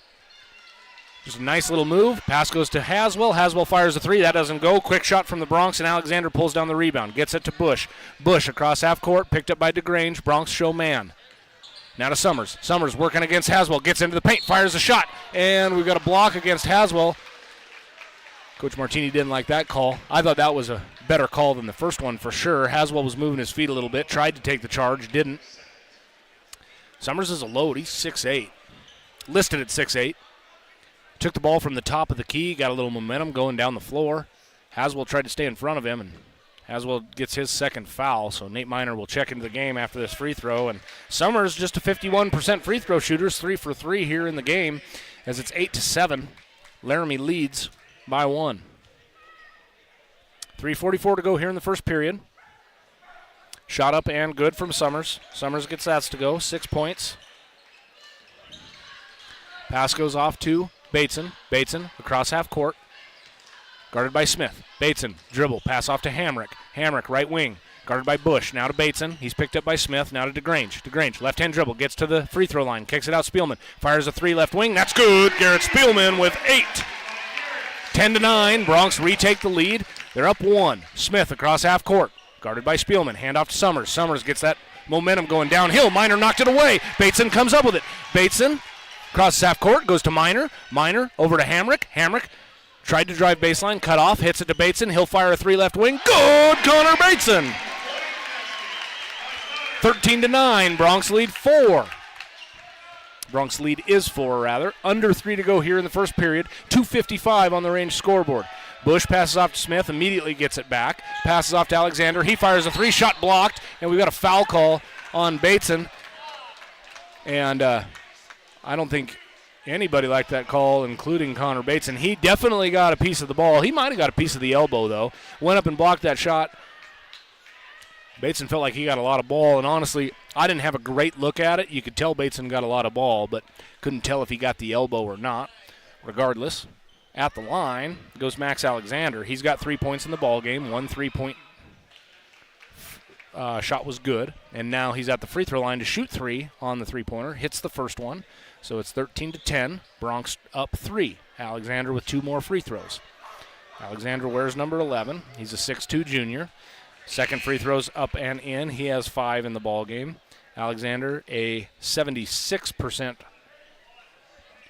Just a nice little move. Pass goes to Haswell. Haswell fires a three. That doesn't go. Quick shot from the Bronx, and Alexander pulls down the rebound. Gets it to Bush. Bush across half court. Picked up by DeGrange. Bronx show man. Now to Summers. Summers working against Haswell. Gets into the paint. Fires a shot. And we've got a block against Haswell. Coach Martini didn't like that call. I thought that was a better call than the first one for sure. Haswell was moving his feet a little bit. Tried to take the charge. Didn't. Summers is a load. He's 6'8". Listed at 6'8". Took the ball from the top of the key. Got a little momentum going down the floor. Haswell tried to stay in front of him, and Haswell gets his second foul, so Nate Miner will check into the game after this free throw. And Summers, just a 51% free throw shooters, 3 for 3 here in the game, as it's 8-7. Laramie leads by 1. 3:44 to go here in the first period. Shot up and good from Summers. Summers gets that to go, 6 points. Pass goes off to Bateson. Bateson across half court. guarded by Smith. Bateson, dribble, pass off to Hamrick. Hamrick, right wing, guarded by Bush. Now to Bateson. He's picked up by Smith. Now to DeGrange. DeGrange, left-hand dribble, gets to the free throw line, kicks it out. Spielman fires a 3 left wing. That's good. Garrett Spielman with 8. 10-9. Bronx retake the lead. They're up 1. Smith across half court, guarded by Spielman. Hand off to Summers. Summers gets that momentum going downhill. Minor knocked it away. Bateson comes up with it. Bateson crosses half court, goes to Minor. Minor over to Hamrick. Hamrick tried to drive baseline, cut off, hits it to Bateson. He'll fire a 3 left wing. Good, Connor Bateson. 13-9. Bronx lead 4. Bronx lead is 4, rather. Under 3 to go here in the first period. 2:55 on the range scoreboard. Bush passes off to Smith, immediately gets it back. Passes off to Alexander. He fires a 3, shot blocked, and we've got a foul call on Bateson. And I don't think anybody liked that call, including Connor Bateson. He definitely got a piece of the ball. He might have got a piece of the elbow, though. Went up and blocked that shot. Bateson felt like he got a lot of ball, and honestly, I didn't have a great look at it. You could tell Bateson got a lot of ball, but couldn't tell if he got the elbow or not. Regardless, at the line goes Max Alexander. He's got 3 points in the ball game. 1 3-point shot was good, and now he's at the free throw line to shoot 3 on the three-pointer. Hits the first one, so it's 13-10. Bronx up 3. Alexander with 2 more free throws. Alexander wears number 11. He's a 6'2 junior. Second free throw's up and in. He has 5 in the ball game. Alexander, a 76%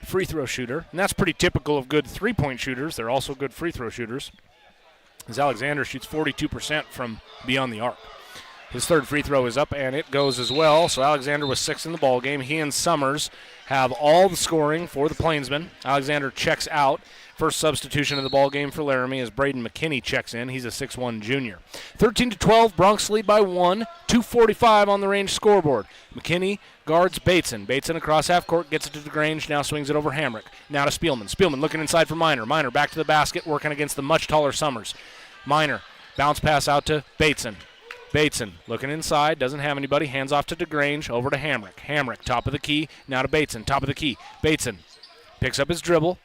free throw shooter, and that's pretty typical of good three-point shooters. They're also good free throw shooters, as Alexander shoots 42% from beyond the arc. His third free throw is up, and it goes as well. So Alexander was 6 in the ball game. He and Summers have all the scoring for the Plainsmen. Alexander checks out. First substitution of the ball game for Laramie as Braden McKinney checks in. He's a 6'1 junior. 13-12, Bronx lead by 1. 2:45 on the range scoreboard. McKinney guards Bateson. Bateson across half court, gets it to DeGrange, now swings it over Hamrick. Now to Spielman. Spielman looking inside for Minor. Minor back to the basket, working against the much taller Summers. Minor, bounce pass out to Bateson. Bateson looking inside, doesn't have anybody, hands off to DeGrange, over to Hamrick. Hamrick, top of the key, now to Bateson, top of the key. Bateson picks up his dribble,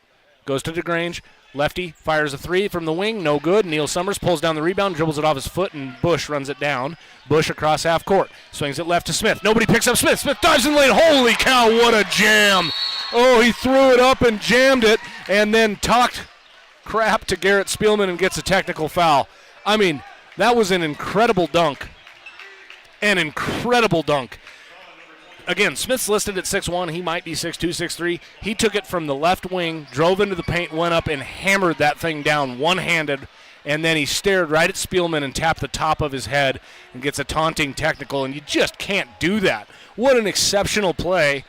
goes to DeGrange, lefty, fires a 3 from the wing, no good. Neil Summers pulls down the rebound, dribbles it off his foot, and Bush runs it down. Bush across half court, swings it left to Smith. Nobody picks up Smith. Smith dives in the lane. Holy cow, what a jam. Oh, he threw it up and jammed it, and then talked crap to Garrett Spielman and gets a technical foul. I mean, that was an incredible dunk. An incredible dunk. Again, Smith's listed at 6'1". He might be 6'2", 6'3". He took it from the left wing, drove into the paint, went up and hammered that thing down one-handed, and then he stared right at Spielman and tapped the top of his head and gets a taunting technical, and you just can't do that. What an exceptional play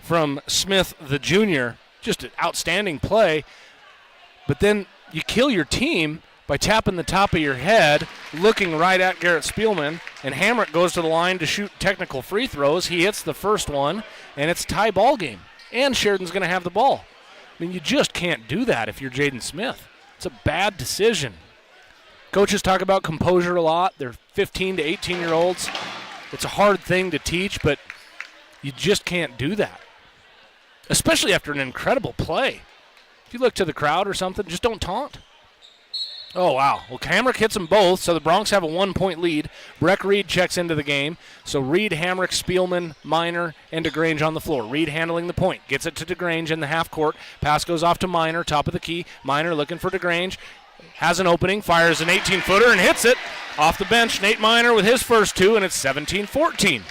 from Smith, the junior. Just an outstanding play. But then you kill your team by tapping the top of your head, looking right at Garrett Spielman, and Hamrick goes to the line to shoot technical free throws. He hits the first one, and it's a tie ball game. And Sheridan's going to have the ball. I mean, you just can't do that if you're Jaden Smith. It's a bad decision. Coaches talk about composure a lot. They're 15 to 18-year-olds. It's a hard thing to teach, but you just can't do that, especially after an incredible play. If you look to the crowd or something, just don't taunt. Oh, wow. Well, Hamrick hits them both, so the Bronx have a 1-point lead. Breck Reed checks into the game. So Reed, Hamrick, Spielman, Minor, and DeGrange on the floor. Reed handling the point. Gets it to DeGrange in the half court. Pass goes off to Minor, top of the key. Minor looking for DeGrange. Has an opening, fires an 18-footer, and hits it. Off the bench, Nate Minor with his first 2, and it's 17-14.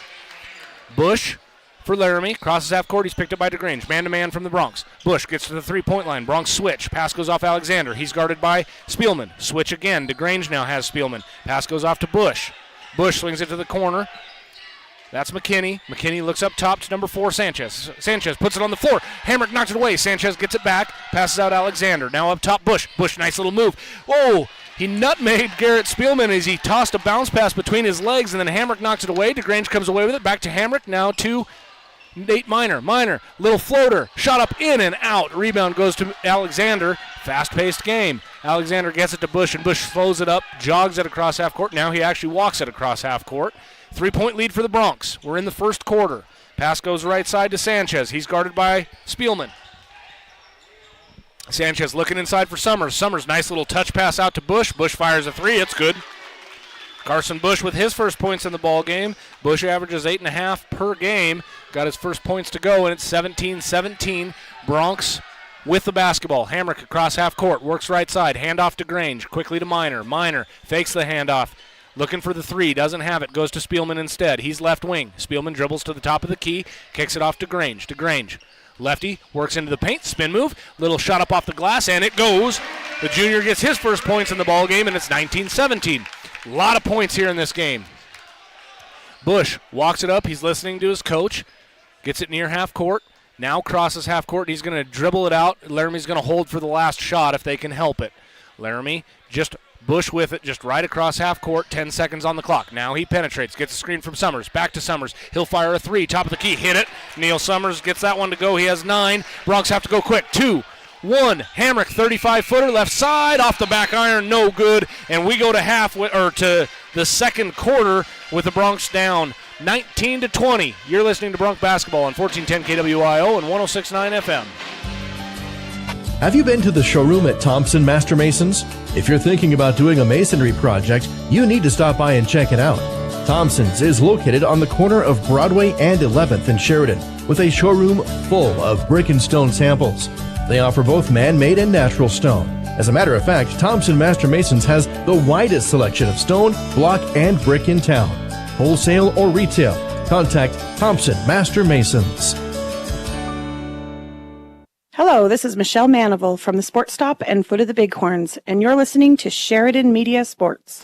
Bush for Laramie, crosses half court, he's picked up by DeGrange, man-to-man from the Bronx. Bush gets to the three-point line, Bronx switch, pass goes off Alexander, he's guarded by Spielman, switch again, DeGrange now has Spielman, pass goes off to Bush. Bush swings it to the corner, that's McKinney. McKinney looks up top to number 4, Sanchez. Sanchez puts it on the floor, Hamrick knocks it away, Sanchez gets it back, passes out Alexander, now up top Bush. Bush, nice little move. Whoa! He nutmegged Garrett Spielman as he tossed a bounce pass between his legs, and then Hamrick knocks it away. DeGrange comes away with it, back to Hamrick, now to Nate Minor. Minor, little floater, shot up in and out. Rebound goes to Alexander. Fast-paced game. Alexander gets it to Bush, and Bush slows it up, jogs it across half court. Now he actually walks it across half court. 3-point lead for the Bronx. We're in the first quarter. Pass goes right side to Sanchez. He's guarded by Spielman. Sanchez looking inside for Summers. Summers, nice little touch pass out to Bush. Bush fires a three. It's good. Carson Bush with his first points in the ball game. Bush averages 8.5 per game. Got his first points to go, and it's 17-17. Bronx with the basketball. Hamrick across half court. Works right side. Handoff to Grange. Quickly to Minor. Minor fakes the handoff. Looking for the three. Doesn't have it. Goes to Spielman instead. He's left wing. Spielman dribbles to the top of the key. Kicks it off to Grange. Lefty works into the paint. Spin move. Little shot up off the glass, and it goes. The junior gets his first points in the ball game, and it's 19-17. A lot of points here in this game. Bush walks it up. He's listening to his coach. Gets it near half court. Now crosses half court. He's going to dribble it out. Laramie's going to hold for the last shot if they can help it. Laramie just Bush with it, just right across half court. 10 seconds on the clock. Now he penetrates. Gets a screen from Summers. Back to Summers. He'll fire a three. Top of the key. Hit it. Neil Summers gets that one to go. He has 9. Bronx have to go quick. 2, 1. Hamrick, 35-footer, left side, off the back iron, no good. And we go to to the second quarter with the Bronx down 19-20. You're listening to Bronx Basketball on 1410 KWIO and 106.9 FM. Have you been to the showroom at Thompson Master Masons? If you're thinking about doing a masonry project, you need to stop by and check it out. Thompson's is located on the corner of Broadway and 11th in Sheridan with a showroom full of brick and stone samples. They offer both man-made and natural stone. As a matter of fact, Thompson Master Masons has the widest selection of stone, block, and brick in town. Wholesale or retail, contact Thompson Master Masons. Hello, this is Michelle Manival from the Sports Stop and Foot of the Bighorns, and you're listening to Sheridan Media Sports.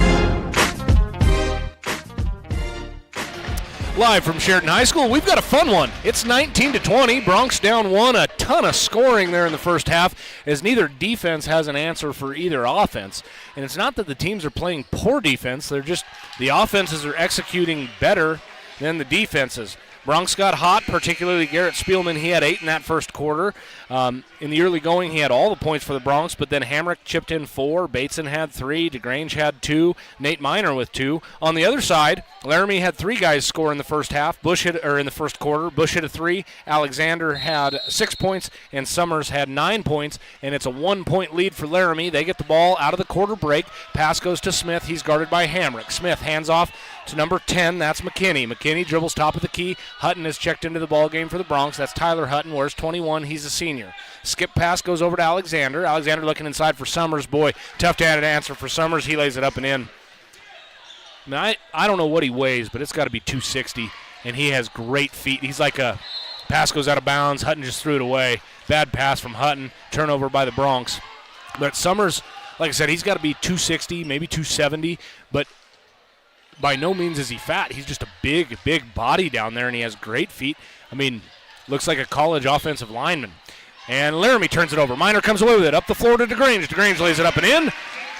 Live from Sheridan High School, we've got a fun one. It's 19-20. Bronx down 1. A ton of scoring there in the first half as neither defense has an answer for either offense. And it's not that the teams are playing poor defense. They're just the offenses are executing better than the defenses. Bronx got hot, particularly Garrett Spielman. He had 8 in that first quarter. In the early going, he had all the points for the Bronx, but then Hamrick chipped in 4. Bateson had 3. DeGrange had 2. Nate Minor with 2. On the other side, Laramie had 3 guys score in the first half. In the first quarter, Bush hit a 3. Alexander had 6 points, and Summers had 9 points, and it's a 1-point lead for Laramie. They get the ball out of the quarter break. Pass goes to Smith. He's guarded by Hamrick. Smith hands off to number 10. That's McKinney. McKinney dribbles top of the key. Hutton is checked into the ball game for the Bronx. That's Tyler Hutton. Wears 21. He's a senior. Skip pass goes over to Alexander. Alexander looking inside for Summers. Boy, tough to answer for Summers. He lays it up and in. I don't know what he weighs, but it's got to be 260, and he has great feet. He's like a pass goes out of bounds. Hutton just threw it away. Bad pass from Hutton. Turnover by the Bronx. But Summers, like I said, he's got to be 260, maybe 270, but by no means is he fat. He's just a big, big body down there, and he has great feet. I mean, looks like a college offensive lineman. And Laramie turns it over. Minor comes away with it. Up the floor to DeGrange. DeGrange lays it up and in.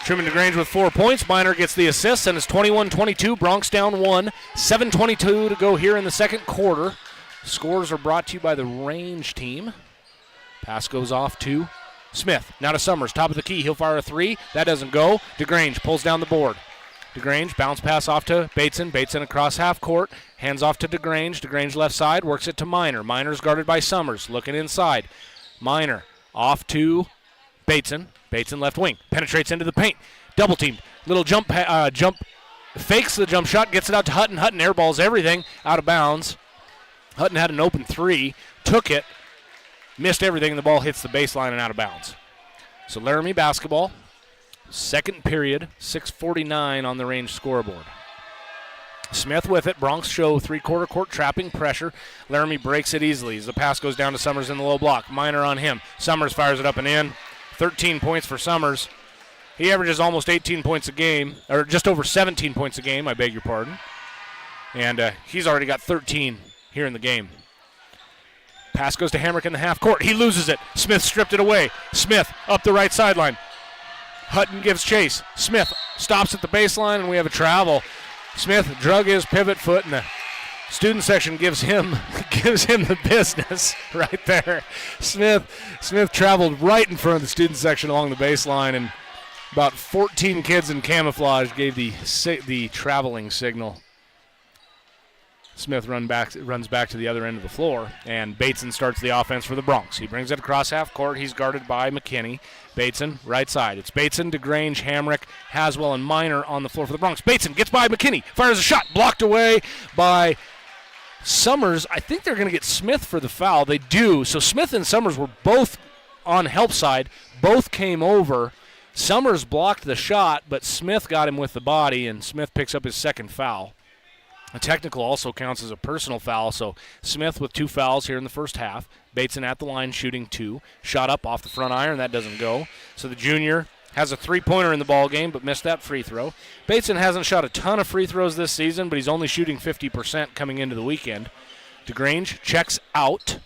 Truman DeGrange with 4 points. Minor gets the assist, and it's 21-22. Bronx down 1. 7:22 to go here in the second quarter. Scores are brought to you by the Range team. Pass goes off to Smith. Now to Summers. Top of the key. He'll fire a 3. That doesn't go. DeGrange pulls down the board. DeGrange, bounce pass off to Bateson. Bateson across half court. Hands off to DeGrange. DeGrange left side. Works it to Minor. Minor's guarded by Summers. Looking inside. Minor off to Bateson. Bateson left wing. Penetrates into the paint. Double teamed. Little jump. Fakes the jump shot. Gets it out to Hutton. Hutton airballs everything out of bounds. Hutton had an open 3. Took it. Missed everything. The ball hits the baseline and out of bounds. So Laramie basketball. Second period, 6:49 on the Range scoreboard. Smith with it. Bronx show three-quarter court trapping pressure. Laramie breaks it easily as the pass goes down to Summers in the low block. Minor on him. Summers fires it up and in. 13 points for Summers. He averages almost 18 points a game, or just over 17 points a game, I beg your pardon. And he's already got 13 here in the game. Pass goes to Hamrick in the half court. He loses it. Smith stripped it away. Smith up the right sideline. Hutton gives chase. Smith stops at the baseline, and we have a travel. Smith drug his pivot foot, and the student section gives him the business right there. Smith traveled right in front of the student section along the baseline, and about 14 kids in camouflage gave the traveling signal. Smith runs back to the other end of the floor, and Bateson starts the offense for the Bronx. He brings it across half court. He's guarded by McKinney. Bateson, right side. It's Bateson, DeGrange, Hamrick, Haswell, and Minor on the floor for the Bronx. Bateson gets by McKinney, fires a shot, blocked away by Summers. I think they're going to get Smith for the foul. They do. So Smith and Summers were both on help side. Both came over. Summers blocked the shot, but Smith got him with the body, and Smith picks up his second foul. A technical also counts as a personal foul, so Smith with 2 fouls here in the first half. Bateson at the line shooting 2. Shot up off the front iron, that doesn't go. So the junior has a 3-pointer in the ball game, but missed that free throw. Bateson hasn't shot a ton of free throws this season, but he's only shooting 50% coming into the weekend. DeGrange checks out.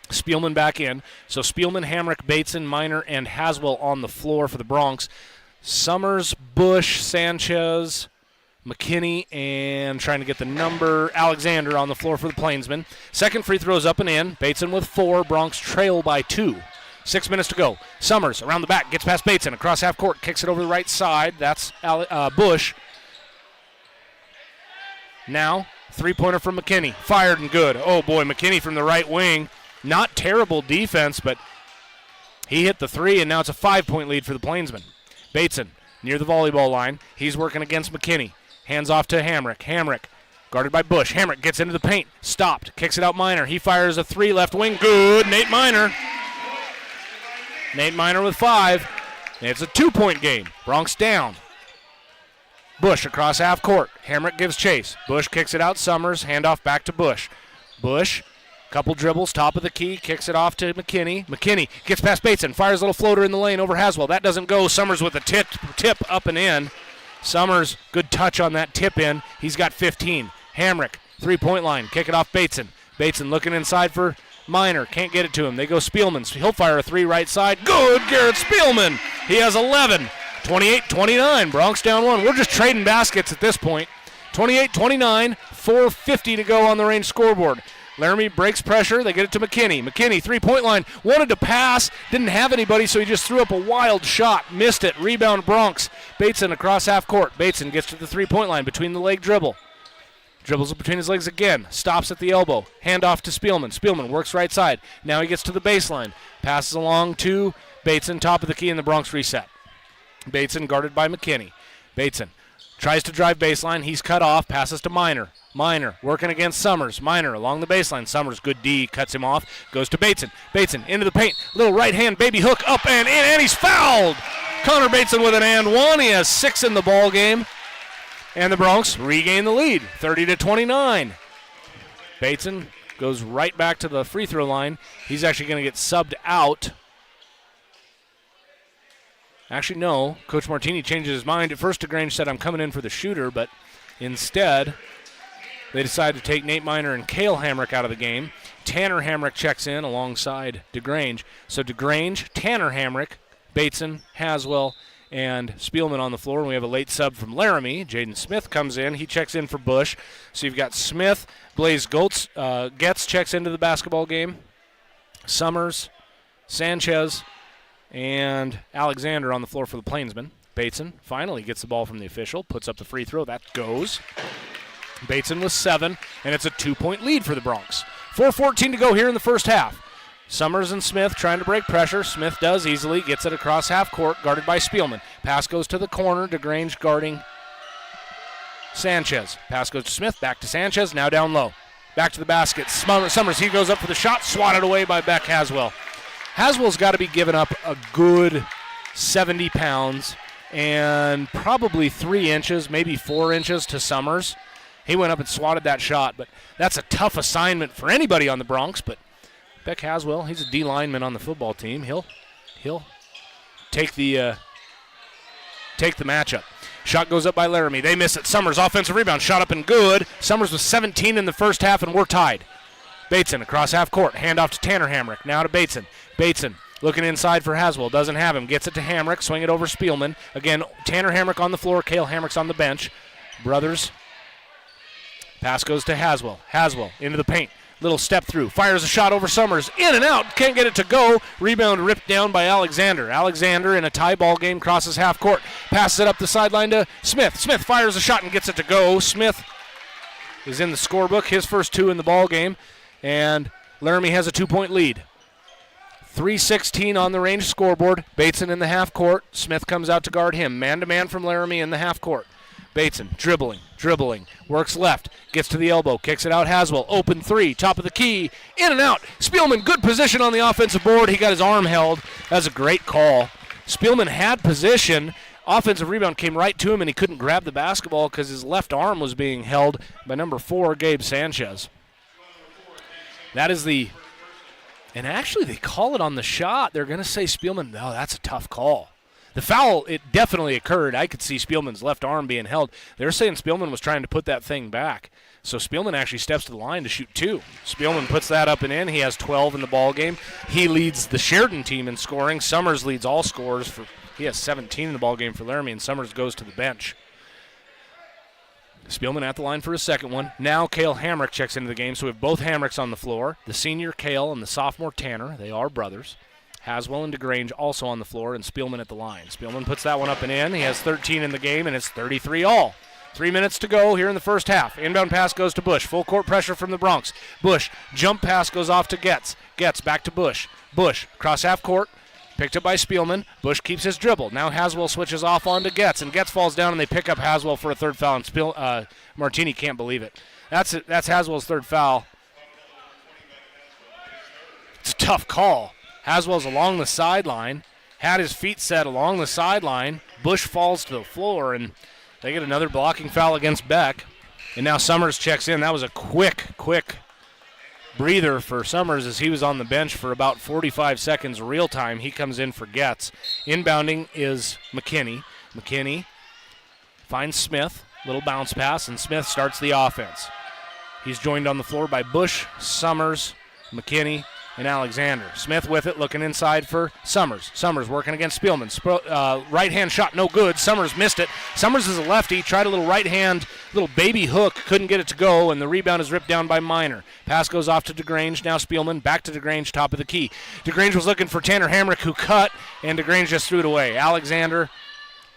Spielman back in. So Spielman, Hamrick, Bateson, Minor, and Haswell on the floor for the Bronx. Summers, Bush, Sanchez, McKinney, and trying to get the number, Alexander on the floor for the Plainsman. Second free throws up and in. Bateson with 4. Bronx trail by 2. 6 minutes to go. Summers around the back, gets past Bateson, across half court, kicks it over the right side. That's Bush. Now, 3-pointer from McKinney. Fired and good. Oh, boy, McKinney from the right wing. Not terrible defense, but he hit the 3, and now it's a 5-point lead for the Plainsman. Bateson near the volleyball line. He's working against McKinney. Hands off to Hamrick. Hamrick guarded by Bush. Hamrick gets into the paint. Stopped. Kicks it out Minor. He fires a 3 left wing. Good. Nate Minor. Nate Minor with 5. It's a 2-point game. Bronx down. Bush across half court. Hamrick gives chase. Bush kicks it out. Summers. Handoff back to Bush. Bush, couple dribbles, top of the key, kicks it off to McKinney. McKinney gets past Bateson. Fires a little floater in the lane over Haswell. That doesn't go. Summers with a tip up and in. Summers, good touch on that tip in. He's got 15. Hamrick, 3-point line. Kick it off Bateson. Bateson looking inside for Minor. Can't get it to him. They go Spielman. He'll fire a 3 right side. Good, Garrett Spielman. He has 11. 28-29. Bronx down 1. We're just trading baskets at this point. 28-29. 4:50 to go on the range scoreboard. Laramie breaks pressure. They get it to McKinney. McKinney, 3-point line. Wanted to pass. Didn't have anybody, so he just threw up a wild shot. Missed it. Rebound Bronx. Bateson across half court. Bateson gets to the 3-point line. Between the leg dribble. Dribbles between his legs again. Stops at the elbow. Hand off to Spielman. Spielman works right side. Now he gets to the baseline. Passes along to Bateson. Top of the key in the Bronx reset. Bateson guarded by McKinney. Bateson tries to drive baseline. He's cut off. Passes to Minor. Minor working against Summers. Minor along the baseline. Summers, good D, cuts him off. Goes to Bateson. Bateson into the paint. Little right hand baby hook up and in, and he's fouled. Connor Bateson with an and 1. He has 6 in the ball game. And the Bronx regain the lead, 30-29. Bateson goes right back to the free throw line. He's actually going to get subbed out. Actually, no. Coach Martini changes his mind. At first, DeGrange said, I'm coming in for the shooter, but instead, they decided to take Nate Minor and Cale Hamrick out of the game. Tanner Hamrick checks in alongside DeGrange. So DeGrange, Tanner Hamrick, Bateson, Haswell, and Spielman on the floor. And we have a late sub from Laramie. Jaden Smith comes in. He checks in for Bush. So you've got Smith, Blaze Getz checks into the basketball game. Summers, Sanchez, and Alexander on the floor for the Plainsman. Bateson finally gets the ball from the official, puts up the free throw. That goes. Bateson with 7, and it's a 2-point lead for the Bronx. 4:14 to go here in the first half. Summers and Smith trying to break pressure. Smith does easily, gets it across half court, guarded by Spielman. Pass goes to the corner, DeGrange guarding Sanchez. Pass goes to Smith, back to Sanchez, now down low. Back to the basket. Summers, he goes up for the shot, swatted away by Beck Haswell. Haswell's got to be giving up a good 70 pounds and probably 3 inches, maybe 4 inches to Summers. He went up and swatted that shot, but that's a tough assignment for anybody on the Bronx. But Beck Haswell, he's a D lineman on the football team. He'll take the matchup. Shot goes up by Laramie. They miss it. Summers, offensive rebound, shot up and good. Summers was 17 in the first half, and we're tied. Bateson across half court. Hand off to Tanner Hamrick. Now to Bateson. Bateson looking inside for Haswell. Doesn't have him. Gets it to Hamrick. Swing it over Spielman. Again, Tanner Hamrick on the floor. Cale Hamrick's on the bench. Brothers. Pass goes to Haswell. Haswell into the paint. Little step through. Fires a shot over Summers. In and out. Can't get it to go. Rebound ripped down by Alexander. Alexander in a tie ball game crosses half court. Passes it up the sideline to Smith. Smith fires a shot and gets it to go. Smith is in the scorebook, his first 2 in the ball game, and Laramie has a 2-point lead. 3:16 on the range scoreboard. Bateson in the half court. Smith comes out to guard him. Man-to-man from Laramie in the half court. Bateson dribbling, works left, gets to the elbow, kicks it out. Haswell, open 3, top of the key, in and out. Spielman, good position on the offensive board. He got his arm held. That's a great call. Spielman had position. Offensive rebound came right to him, and he couldn't grab the basketball because his left arm was being held by number 4, Gabe Sanchez. That is the... And actually, they call it on the shot. They're going to say Spielman, no, that's a tough call. The foul, it definitely occurred. I could see Spielman's left arm being held. They're saying Spielman was trying to put that thing back. So Spielman actually steps to the line to shoot 2. Spielman puts that up and in. He has 12 in the ball game. He leads the Sheridan team in scoring. Summers leads all scorers. He has 17 in the ball game for Laramie, and Summers goes to the bench. Spielman at the line for his second one. Now Cale Hamrick checks into the game, so we have both Hamricks on the floor. The senior Cale and the sophomore Tanner, they are brothers. Haswell and DeGrange also on the floor, and Spielman at the line. Spielman puts that one up and in. He has 13 in the game, and it's 33 all. 3 minutes to go here in the first half. Inbound pass goes to Bush. Full court pressure from the Bronx. Bush, jump pass goes off to Getz. Getz back to Bush. Bush, cross half court. Picked up by Spielman. Bush keeps his dribble. Now Haswell switches off onto Getz, and Getz falls down, and they pick up Haswell for a third foul, and Martini can't believe it. That's Haswell's third foul. It's a tough call. Haswell's along the sideline, had his feet set along the sideline. Bush falls to the floor, and they get another blocking foul against Beck. And now Summers checks in. That was a quick breather for Summers as he was on the bench for about 45 seconds real time. He comes in for Getz. Inbounding is McKinney. McKinney finds Smith. Little bounce pass, and Smith starts the offense. He's joined on the floor by Bush, Summers, McKinney, and Alexander. Smith with it, looking inside for Summers. Summers working against Spielman. Right-hand shot, no good. Summers missed it. Summers is a lefty. Tried a little right-hand, little baby hook. Couldn't get it to go, and the rebound is ripped down by Minor. Pass goes off to DeGrange. Now Spielman back to DeGrange, top of the key. DeGrange was looking for Tanner Hamrick, who cut, and DeGrange just threw it away. Alexander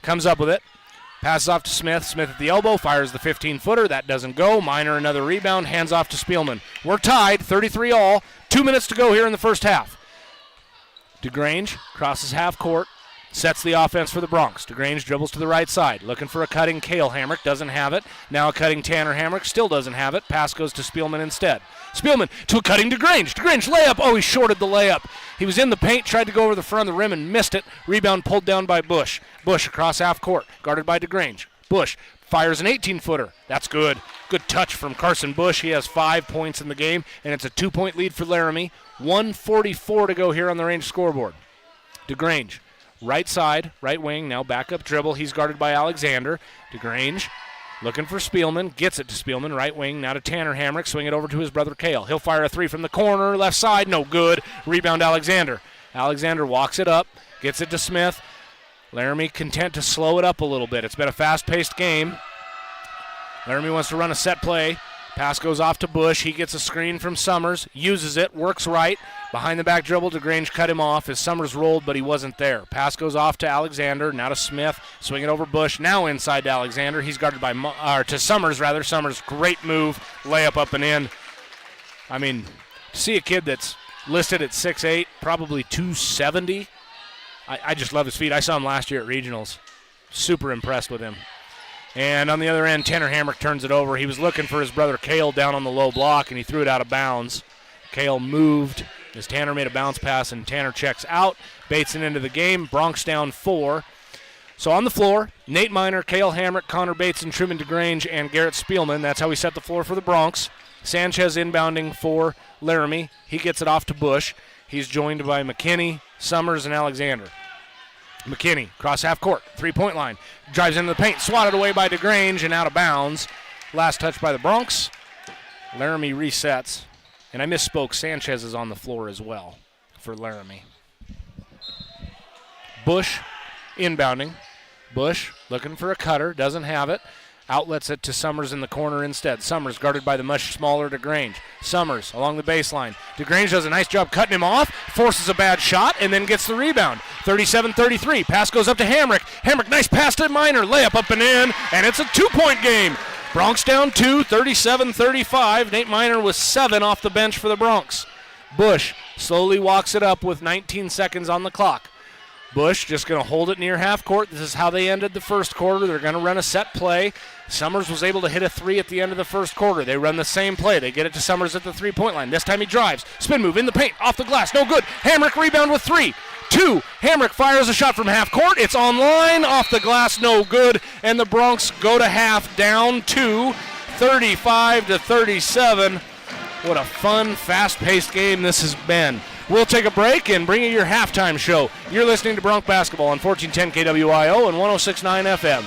comes up with it. Passes off to Smith. Smith at the elbow, fires the 15-footer. That doesn't go. Minor another rebound, hands off to Spielman. We're tied, 33 all. 2 minutes to go here in the first half. DeGrange crosses half court, sets the offense for the Bronx. DeGrange dribbles to the right side, looking for a cutting Cale Hamrick, doesn't have it. Now a cutting Tanner Hamrick, still doesn't have it. Pass goes to Spielman instead. Spielman to a cutting DeGrange. DeGrange layup. Oh, he shorted the layup. He was in the paint, tried to go over the front of the rim and missed it. Rebound pulled down by Bush. Bush across half court, guarded by DeGrange. Bush fires an 18-footer. That's good. Good touch from Carson Bush. He has 5 points in the game, and it's a 2-point lead for Laramie. 1:44 to go here on the range scoreboard. DeGrange, right side, right wing, now back up dribble. He's guarded by Alexander. DeGrange looking for Spielman, gets it to Spielman, right wing, now to Tanner Hamrick, swing it over to his brother Cale. He'll fire a 3 from the corner, left side, no good. Rebound Alexander. Alexander walks it up, gets it to Smith. Laramie content to slow it up a little bit. It's been a fast-paced game. Laramie wants to run a set play. Pass goes off to Bush. He gets a screen from Summers, uses it, works right. Behind the back dribble, DeGrange cut him off as Summers rolled, but he wasn't there. Pass goes off to Alexander, now to Smith. Swing it over Bush, now inside to Alexander. He's guarded by, to Summers, rather. Summers, great move, layup up and in. I mean, to see a kid that's listed at 6'8", probably 270, I just love his feet. I saw him last year at regionals. Super impressed with him. And on the other end, Tanner Hamrick turns it over. He was looking for his brother Cale down on the low block, and he threw it out of bounds. Cale moved as Tanner made a bounce pass, and Tanner checks out. Bateson into the game. Bronx down 4. So on the floor, Nate Minor, Cale Hamrick, Connor Bateson, Truman DeGrange, and Garrett Spielman. That's how we set the floor for the Bronx. Sanchez inbounding for Laramie. He gets it off to Bush. He's joined by McKinney, Summers, and Alexander. McKinney, cross half court, 3-point line. Drives into the paint, swatted away by DeGrange and out of bounds. Last touch by the Bronx. Laramie resets. And I misspoke, Sanchez is on the floor as well for Laramie. Bush inbounding. Bush looking for a cutter, doesn't have it. Outlets it to Summers in the corner instead. Summers guarded by the much smaller DeGrange. Summers along the baseline. DeGrange does a nice job cutting him off, forces a bad shot, and then gets the rebound. 37-33. Pass goes up to Hamrick. Hamrick, nice pass to Minor. Layup up and in, and it's a 2-point game. Bronx down 2, 37-35. Nate Miner with 7 off the bench for the Bronx. Bush slowly walks it up with 19 seconds on the clock. Bush just going to hold it near half court. This is how they ended the first quarter. They're going to run a set play. Summers was able to hit a 3 at the end of the first quarter. They run the same play. They get it to Summers at the three-point line. This time he drives. Spin move in the paint. Off the glass. No good. Hamrick rebound with 3. 2. Hamrick fires a shot from half court. It's online. Off the glass. No good. And the Bronx go to half down 2, 35-37. What a fun, fast-paced game this has been. We'll take a break and bring you your halftime show. You're listening to Bronx Basketball on 1410 KWIO and 106.9 FM.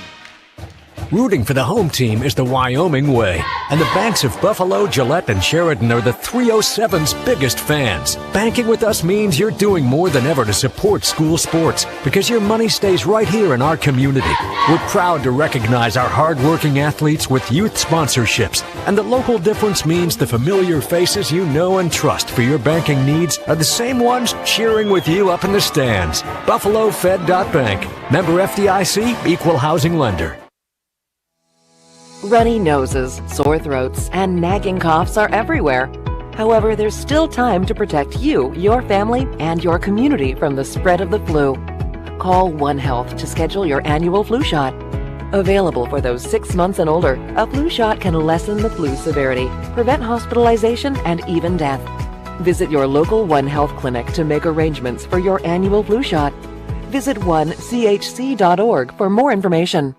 Rooting for the home team is the Wyoming way, and the banks of Buffalo, Gillette, and Sheridan are the 307's biggest fans. Banking with us means you're doing more than ever to support school sports, because your money stays right here in our community. We're proud to recognize our hard-working athletes with youth sponsorships, and the local difference means the familiar faces you know and trust for your banking needs are the same ones cheering with you up in the stands. BuffaloFed.Bank. Member FDIC, Equal Housing Lender. Runny noses, sore throats, and nagging coughs are everywhere. However, there's still time to protect you, your family, and your community from the spread of the flu. Call One Health to schedule your annual flu shot. Available for those 6 months and older, a flu shot can lessen the flu severity, prevent hospitalization, and even death. Visit your local One Health clinic to make arrangements for your annual flu shot. Visit onechc.org for more information.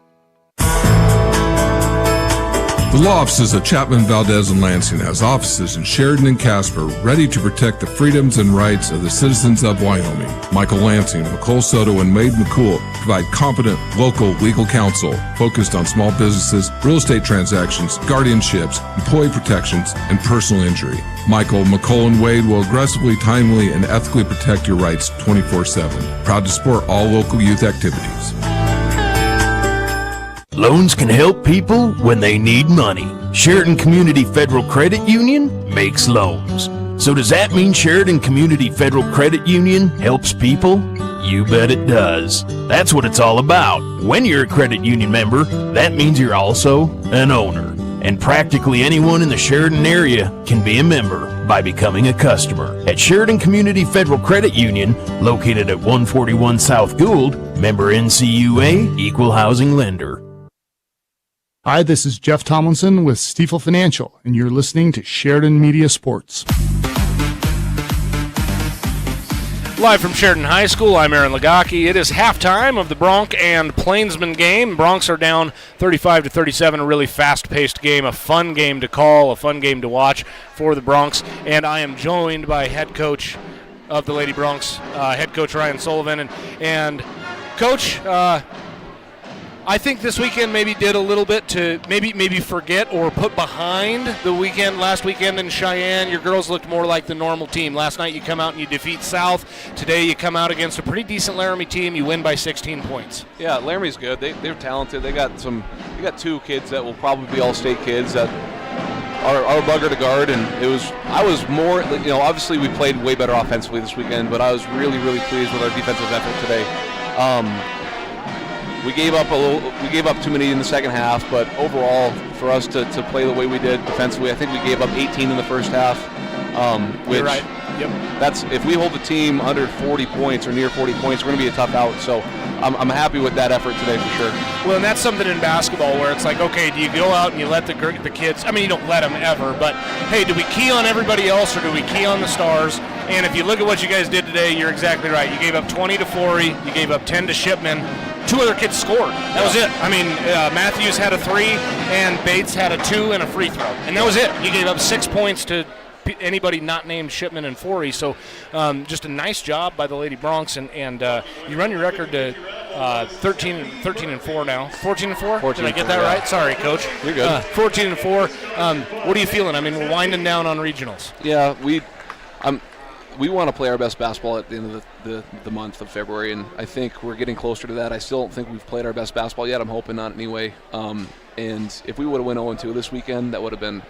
The law offices of Chapman, Valdez, and Lansing has offices in Sheridan and Casper ready to protect the freedoms and rights of the citizens of Wyoming. Michael Lansing, McCole Soto, and Wade McCool provide competent local legal counsel focused on small businesses, real estate transactions, guardianships, employee protections, and personal injury. Michael, McCole, and Wade will aggressively, timely, and ethically protect your rights 24/7. Proud to support all local youth activities. Loans can help people when they need money. Sheridan Community Federal Credit Union makes loans. So does that mean Sheridan Community Federal Credit Union helps people? You bet it does. That's what it's all about. When you're a credit union member, that means you're also an owner. And practically anyone in the Sheridan area can be a member by becoming a customer. At Sheridan Community Federal Credit Union, located at 141 South Gould, member NCUA, Equal Housing Lender. Hi, this is Jeff Tomlinson with Stiefel Financial, and you're listening to Sheridan Media Sports. Live from Sheridan High School, I'm Aaron Lagaki. It is halftime of the Bronx and Plainsman game. Bronx are down 35-37, a really fast-paced game, a fun game to call, a fun game to watch for the Bronx. And I am joined by head coach of the Lady Bronx, head coach Ryan Sullivan. And Coach, I think this weekend maybe did a little bit to maybe forget or put behind the weekend, last weekend in Cheyenne. Your girls looked more like the normal team. Last night you come out and you defeat South. Today you come out against a pretty decent Laramie team. You win by 16 points. Yeah, Laramie's good. They're talented. They got 2 kids that will probably be all-state kids that are bugger to guard, and I was more, obviously we played way better offensively this weekend, but I was really, really pleased with our defensive effort today. We gave up too many in the second half, but overall, for us to play the way we did defensively, I think we gave up 18 in the first half. Which, You're right. Yep. That's if we hold the team under 40 points or near 40 points, we're going to be a tough out. So I'm happy with that effort today for sure. Well, and that's something in basketball where it's like, okay, do you go out and you let the kids? I mean, you don't let them ever, but hey, do we key on everybody else or do we key on the stars? And if you look at what you guys did today, you're exactly right. You gave up 20 to Forey. You gave up 10 to Shipman. 2 other kids scored. That was it. I mean, Matthews had a 3, and Bates had a 2 and a free throw. And that was it. You gave up 6 points to anybody not named Shipman and Forey. So just a nice job by the Lady Bronx. And you run your record to 13-4 now. 14-4? Did I get that right? Sorry, Coach. You're good. 14-4. What are you feeling? I mean, we're winding down on regionals. Yeah, we want to play our best basketball at the end of the month of February, and I think we're getting closer to that. I still don't think we've played our best basketball yet. I'm hoping not anyway. And if we would have went 0-2 this weekend, that would have been,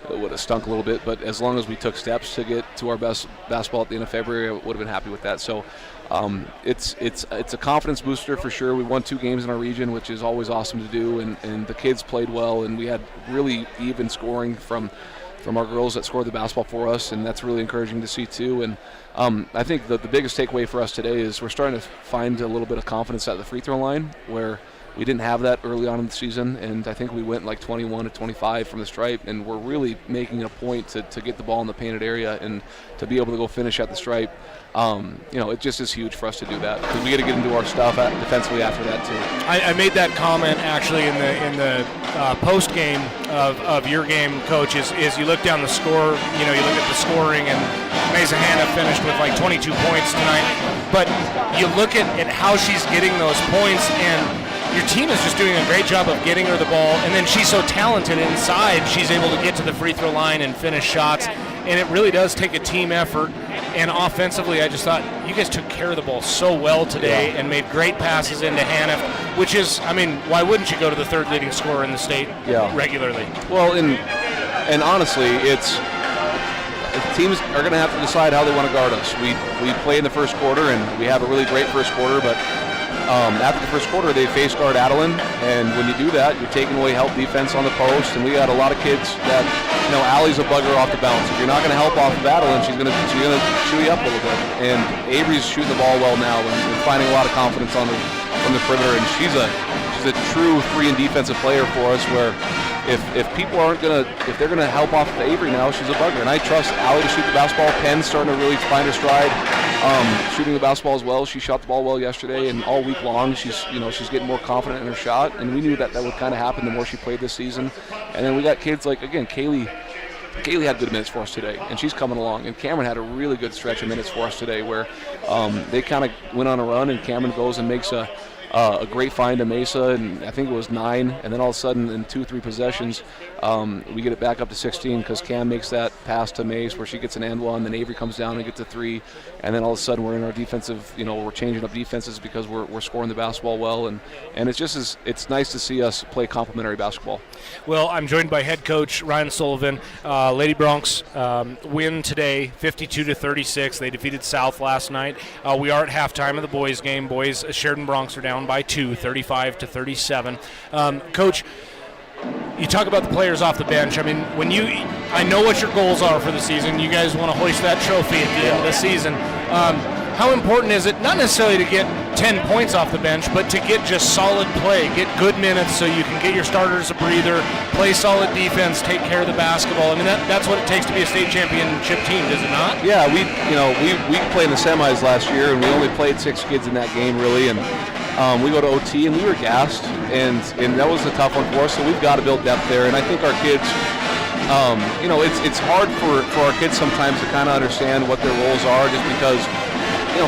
would have stunk a little bit, but as long as we took steps to get to our best basketball at the end of February, I would have been happy with that. So it's a confidence booster for sure. We won 2 games in our region, which is always awesome to do, and the kids played well, and we had really even scoring from our girls that scored the basketball for us, and that's really encouraging to see too. And I think the biggest takeaway for us today is we're starting to find a little bit of confidence at the free throw line, where we didn't have that early on in the season, and I think we went like 21 to 25 from the stripe, and we're really making it a point to get the ball in the painted area and to be able to go finish at the stripe. It just is huge for us to do that, because we got to get into our stuff defensively after that too. I made that comment actually in the post game of your game, Coach. Is you look down the score, you look at the scoring, and Mesa Hanna finished with like 22 points tonight. But you look at how she's getting those points, and your team is just doing a great job of getting her the ball, and then she's so talented inside, she's able to get to the free throw line and finish shots, and it really does take a team effort. And offensively, I just thought you guys took care of the ball so well today and made great passes into Hannah, which is, why wouldn't you go to the 3rd leading scorer in the state regularly? Well, and honestly, teams are going to have to decide how they want to guard us. We play in the first quarter, and we have a really great first quarter, but after the first quarter, they face guard Adeline, and when you do that, you're taking away help defense on the post, and we got a lot of kids that, Allie's a bugger off the bounce. If you're not going to help off of Adeline, she's going to chew you up a little bit. And Avery's shooting the ball well now and finding a lot of confidence from the perimeter, and she's a true 3 and defensive player for us, where if people if they're gonna help off of Avery now, she's a bugger. And I trust Allie to shoot the basketball. Penn's starting to really find her stride, shooting the basketball as well. She shot the ball well yesterday, and all week long she's getting more confident in her shot. And we knew that would kind of happen the more she played this season. And then we got kids like, again, Kaylee had good minutes for us today, and she's coming along. And Cameron had a really good stretch of minutes for us today, where they kind of went on a run, and Cameron goes and makes a great find to Mesa, and I think it was 9, and then all of a sudden in 2-3 possessions we get it back up to 16 because Cam makes that pass to Mace where she gets an and one, then Avery comes down and gets a 3, and then all of a sudden we're in our defensive, we're changing up defenses because we're scoring the basketball well, and it's nice to see us play complementary basketball. Well, I'm joined by head coach Ryan Sullivan. Lady Bronx win today 52-36. They defeated South last night. We are at halftime of the boys game. Boys, Sheridan Bronx are down by 2, 35-37. Coach, you talk about the players off the bench. I know what your goals are for the season. You guys want to hoist that trophy at the end of the season. How important is it, not necessarily to get 10 points off the bench, but to get just solid play, get good minutes so you can get your starters a breather, play solid defense, take care of the basketball? That's what it takes to be a state championship team, does it not? Yeah, we played in the semis last year, and we only played 6 kids in that game, really, and we go to OT, and we were gassed, and that was a tough one for us, so we've got to build depth there, and I think our kids, it's hard for our kids sometimes to kind of understand what their roles are, just because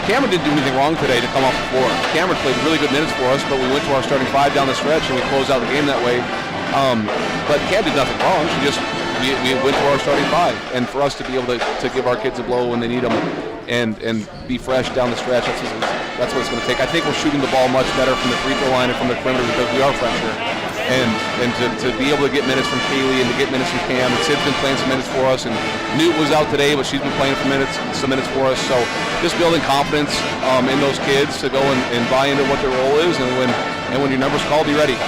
Cameron didn't do anything wrong today to come off the floor. Cameron played really good minutes for us, but we went to our starting 5 down the stretch, and we closed out the game that way. But Cam did nothing wrong. We went to our starting 5, and for us to be able to give our kids a blow when they need them and be fresh down the stretch, that's what it's going to take. I think we're shooting the ball much better from the free throw line and from the perimeter because we are fresher. And to be able to get minutes from Kaylee and to get minutes from Cam, and Sid's been playing some minutes for us, and Newt was out today, but she's been playing some minutes for us. So just building confidence in those kids to go and buy into what their role is, and when your number's called, be ready.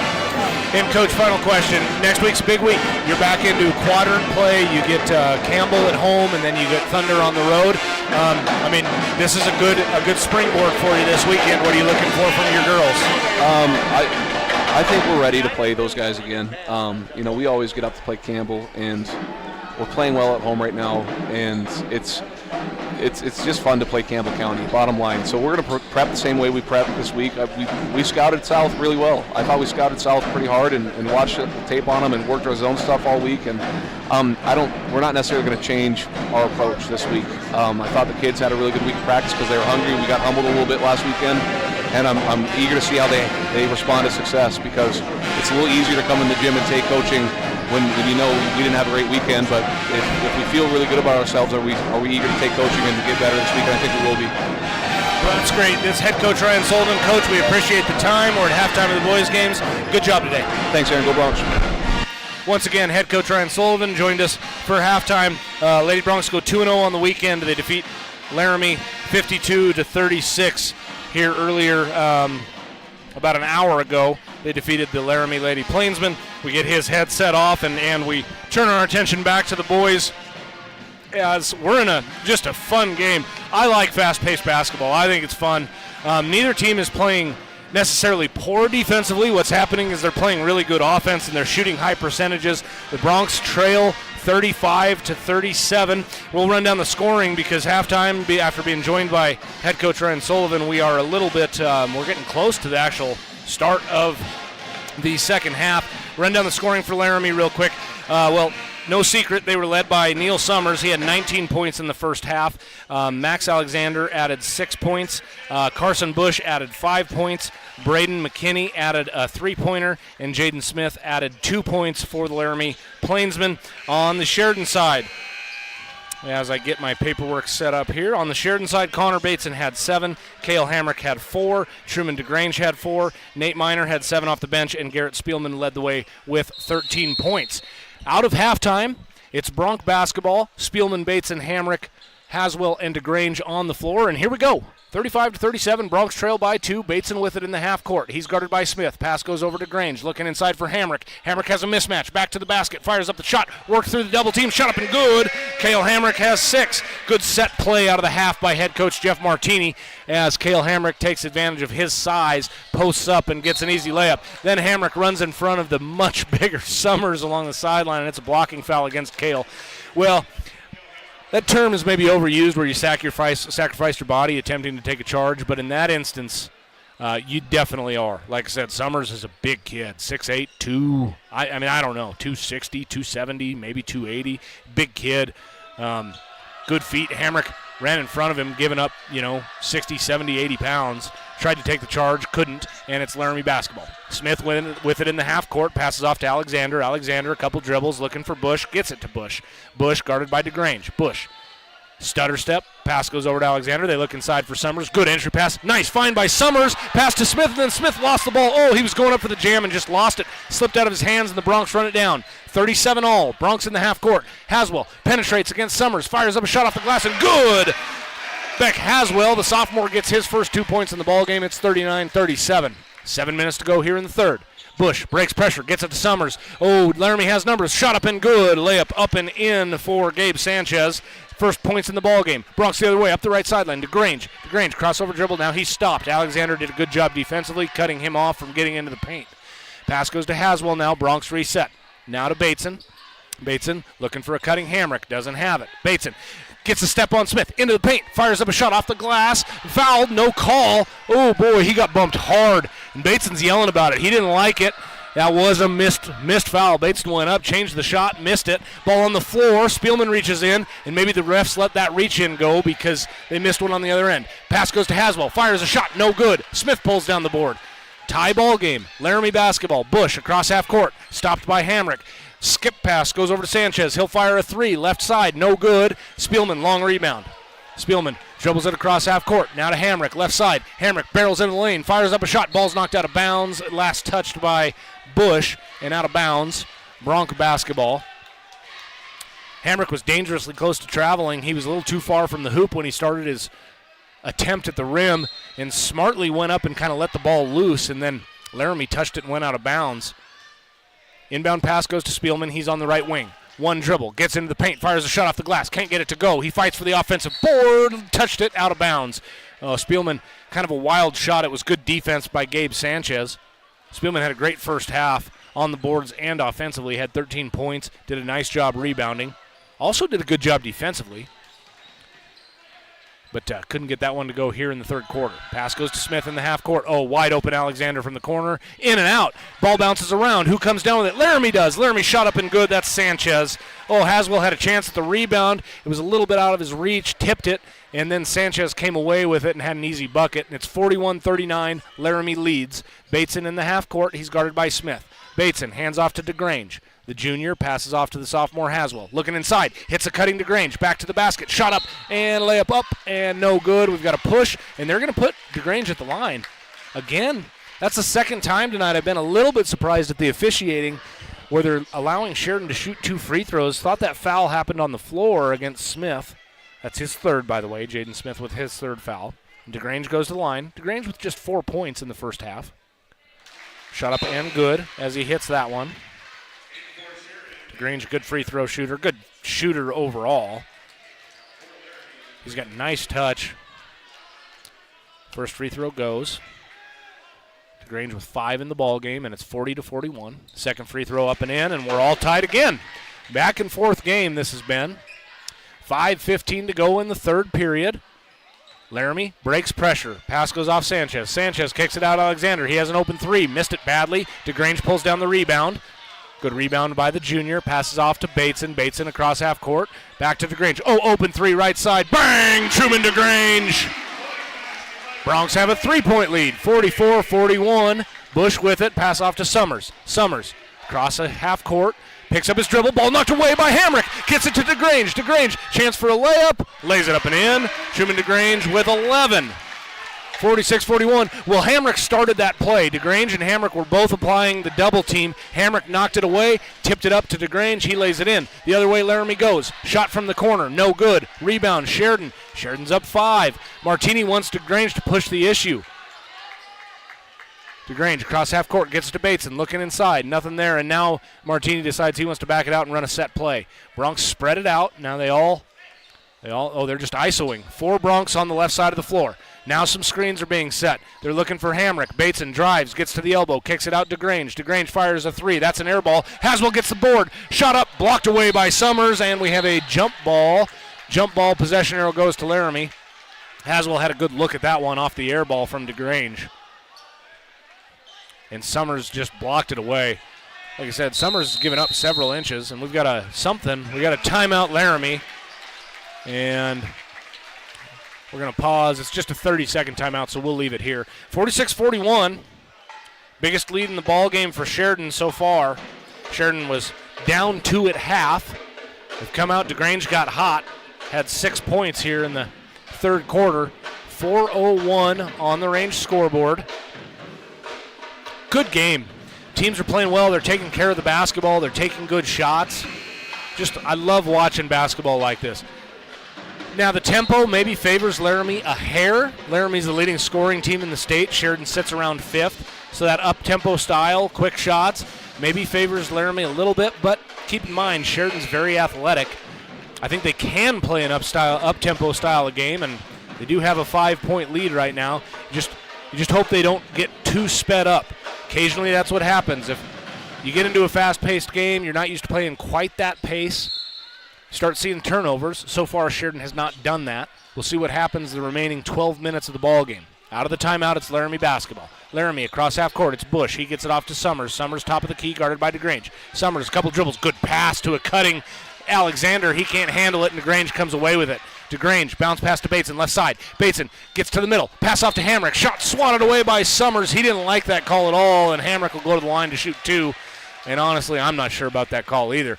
And Coach, final question. Next week's a big week. You're back into quadrant play. You get Campbell at home, and then you get Thunder on the road. This is a good springboard for you this weekend. What are you looking for from your girls? I think we're ready to play those guys again. We always get up to play Campbell, and we're playing well at home right now, and it's just fun to play Campbell County, bottom line. So we're going to prep the same way we prepped this week. We scouted South really well. I thought we scouted South pretty hard and watched the tape on them and worked our zone stuff all week. And we're not necessarily going to change our approach this week. I thought the kids had a really good week of practice because they were hungry. We got humbled a little bit last weekend. And I'm eager to see how they respond to success, because it's a little easier to come in the gym and take coaching when we didn't have a great weekend. But if we feel really good about ourselves, are we eager to take coaching and get better this weekend? I think we will be. Well, that's great. This head coach Ryan Sullivan. Coach, we appreciate the time. We're at halftime of the boys' games. Good job today. Thanks, Aaron. Go Bronx. Once again, head coach Ryan Sullivan joined us for halftime. Lady Broncs go 2-0 on the weekend. They defeat Laramie 52-36 here earlier about an hour ago. They defeated the Laramie Lady Plainsman. We get his headset off, and we turn our attention back to the boys as we're in just a fun game. I like fast-paced basketball. I think it's fun. Neither team is playing necessarily poor defensively. What's happening is they're playing really good offense, and they're shooting high percentages. The Broncs trail 35-37. We'll run down the scoring because halftime, after being joined by head coach Ryan Sullivan, we are a little bit, we're getting close to the actual start of the second half. Run down the scoring for Laramie real quick. No secret, they were led by Neil Summers. He had 19 points in the first half. Max Alexander added 6 points. Carson Bush added 5 points. Braden McKinney added a 3-pointer. And Jaden Smith added 2 points for the Laramie Plainsmen. On the Sheridan side, as I get my paperwork set up here, on the Sheridan side, Connor Bateson had 7. Cale Hamrick had 4. Truman DeGrange had 4. Nate Miner had 7 off the bench. And Garrett Spielman led the way with 13 points. Out of halftime, it's Bronc basketball. Spielman, Bateson, Hamrick, Haswell, and DeGrange on the floor. And here we go. 35-37, Broncs trail by 2. Bateson with it in the half court. He's guarded by Smith. Pass goes over to DeGrange. Looking inside for Hamrick. Hamrick has a mismatch. Back to the basket. Fires up the shot. Worked through the double team. Shot up and good. Cale Hamrick has 6. Good set play out of the half by head coach Jeff Martini as Cale Hamrick takes advantage of his size, posts up, and gets an easy layup. Then Hamrick runs in front of the much bigger Summers along the sideline, and it's a blocking foul against Cale. Well, that term is maybe overused where you sacrifice your body attempting to take a charge, but in that instance, you definitely are. Like I said, Summers is a big kid, 6'8", 260, 270, maybe 280. Big kid, good feet. Hamrick ran in front of him, giving up, 60, 70, 80 pounds. Tried to take the charge, couldn't, and it's Laramie basketball. Smith with it in the half court, passes off to Alexander. Alexander, a couple dribbles, looking for Bush, gets it to Bush. Bush guarded by DeGrange. Bush, stutter step, pass goes over to Alexander. They look inside for Summers. Good entry pass. Nice find by Summers. Pass to Smith, and then Smith lost the ball. Oh, he was going up for the jam and just lost it. Slipped out of his hands, and the Broncs run it down. 37 all. Broncs in the half court. Haswell penetrates against Summers. Fires up a shot off the glass, and good! Beck Haswell, the sophomore, gets his first 2 points in the ball game. It's 39-37. 7 minutes to go here in the third. Bush breaks pressure, gets it to Summers. Oh, Laramie has numbers. Shot up and good. Layup up and in for Gabe Sanchez. First points in the ball game. Broncs the other way, up the right sideline. DeGrange crossover dribble. Now he's stopped. Alexander did a good job defensively, cutting him off from getting into the paint. Pass goes to Haswell now. Broncs reset. Now to Bateson. Bateson looking for a cutting Hamrick. Doesn't have it. Bateson gets a step on Smith. Into the paint. Fires up a shot off the glass. Fouled. No call. Oh, boy, he got bumped hard. And Bateson's yelling about it. He didn't like it. That was a missed foul. Bateson went up, changed the shot, missed it. Ball on the floor. Spielman reaches in, and maybe the refs let that reach in go because they missed one on the other end. Pass goes to Haswell. Fires a shot. No good. Smith pulls down the board. Tie ball game. Laramie basketball. Bush across half court. Stopped by Hamrick. Skip pass goes over to Sanchez. He'll fire a 3. Left side. No good. Spielman, long rebound. Spielman dribbles it across half court. Now to Hamrick. Left side. Hamrick barrels into the lane. Fires up a shot. Ball's knocked out of bounds. Last touched by Bush and out of bounds. Bronc basketball. Hamrick was dangerously close to traveling. He was a little too far from the hoop when he started his attempt at the rim and smartly went up and kind of let the ball loose, and then Laramie touched it and went out of bounds. Inbound pass goes to Spielman. He's on the right wing. One dribble. Gets into the paint. Fires a shot off the glass. Can't get it to go. He fights for the offensive board. Touched it out of bounds. Spielman, kind of a wild shot. It was good defense by Gabe Sanchez. Spielman had a great first half on the boards and offensively. Had 13 points. Did a nice job rebounding. Also did a good job defensively. But couldn't get that one to go here in the third quarter. Pass goes to Smith in the half court. Oh, wide open Alexander from the corner. In and out. Ball bounces around. Who comes down with it? Laramie does. Laramie shot up and good. That's Sanchez. Oh, Haswell had a chance at the rebound. It was a little bit out of his reach. Tipped it. And then Sanchez came away with it and had an easy bucket. And it's 41-39. Laramie leads. Bateson in the half court. He's guarded by Smith. Bateson hands off to DeGrange. The junior passes off to the sophomore Haswell. Looking inside. Hits a cutting DeGrange. Back to the basket. Shot up and layup up and no good. We've got a push. And they're going to put DeGrange at the line. Again, that's the second time tonight I've been a little bit surprised at the officiating. where they're allowing Sheridan to shoot 2 free throws. Thought that foul happened on the floor against Smith. That's his third, by the way. Jaden Smith with his third foul. And DeGrange goes to the line. DeGrange with just 4 points in the first half. Shot up and good as he hits that one. DeGrange, good free throw shooter. Good shooter overall. He's got nice touch. First free throw goes. DeGrange with 5 in the ball game, and it's 40-41. Second free throw up and in, and we're all tied again. Back and forth game this has been. 5:15 to go in the third period. Laramie breaks pressure. Pass goes off Sanchez. Sanchez kicks it out Alexander. He has an open 3. Missed it badly. DeGrange pulls down the rebound. Good rebound by the junior. Passes off to Bateson. Bateson across half court. Back to DeGrange. Oh, open 3 right side. Bang! Truman DeGrange. Bronx have a 3-point lead, 44-41. Bush with it, pass off to Summers. Summers across a half court, picks up his dribble, ball knocked away by Hamrick, gets it to DeGrange. DeGrange, chance for a layup, lays it up and in. Truman DeGrange with 11. 46-41. Well, Hamrick started that play. DeGrange and Hamrick were both applying the double team. Hamrick knocked it away, tipped it up to DeGrange. He lays it in. The other way Laramie goes. Shot from the corner, no good. Rebound, Sheridan. Sheridan's up 5. Martini wants DeGrange to push the issue. DeGrange across half court, gets to Bateson, looking inside, nothing there, and now Martini decides he wants to back it out and run a set play. Bronx spread it out. Now they're just isoing. 4 Bronx on the left side of the floor. Now some screens are being set. They're looking for Hamrick. Bateson drives, gets to the elbow, kicks it out DeGrange. DeGrange fires a 3. That's an air ball. Haswell gets the board. Shot up, blocked away by Summers, and we have a jump ball. Jump ball possession arrow goes to Laramie. Haswell had a good look at that one off the air ball from DeGrange. And Summers just blocked it away. Like I said, Summers has given up several inches, and we've got a timeout Laramie. And we're going to pause. It's just a 30-second timeout, so we'll leave it here. 46-41. Biggest lead in the ball game for Sheridan so far. Sheridan was down 2 at half. They've come out. DeGrange got hot. Had 6 points here in the third quarter. 4:01 on the range scoreboard. Good game. Teams are playing well. They're taking care of the basketball. They're taking good shots. I love watching basketball like this. Now the tempo maybe favors Laramie a hair. Laramie's the leading scoring team in the state. Sheridan sits around 5th. So that up-tempo style, quick shots, maybe favors Laramie a little bit. But keep in mind, Sheridan's very athletic. I think they can play an up-tempo style of game, and they do have a 5-point lead right now. You just hope they don't get too sped up. Occasionally that's what happens. If you get into a fast-paced game, you're not used to playing quite that pace, start seeing turnovers. So far, Sheridan has not done that. We'll see what happens the remaining 12 minutes of the ball game. Out of the timeout, it's Laramie basketball. Laramie across half court, it's Bush. He gets it off to Summers. Summers top of the key, guarded by DeGrange. Summers, a couple dribbles, good pass to a cutting Alexander. He can't handle it, and DeGrange comes away with it. DeGrange, bounce pass to Bateson, left side. Bateson gets to the middle, pass off to Hamrick. Shot swatted away by Summers. He didn't like that call at all, and Hamrick will go to the line to shoot 2. And honestly, I'm not sure about that call either.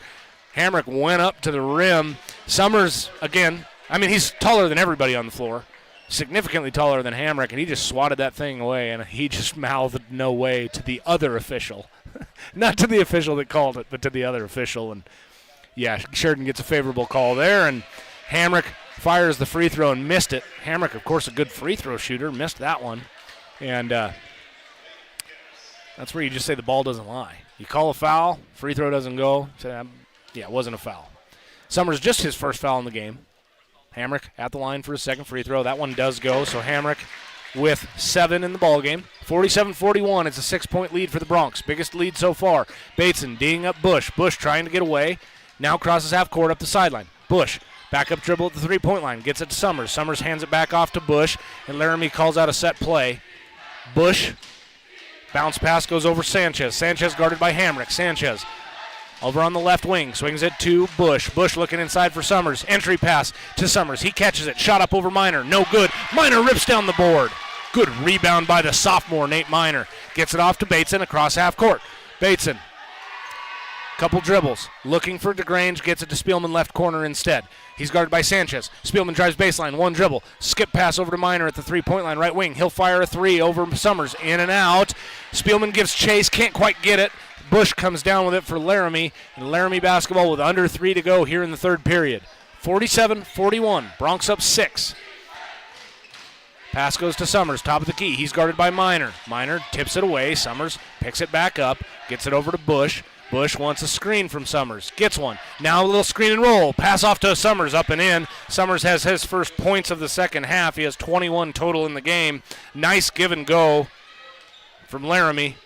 Hamrick went up to the rim. Summers, again, he's taller than everybody on the floor, significantly taller than Hamrick, and he just swatted that thing away, and he just mouthed no way to the other official. Not to the official that called it, but to the other official. And yeah, Sheridan gets a favorable call there, and Hamrick fires the free throw and missed it. Hamrick, of course, a good free throw shooter, missed that one. And that's where you just say the ball doesn't lie. You call a foul, free throw doesn't go. Say, it wasn't a foul. Summers, just his first foul in the game. Hamrick at the line for his second free throw. That one does go, so Hamrick with 7 in the ball game. 47-41, it's a 6-point lead for the Bronx. Biggest lead so far. Bateson D'ing up Bush. Bush trying to get away. Now crosses half court up the sideline. Bush, back up dribble at the 3-point line. Gets it to Summers. Summers hands it back off to Bush, and Laramie calls out a set play. Bush, bounce pass goes over Sanchez. Sanchez guarded by Hamrick. Sanchez over on the left wing, swings it to Bush. Bush looking inside for Summers. Entry pass to Summers. He catches it. Shot up over Minor. No good. Minor rips down the board. Good rebound by the sophomore, Nate Minor. Gets it off to Bateson across half court. Bateson Couple dribbles, looking for DeGrange, gets it to Spielman, left corner instead. He's guarded by Sanchez. Spielman drives baseline, one dribble, skip pass over to Minor at the three-point line, right wing. He'll fire a three over Summers, in and out. Spielman gives chase, can't quite get it. Bush comes down with it for Laramie, and Laramie basketball with under 3 to go here in the third period. 47-41, Bronx up 6. Pass goes to Summers, top of the key. He's guarded by Minor. Minor tips it away. Summers picks it back up, gets it over to Bush. Bush wants a screen from Summers. Gets one. Now a little screen and roll. Pass off to Summers, up and in. Summers has his first points of the second half. He has 21 total in the game. Nice give and go from Laramie.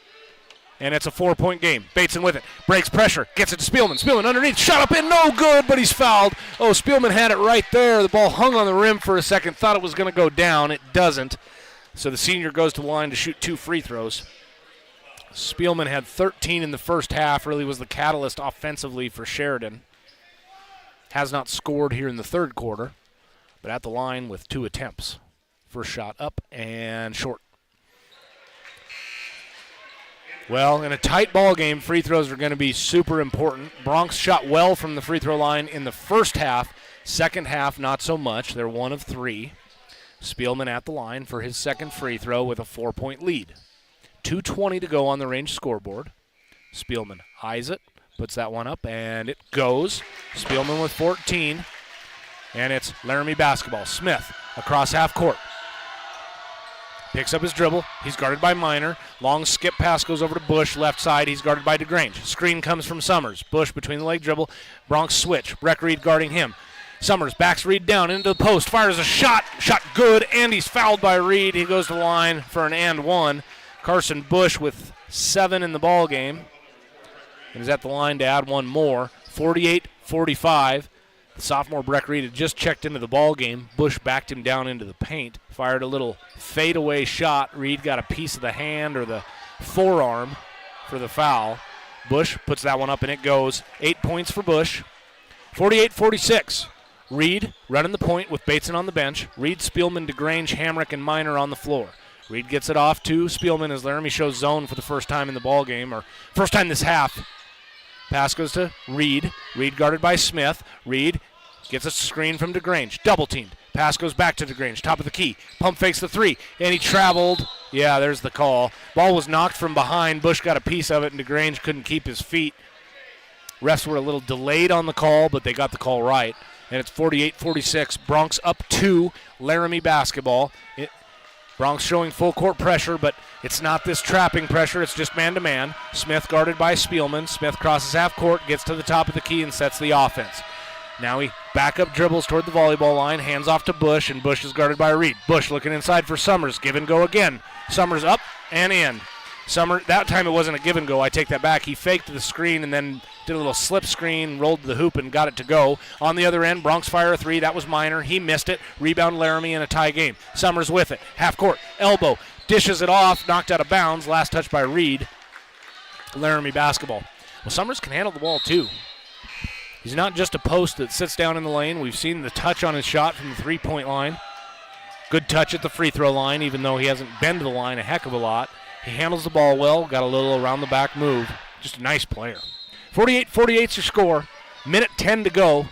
And it's a 4-point game. Bateson with it. Breaks pressure. Gets it to Spielman. Spielman underneath. Shot up in. No good, but he's fouled. Oh, Spielman had it right there. The ball hung on the rim for a second. Thought it was going to go down. It doesn't. So the senior goes to the line to shoot 2 free throws. Spielman had 13 in the first half. Really was the catalyst offensively for Sheridan. Has not scored here in the third quarter, but at the line with 2 attempts. First shot up and short. Well, in a tight ball game, free throws are going to be super important. Bronx shot well from the free throw line in the first half. Second half, not so much. They're 1 of 3. Spielman at the line for his second free throw with a 4-point lead. 2:20 to go on the range scoreboard. Spielman eyes it, puts that one up, and it goes. Spielman with 14, and it's Laramie basketball. Smith across half court. Picks up his dribble. He's guarded by Minor. Long skip pass goes over to Bush, left side. He's guarded by DeGrange. Screen comes from Summers. Bush between the leg dribble. Bronx switch. Breck Reed guarding him. Summers backs Reed down into the post. Fires a shot. Shot good, and he's fouled by Reed. He goes to the line for an and one. Carson Bush with 7 in the ball game. And is at the line to add one more. 48-45. The sophomore Breck Reed had just checked into the ball game. Bush backed him down into the paint. Fired a little fadeaway shot. Reed got a piece of the hand or the forearm for the foul. Bush puts that one up and it goes. 8 points for Bush. 48-46. Reed running the point with Bateson on the bench. Reed, Spielman, DeGrange, Hamrick, and Minor on the floor. Reed gets it off to Spielman as Laramie shows zone for the first time in the ball game, or first time this half. Pass goes to Reed. Reed guarded by Smith. Reed gets a screen from DeGrange. Double teamed. Pass goes back to DeGrange. Top of the key. Pump fakes the 3. And he traveled. Yeah, there's the call. Ball was knocked from behind. Bush got a piece of it, and DeGrange couldn't keep his feet. Refs were a little delayed on the call, but they got the call right. And it's 48-46. Bronx up 2. Laramie basketball. Bronx showing full court pressure, but it's not this trapping pressure. It's just man-to-man. Smith guarded by Spielman. Smith crosses half court, gets to the top of the key, and sets the offense. Now he back up dribbles toward the volleyball line, hands off to Bush, and Bush is guarded by Reed. Bush looking inside for Summers. Give and go again. Summers up and in. That time it wasn't a give and go. I take that back. He faked the screen and then did a little slip screen, rolled to the hoop, and got it to go. On the other end, Bronx fire a 3. That was Minor. He missed it. Rebound Laramie in a tie game. Summers with it. Half court. Elbow. Dishes it off. Knocked out of bounds. Last touch by Reed. Laramie basketball. Well, Summers can handle the ball too. He's not just a post that sits down in the lane. We've seen the touch on his shot from the three-point line. Good touch at the free throw line, even though he hasn't been to the line a heck of a lot. He handles the ball well, got a little around-the-back move. Just a nice player. 48-48's your score. Minute 10 to go.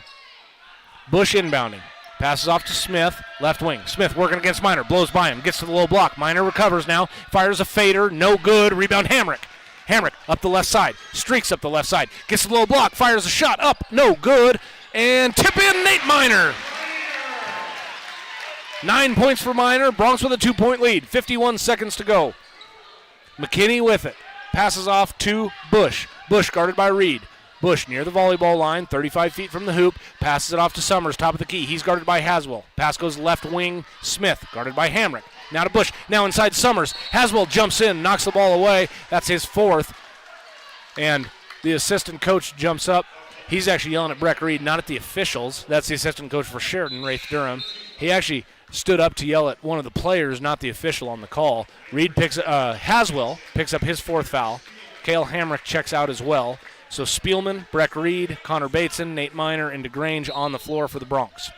Bush inbounding. Passes off to Smith, left wing. Smith working against Minor, blows by him, gets to the low block. Minor recovers now, fires a fader, no good. Rebound Hamrick. Hamrick up the left side, streaks up the left side, gets to the low block, fires a shot up, no good. And tip in Nate Minor. 9 points for Minor. Bronx with a 2-point lead. 51 seconds to go. McKinney with it. Passes off to Bush. Bush guarded by Reed. Bush near the volleyball line, 35 feet from the hoop. Passes it off to Summers, top of the key. He's guarded by Haswell. Pass goes left wing. Smith guarded by Hamrick. Now to Bush. Now inside Summers. Haswell jumps in, knocks the ball away. That's his 4th. And the assistant coach jumps up. He's actually yelling at Breck Reed, not at the officials. That's the assistant coach for Sheridan, Rafe Durham. He actually stood up to yell at one of the players, not the official on the call. Haswell picks up his 4th foul. Cale Hamrick checks out as well. So Spielman, Breck Reed, Connor Bateson, Nate Minor, and DeGrange on the floor for the Bronx.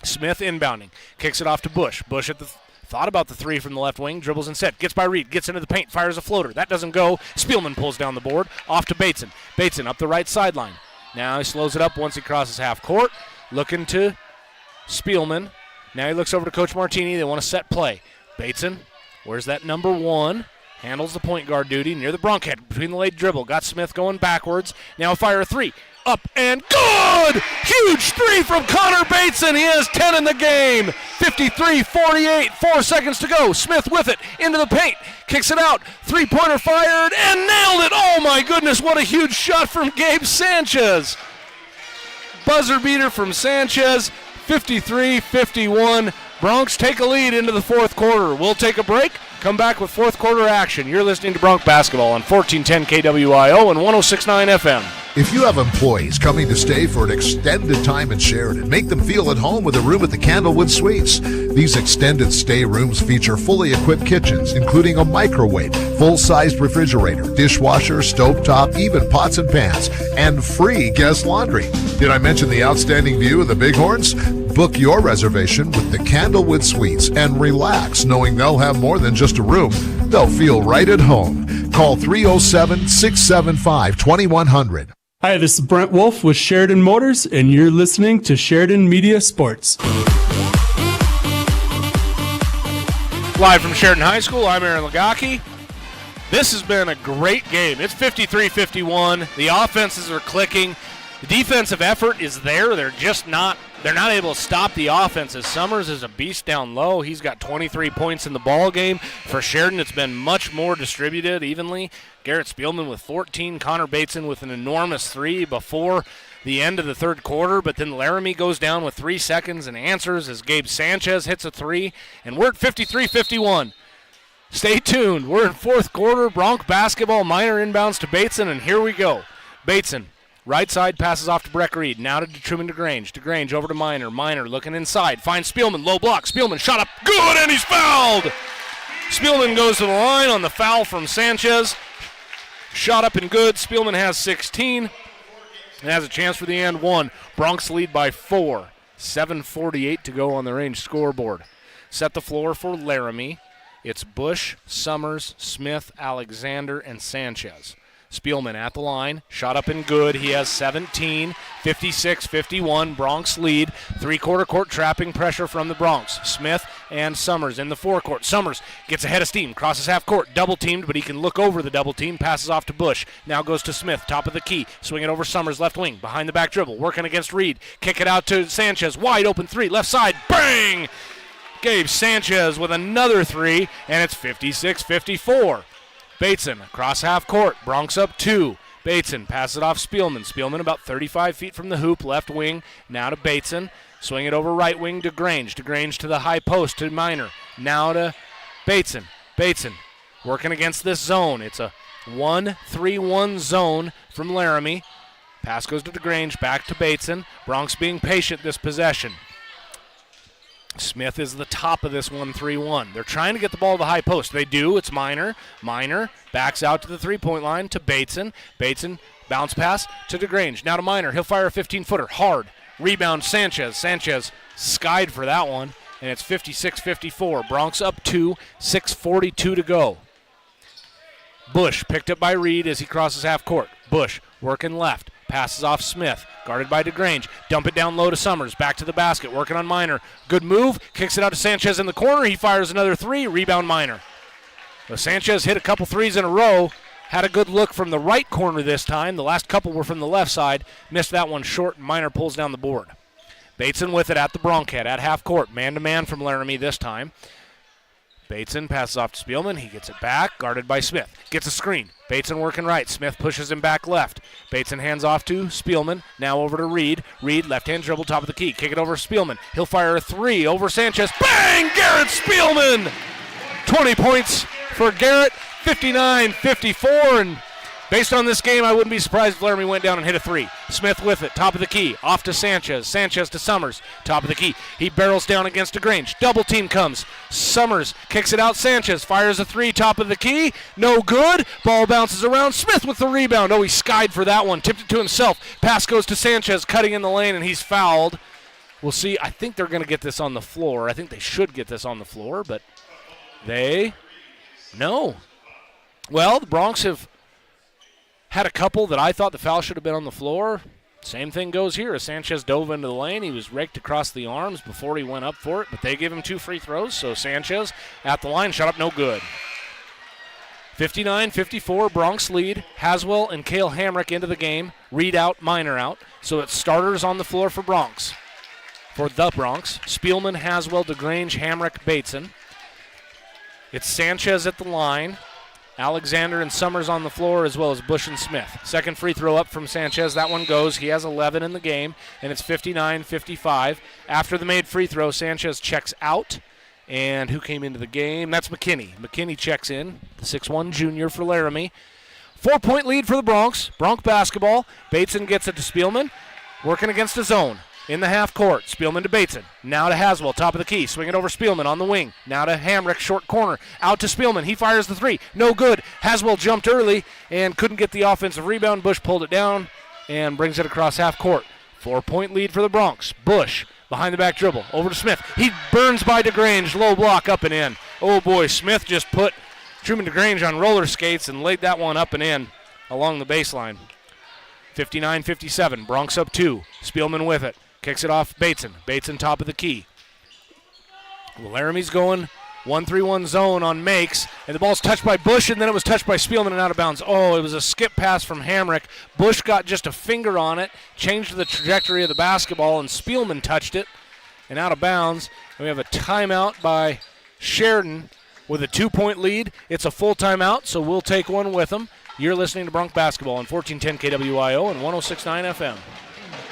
Smith inbounding. Kicks it off to Bush. Bush at the Thought about the three from the left wing, dribbles and set, gets by Reed, gets into the paint, fires a floater. That doesn't go. Spielman pulls down the board, off to Bateson. Bateson up the right sideline. Now he slows it up once he crosses half court, looking to Spielman. Now he looks over to Coach Martini. They want to set play. Bateson, where's that number 1? Handles the point guard duty near the Bronc head between the late dribble. Got Smith going backwards. Now fire a three. Up and good! Huge three from Connor Bateson. He has 10 in the game. 53-48, 4 seconds to go. Smith with it into the paint. Kicks it out. Three-pointer fired and nailed it. Oh my goodness, what a huge shot from Gabe Sanchez. Buzzer beater from Sanchez. 53-51. Broncs take a lead into the fourth quarter. We'll take a break. Come back with fourth quarter action. You're listening to Bronc Basketball on 1410 KWIO and 106.9 FM. If you have employees coming to stay for an extended time in Sheridan, make them feel at home with a room at the Candlewood Suites. These extended stay rooms feature fully equipped kitchens, including a microwave, full-sized refrigerator, dishwasher, stovetop, even pots and pans, and free guest laundry. Did I mention the outstanding view of the Bighorns? Book your reservation with the Candlewood Suites and relax knowing they'll have more than just a room. They'll feel right at home. Call 307-675-2100. Hi, this is Brent Wolf with Sheridan Motors, and you're listening to Sheridan Media Sports. Live from Sheridan High School, I'm Aaron Lagaki. This has been a great game. It's 53-51. The offenses are clicking. The defensive effort is there. They're not able to stop the offenses. Summers is a beast down low. He's got 23 points in the ball game. For Sheridan, it's been much more distributed evenly. Garrett Spielman with 14, Connor Bateson with an enormous 3 before the end of the third quarter, but then Laramie goes down with 3 seconds and answers as Gabe Sanchez hits a 3, and we're at 53-51. Stay tuned. We're in fourth quarter. Bronc basketball, Minor inbounds to Bateson, and here we go. Bateson. Right side passes off to Breck Reed. Now to Truman DeGrange. DeGrange over to Minor. Minor looking inside. Finds Spielman. Low block. Spielman shot up. Good, and he's fouled. Spielman goes to the line on the foul from Sanchez. Shot up and good. Spielman has 16 and has a chance for the and one. Broncs lead by 4. 7:48 to go on the range scoreboard. Set the floor for Laramie. It's Bush, Summers, Smith, Alexander, and Sanchez. Spielman at the line, shot up and good. He has 17, 56-51, Broncs lead. Three-quarter court trapping pressure from the Broncs. Smith and Summers in the forecourt. Summers gets ahead of steam, crosses half court, double teamed, but he can look over the double team, passes off to Bush. Now goes to Smith, top of the key, swing it over Summers, left wing, behind the back dribble, working against Reed. Kick it out to Sanchez, wide open 3, left side, bang! Gabe Sanchez with another 3, and it's 56-54. Bateson across half court. Broncs up 2. Bateson passes it off Spielman. Spielman about 35 feet from the hoop, left wing. Now to Bateson. Swing it over right wing to DeGrange. DeGrange to the high post to Minor. Now to Bateson. Bateson working against this zone. It's a 1-3-1 zone from Laramie. Pass goes to DeGrange. Back to Bateson. Broncs being patient this possession. Smith is the top of this 1-3-1. They're trying to get the ball to the high post. They do. It's Minor. Minor backs out to the three-point line to Bateson. Bateson bounce pass to DeGrange. Now to Minor. He'll fire a 15-footer. Hard. Rebound Sanchez. Sanchez skied for that one, and it's 56-54. Broncs up 2, 6:42 to go. Bush picked up by Reed as he crosses half court. Bush working left. Passes off Smith, guarded by DeGrange. Dump it down low to Summers. Back to the basket, working on Minor. Good move. Kicks it out to Sanchez in the corner. He fires another 3. Rebound Minor. Well, Sanchez hit a couple threes in a row. Had a good look from the right corner this time. The last couple were from the left side. Missed that one short, and Minor pulls down the board. Bateson with it at the Bronc head, at half court. Man-to-man from Laramie this time. Bateson passes off to Spielman. He gets it back, guarded by Smith. Gets a screen. Bateson working right. Smith pushes him back left. Bateson hands off to Spielman. Now over to Reed. Reed, left-hand dribble, top of the key. Kick it over to Spielman. He'll fire a 3 over Sanchez. Bang! Garrett Spielman! 20 points for Garrett. 59-54, and based on this game, I wouldn't be surprised if Laramie went down and hit a 3. Smith with it, top of the key, off to Sanchez. Sanchez to Summers, top of the key. He barrels down against DeGrange. Double team comes. Summers kicks it out. Sanchez fires a 3, top of the key. No good. Ball bounces around. Smith with the rebound. Oh, he skied for that one. Tipped it to himself. Pass goes to Sanchez, cutting in the lane, and he's fouled. We'll see. I think they're going to get this on the floor. I think they should get this on the floor, but no. Well, the Bronx have had a couple that I thought the foul should have been on the floor. Same thing goes here. As Sanchez dove into the lane, he was raked across the arms before he went up for it, but they give him 2 free throws, so Sanchez at the line, shot up no good. 59-54, Bronx lead. Haswell and Cale Hamrick into the game. Reed out, Minor out. So it's starters on the floor for Bronx. For the Bronx, Spielman, Haswell, DeGrange, Hamrick, Bateson. It's Sanchez at the line. Alexander and Summers on the floor, as well as Bush and Smith. Second free throw up from Sanchez. That one goes. He has 11 in the game, and it's 59-55. After the made free throw, Sanchez checks out. And who came into the game? That's McKinney. McKinney checks in, the 6'1 junior for Laramie. 4-point lead for the Bronx. Bronx basketball. Bateson gets it to Spielman. Working against a zone. In the half court, Spielman to Bateson. Now to Haswell, top of the key. Swing it over Spielman on the wing. Now to Hamrick, short corner. Out to Spielman. He fires the 3. No good. Haswell jumped early and couldn't get the offensive rebound. Bush pulled it down and brings it across half court. 4-point lead for the Bronx. Bush behind the back dribble. Over to Smith. He burns by DeGrange. Low block up and in. Oh boy, Smith just put Truman DeGrange on roller skates and laid that one up and in along the baseline. 59-57. Bronx up 2. Spielman with it. Kicks it off Bateson. Bateson top of the key. Well, Laramie's going 1-3-1 zone on makes, and the ball's touched by Bush, and then it was touched by Spielman and out of bounds. Oh, it was a skip pass from Hamrick. Bush got just a finger on it, changed the trajectory of the basketball, and Spielman touched it and out of bounds. And we have a timeout by Sheridan with a 2-point lead. It's a full timeout, so we'll take one with them. You're listening to Bronx Basketball on 1410 KWIO and 106.9 FM.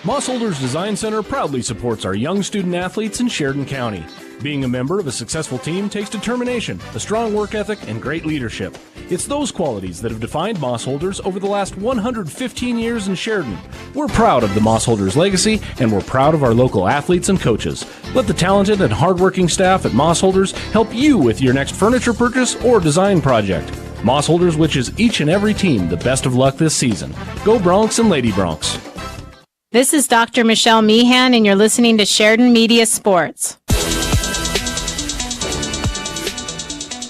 Moss Holders Design Center proudly supports our young student athletes in Sheridan County. Being a member of a successful team takes determination, a strong work ethic, and great leadership. It's those qualities that have defined Moss Holders over the last 115 years in Sheridan. We're proud of the Moss Holders legacy, and we're proud of our local athletes and coaches. Let the talented and hardworking staff at Moss Holders help you with your next furniture purchase or design project. Moss Holders wishes each and every team the best of luck this season. Go Bronx and Lady Bronx. This is Dr. Michelle Meehan, and you're listening to Sheridan Media Sports.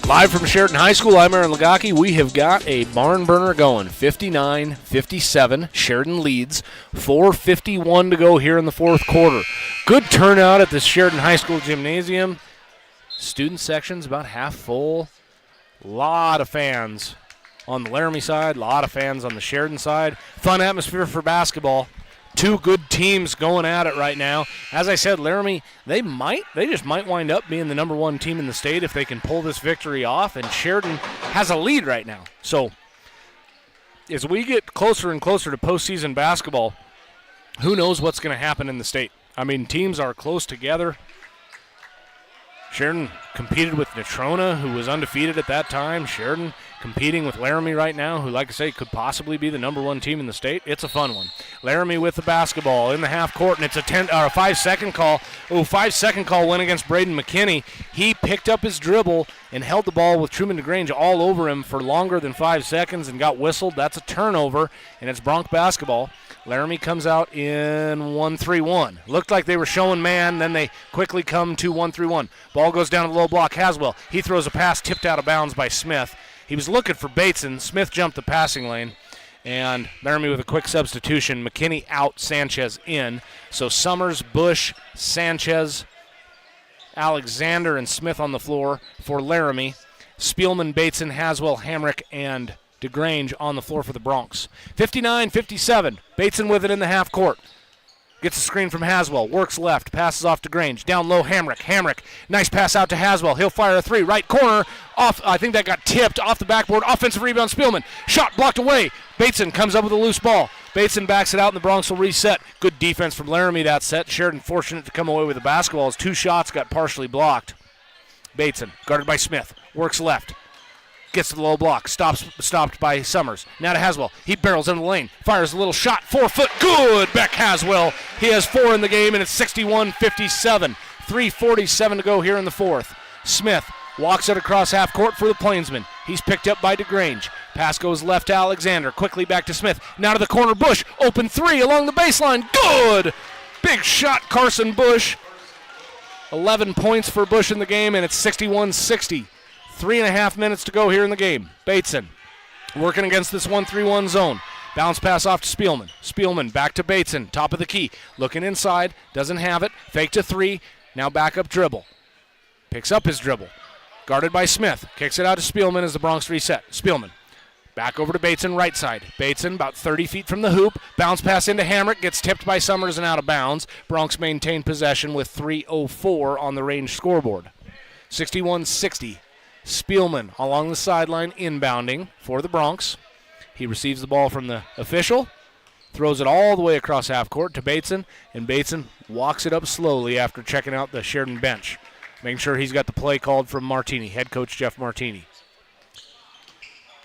Live from Sheridan High School, I'm Aaron Lagaki. We have got a barn burner going, 59-57. Sheridan leads, 4:51 to go here in the fourth quarter. Good turnout at the Sheridan High School gymnasium. Student section's about half full. A lot of fans on the Laramie side, a lot of fans on the Sheridan side. Fun atmosphere for basketball. Two good teams going at it right now. As I said, Laramie, they just might wind up being the number 1 team in the state if they can pull this victory off, and Sheridan has a lead right now. So as we get closer and closer to postseason basketball, who knows what's going to happen in the state? I mean, teams are close together. Sheridan competed with Natrona, who was undefeated at that time. Sheridan competing with Laramie right now, who, like I say, could possibly be the number 1 team in the state. It's a fun one. Laramie with the basketball in the half court, and it's a 5-second call. 5-second call went against Braden McKinney. He picked up his dribble and held the ball with Truman DeGrange all over him for longer than 5 seconds and got whistled. That's a turnover, and it's Bronx basketball. Laramie comes out in 1-3-1. Looked like they were showing man, then they quickly come to 1-3-1. Ball goes down to the low block. Haswell, he throws a pass tipped out of bounds by Smith. He was looking for Bateson. Smith jumped the passing lane, and Laramie with a quick substitution. McKinney out, Sanchez in. So Summers, Bush, Sanchez, Alexander, and Smith on the floor for Laramie. Spielman, Bateson, Haswell, Hamrick, and DeGrange on the floor for the Bronx. 59-57. Bateson with it in the half court. Gets a screen from Haswell. Works left. Passes off to DeGrange. Down low, Hamrick. Hamrick. Nice pass out to Haswell. He'll fire a 3. Right corner. Off. I think that got tipped off the backboard. Offensive rebound, Spielman. Shot blocked away. Bateson comes up with a loose ball. Bateson backs it out, and the Bronx will reset. Good defense from Laramie that set. Sheridan fortunate to come away with the basketball as 2 shots got partially blocked. Bateson, guarded by Smith. Works left. Gets to the low block. Stopped by Summers. Now to Haswell. He barrels into the lane. Fires a little shot. 4-foot. Good. Beck Haswell. He has 4 in the game, and it's 61-57. 3:47 to go here in the fourth. Smith walks it across half court for the Plainsman. He's picked up by DeGrange. Pass goes left to Alexander. Quickly back to Smith. Now to the corner. Bush. Open 3 along the baseline. Good. Big shot, Carson Bush. 11 points for Bush in the game, and it's 61-60. 3.5 minutes to go here in the game. Bateson working against this 1-3-1 zone. Bounce pass off to Spielman. Spielman back to Bateson, top of the key. Looking inside, doesn't have it. Fake to 3, now back up dribble. Picks up his dribble. Guarded by Smith. Kicks it out to Spielman as the Bronx reset. Spielman back over to Bateson, right side. Bateson about 30 feet from the hoop. Bounce pass into Hamrick. Gets tipped by Summers and out of bounds. Bronx maintain possession with 3:04 on the range scoreboard. 61-60. Spielman along the sideline inbounding for the Bronx. He receives the ball from the official. Throws it all the way across half court to Bateson. And Bateson walks it up slowly after checking out the Sheridan bench. Making sure he's got the play called from Martini, head coach Jeff Martini.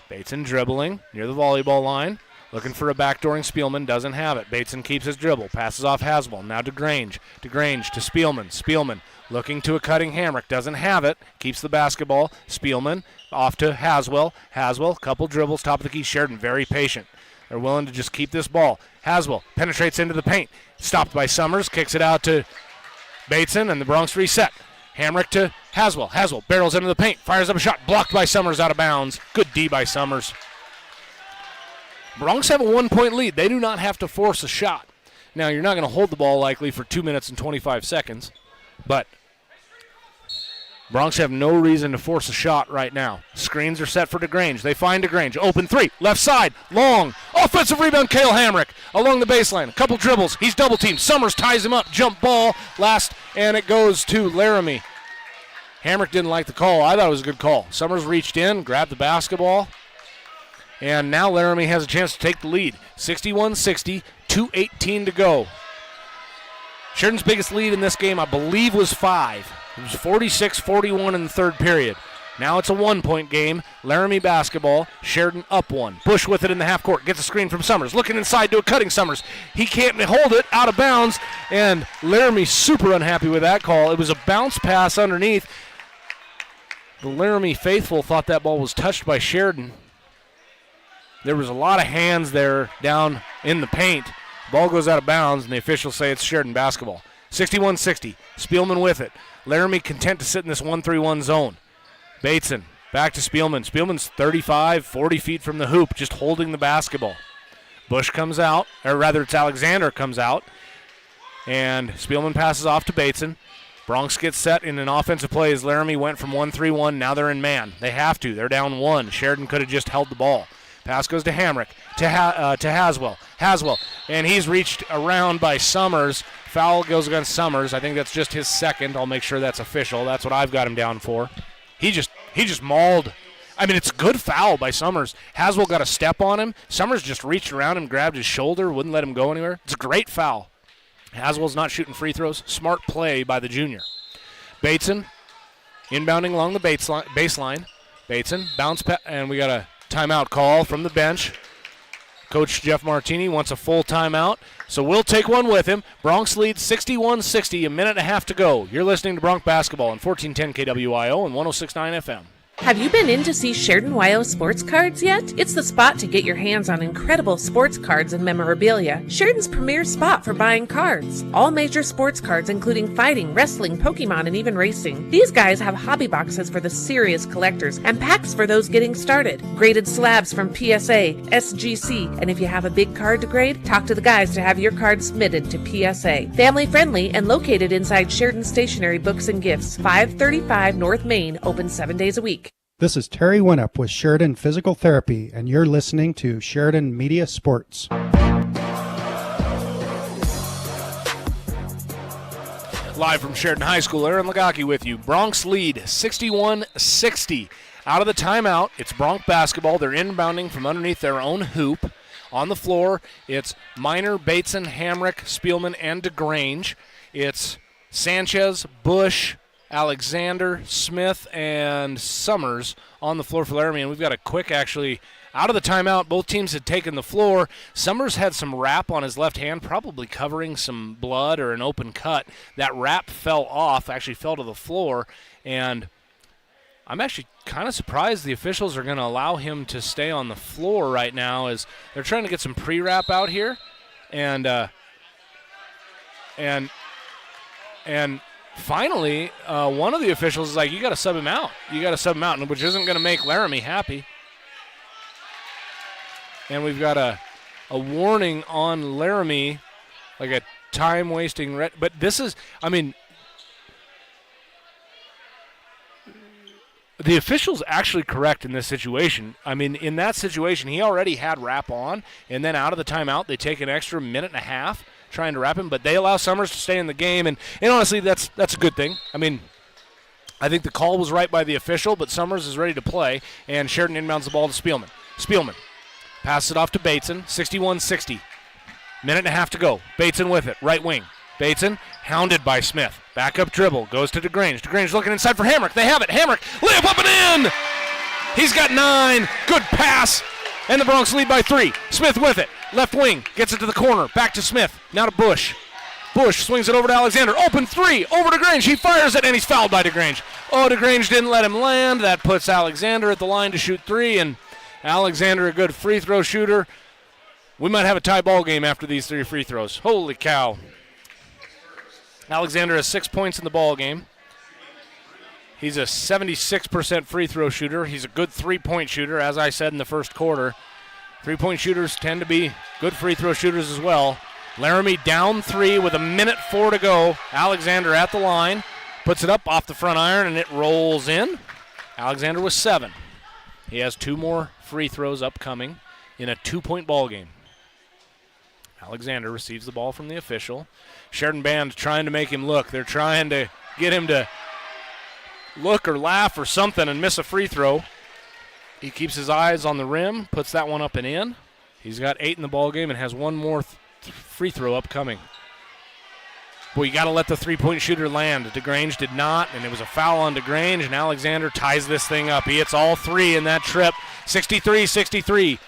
Bateson dribbling near the volleyball line. Looking for a backdooring Spielman, doesn't have it. Bateson keeps his dribble, passes off Haswell. Now to Grange. To Grange to Spielman. Spielman looking to a cutting Hamrick, doesn't have it. Keeps the basketball. Spielman off to Haswell. Haswell, couple dribbles, top of the key. Sheridan very patient. They're willing to just keep this ball. Haswell penetrates into the paint. Stopped by Summers, kicks it out to Bateson, and the Bronx reset. Hamrick to Haswell. Haswell barrels into the paint, fires up a shot, blocked by Summers, out of bounds. Good D by Summers. Bronx have a 1-point lead. They do not have to force a shot. Now, you're not going to hold the ball likely for 2 minutes and 25 seconds, but Bronx have no reason to force a shot right now. Screens are set for DeGrange. They find DeGrange. Open 3. Left side. Long. Offensive rebound, Cale Hamrick. Along the baseline. A couple dribbles. He's double teamed. Summers ties him up. Jump ball. Last, and it goes to Laramie. Hamrick didn't like the call. I thought it was a good call. Summers reached in, grabbed the basketball. And now Laramie has a chance to take the lead. 61-60, 2:18 to go. Sheridan's biggest lead in this game, I believe, was 5. It was 46-41 in the third period. Now it's a 1-point game. Laramie basketball. Sheridan up 1. Bush with it in the half court. Gets a screen from Summers. Looking inside to a cutting Summers. He can't hold it. Out of bounds. And Laramie super unhappy with that call. It was a bounce pass underneath. The Laramie faithful thought that ball was touched by Sheridan. There was a lot of hands there down in the paint. Ball goes out of bounds, and the officials say it's Sheridan basketball. 61-60. Spielman with it. Laramie content to sit in this 1-3-1 zone. Bateson back to Spielman. Spielman's 35, 40 feet from the hoop, just holding the basketball. Bush comes out, or rather it's Alexander comes out, and Spielman passes off to Bateson. Bronx gets set in an offensive play as Laramie went from 1-3-1. Now they're in man. They have to. They're down 1. Sheridan could have just held the ball. Pass goes to Hamrick, to Haswell. Haswell, and he's reached around by Summers. Foul goes against Summers. I think that's just his second. I'll make sure that's official. That's what I've got him down for. He just mauled. I mean, it's a good foul by Summers. Haswell got a step on him. Summers just reached around him, grabbed his shoulder, wouldn't let him go anywhere. It's a great foul. Haswell's not shooting free throws. Smart play by the junior. Bateson inbounding along the baseline. Bateson bounce and we got a timeout call from the bench. Coach Jeff Martini wants a full timeout, so we'll take one with him. Bronx leads 61-60, a minute and a half to go. You're listening to Bronx Basketball on 1410 KWIO and 106.9 FM. Have you been in to see Sheridan YO Sports Cards yet? It's the spot to get your hands on incredible sports cards and memorabilia. Sheridan's premier spot for buying cards. All major sports cards including fighting, wrestling, Pokemon, and even racing. These guys have hobby boxes for the serious collectors and packs for those getting started. Graded slabs from PSA, SGC, and if you have a big card to grade, talk to the guys to have your card submitted to PSA. Family friendly and located inside Sheridan Stationery Books and Gifts, 535 North Main, open 7 days a week. This is Terry Winnup with Sheridan Physical Therapy, and you're listening to Sheridan Media Sports. Live from Sheridan High School, Aaron Lagaki with you. Bronx lead 61-60. Out of the timeout, it's Bronx basketball. They're inbounding from underneath their own hoop. On the floor, it's Miner, Bateson, Hamrick, Spielman, and DeGrange. It's Sanchez, Bush, Alexander, Smith, and Summers on the floor for Laramie. And we've got a quick, actually, out of the timeout. Both teams had taken the floor. Summers had some wrap on his left hand, probably covering some blood or an open cut. That wrap fell off, actually fell to the floor. And I'm actually kind of surprised the officials are going to allow him to stay on the floor right now as they're trying to get some pre-wrap out here. And And finally, one of the officials is like, you got to sub him out. You got to sub him out, which isn't going to make Laramie happy. And we've got a warning on Laramie, like a time-wasting red. But this is, I mean, the official's actually correct in this situation. I mean, in that situation, he already had wrap on, and then out of the timeout, they take an extra minute and a half trying to wrap him, but they allow Summers to stay in the game, and honestly, that's a good thing. I mean, I think the call was right by the official, but Summers is ready to play, and Sheridan inbounds the ball to Spielman. Spielman passes it off to Bateson, 61-60. Minute and a half to go. Bateson with it, right wing. Bateson hounded by Smith. Back up dribble, goes to DeGrange. DeGrange looking inside for Hamrick. They have it. Hamrick, layup up and in! He's got 9. Good pass. And the Bronx lead by 3. Smith with it. Left wing, gets it to the corner. Back to Smith. Now to Bush. Bush swings it over to Alexander. Open 3. Over to DeGrange. He fires it, and he's fouled by DeGrange. Oh, DeGrange didn't let him land. That puts Alexander at the line to shoot 3, and Alexander, a good free throw shooter. We might have a tie ball game after these 3 free throws. Holy cow. Alexander has 6 points in the ball game. He's a 76% free throw shooter. He's a good three-point shooter, as I said in the first quarter. Three-point shooters tend to be good free throw shooters as well. Laramie down 3 with 1:04 to go. Alexander at the line, puts it up off the front iron, and it rolls in. Alexander with 7. He has 2 more free throws upcoming in a 2-point ball game. Alexander receives the ball from the official. Sheridan band trying to make him look. They're trying to get him to look or laugh or something and miss a free throw. He keeps his eyes on the rim, puts that one up and in. He's got 8 in the ball game and has 1 more free throw upcoming. Boy, you got to let the three-point shooter land. DeGrange did not, and it was a foul on DeGrange, and Alexander ties this thing up. He hits all 3 in that trip. 63-63.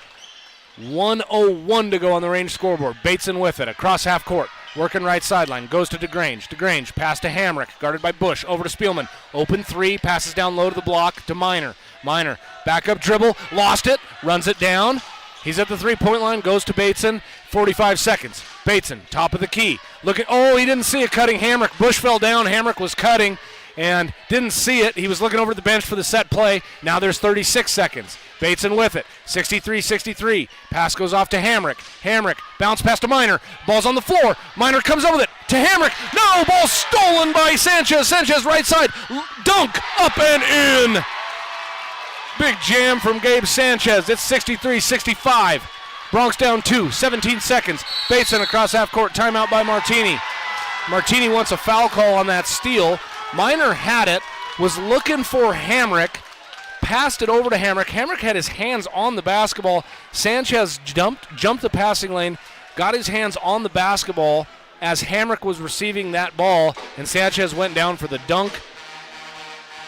1:01 to go on the range scoreboard. Bateson with it, across half court. Working right sideline, goes to DeGrange. DeGrange, pass to Hamrick, guarded by Bush, over to Spielman. Open 3, passes down low to the block to Minor. Minor, back up dribble, lost it, runs it down. He's at the three-point line, goes to Bateson, 45 seconds. Bateson, top of the key. He didn't see it cutting Hamrick. Bush fell down, Hamrick was cutting and didn't see it. He was looking over the bench for the set play. Now there's 36 seconds. Bateson with it, 63-63. Pass goes off to Hamrick. Hamrick, bounce pass to Minor. Ball's on the floor. Minor comes up with it to Hamrick. No, ball stolen by Sanchez. Sanchez right side, dunk, up and in. Big jam from Gabe Sanchez. It's 63-65. Bronx down 2, 17 seconds. Bateson across half court, timeout by Martini. Martini wants a foul call on that steal. Minor had it, was looking for Hamrick, passed it over to Hamrick. Hamrick had his hands on the basketball. Sanchez jumped the passing lane, got his hands on the basketball as Hamrick was receiving that ball, and Sanchez went down for the dunk.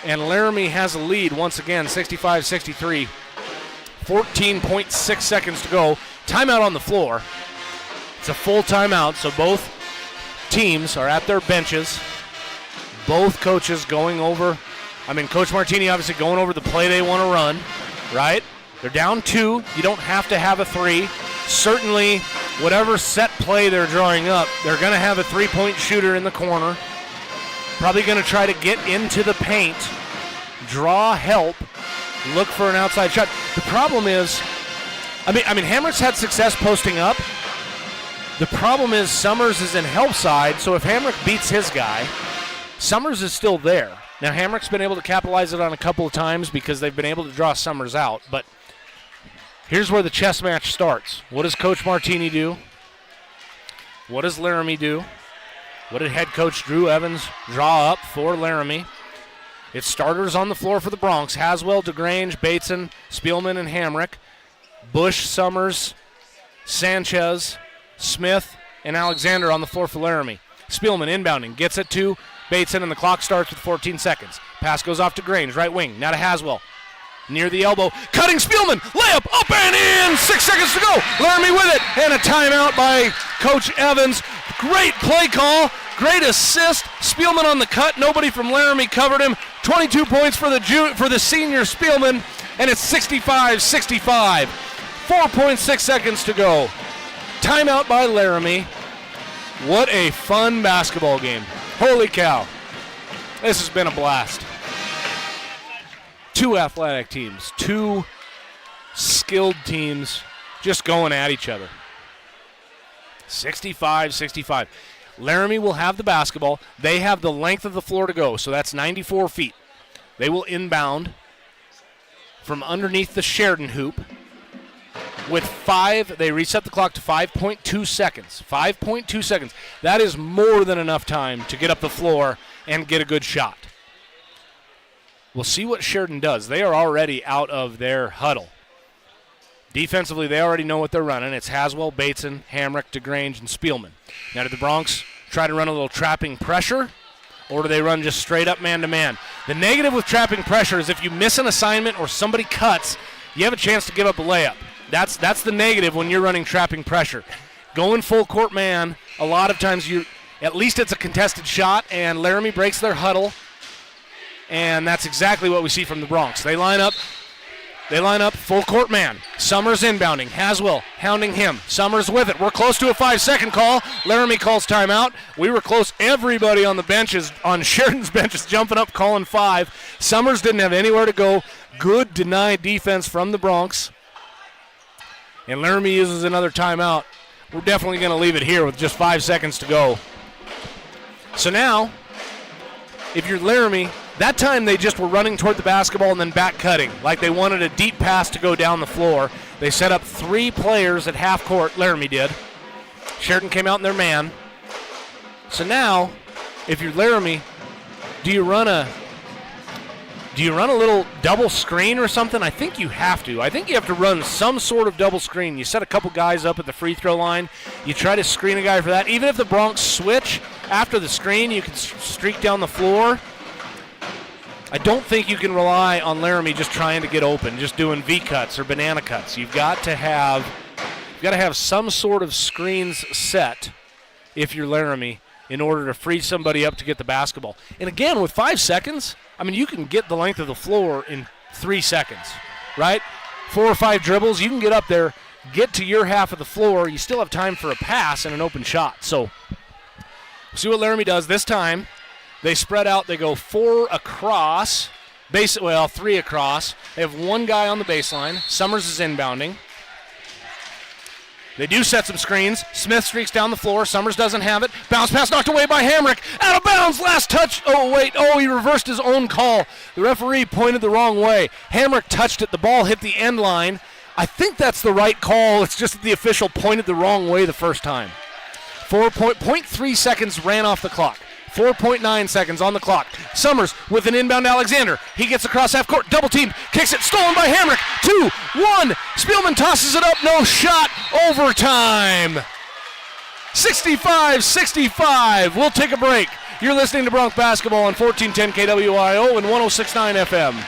And Laramie has a lead once again, 65-63. 14.6 seconds to go. Timeout on the floor. It's a full timeout, so both teams are at their benches. Both coaches going over. Coach Martini obviously going over the play they want to run, right? They're down 2. You don't have to have a 3. Certainly, whatever set play they're drawing up, they're going to have a three-point shooter in the corner. Probably going to try to get into the paint, draw help, look for an outside shot. The problem is, Hamrick's had success posting up. The problem is Summers is in help side, so if Hamrick beats his guy, Summers is still there. Now, Hamrick's been able to capitalize it on a couple of times because they've been able to draw Summers out, but here's where the chess match starts. What does Coach Martini do? What does Laramie do? What did head coach Drew Evans draw up for Laramie? It's starters on the floor for the Bronx. Haswell, DeGrange, Bateson, Spielman, and Hamrick. Bush, Summers, Sanchez, Smith, and Alexander on the floor for Laramie. Spielman inbounding, gets it to Bateson, and the clock starts with 14 seconds. Pass goes off to DeGrange, right wing. Now to Haswell. Near the elbow, cutting Spielman, layup, up and in! 6 seconds to go. Laramie with it, and a timeout by Coach Evans. Great play call, great assist. Spielman on the cut. Nobody from Laramie covered him. 22 points for the senior Spielman, and it's 65-65. 4.6 seconds to go. Timeout by Laramie. What a fun basketball game. Holy cow. This has been a blast. Two athletic teams, two skilled teams just going at each other. 65-65. Laramie will have the basketball. They have the length of the floor to go, so that's 94 feet. They will inbound from underneath the Sheridan hoop. With 5, they reset the clock to 5.2 seconds. 5.2 seconds. That is more than enough time to get up the floor and get a good shot. We'll see what Sheridan does. They are already out of their huddle. Defensively, they already know what they're running. It's Haswell, Bateson, Hamrick, DeGrange, and Spielman. Now, do the Bronx try to run a little trapping pressure, or do they run just straight up man-to-man? The negative with trapping pressure is if you miss an assignment or somebody cuts, you have a chance to give up a layup. That's the negative when you're running trapping pressure. Going full court man, a lot of times at least it's a contested shot, and Laramie breaks their huddle, and that's exactly what we see from the Bronx. They line up full court man. Summers inbounding. Haswell hounding him. Summers with it. We're close to a 5-second call. Laramie calls timeout. We were close. Everybody on the benches, on Sheridan's bench, is jumping up, calling 5. Summers didn't have anywhere to go. Good denied defense from the Bronx. And Laramie uses another timeout. We're definitely going to leave it here with just 5 seconds to go. So now, if you're Laramie, that time they just were running toward the basketball and then back cutting, like they wanted a deep pass to go down the floor. They set up 3 players at half court, Laramie did. Sheridan came out in their man. So now, if you're Laramie, do you run a little double screen or something? I think you have to. I think you have to run some sort of double screen. You set a couple guys up at the free throw line. You try to screen a guy for that. Even if the Bronx switch after the screen, you can streak down the floor. I don't think you can rely on Laramie just trying to get open, just doing V-cuts or banana cuts. You've got to have some sort of screens set if you're Laramie in order to free somebody up to get the basketball. And again, with 5 seconds, I mean, you can get the length of the floor in 3 seconds, right? 4 or 5 dribbles, you can get up there, get to your half of the floor. You still have time for a pass and an open shot. So see what Laramie does this time. They spread out. They go 4 across, 3 across. They have 1 guy on the baseline. Summers is inbounding. They do set some screens. Smith streaks down the floor. Summers doesn't have it. Bounce pass knocked away by Hamrick. Out of bounds. Last touch. He reversed his own call. The referee pointed the wrong way. Hamrick touched it. The ball hit the end line. I think that's the right call. It's just that the official pointed the wrong way the first time. 4.3 seconds ran off the clock. 4.9 seconds on the clock. Summers with an inbound Alexander. He gets across half court. Double team. Kicks it. Stolen by Hamrick. 2-1. Spielman tosses it up. No shot. Overtime. 65-65. We'll take a break. You're listening to Bronx Basketball on 1410 KWIO and 106.9 FM.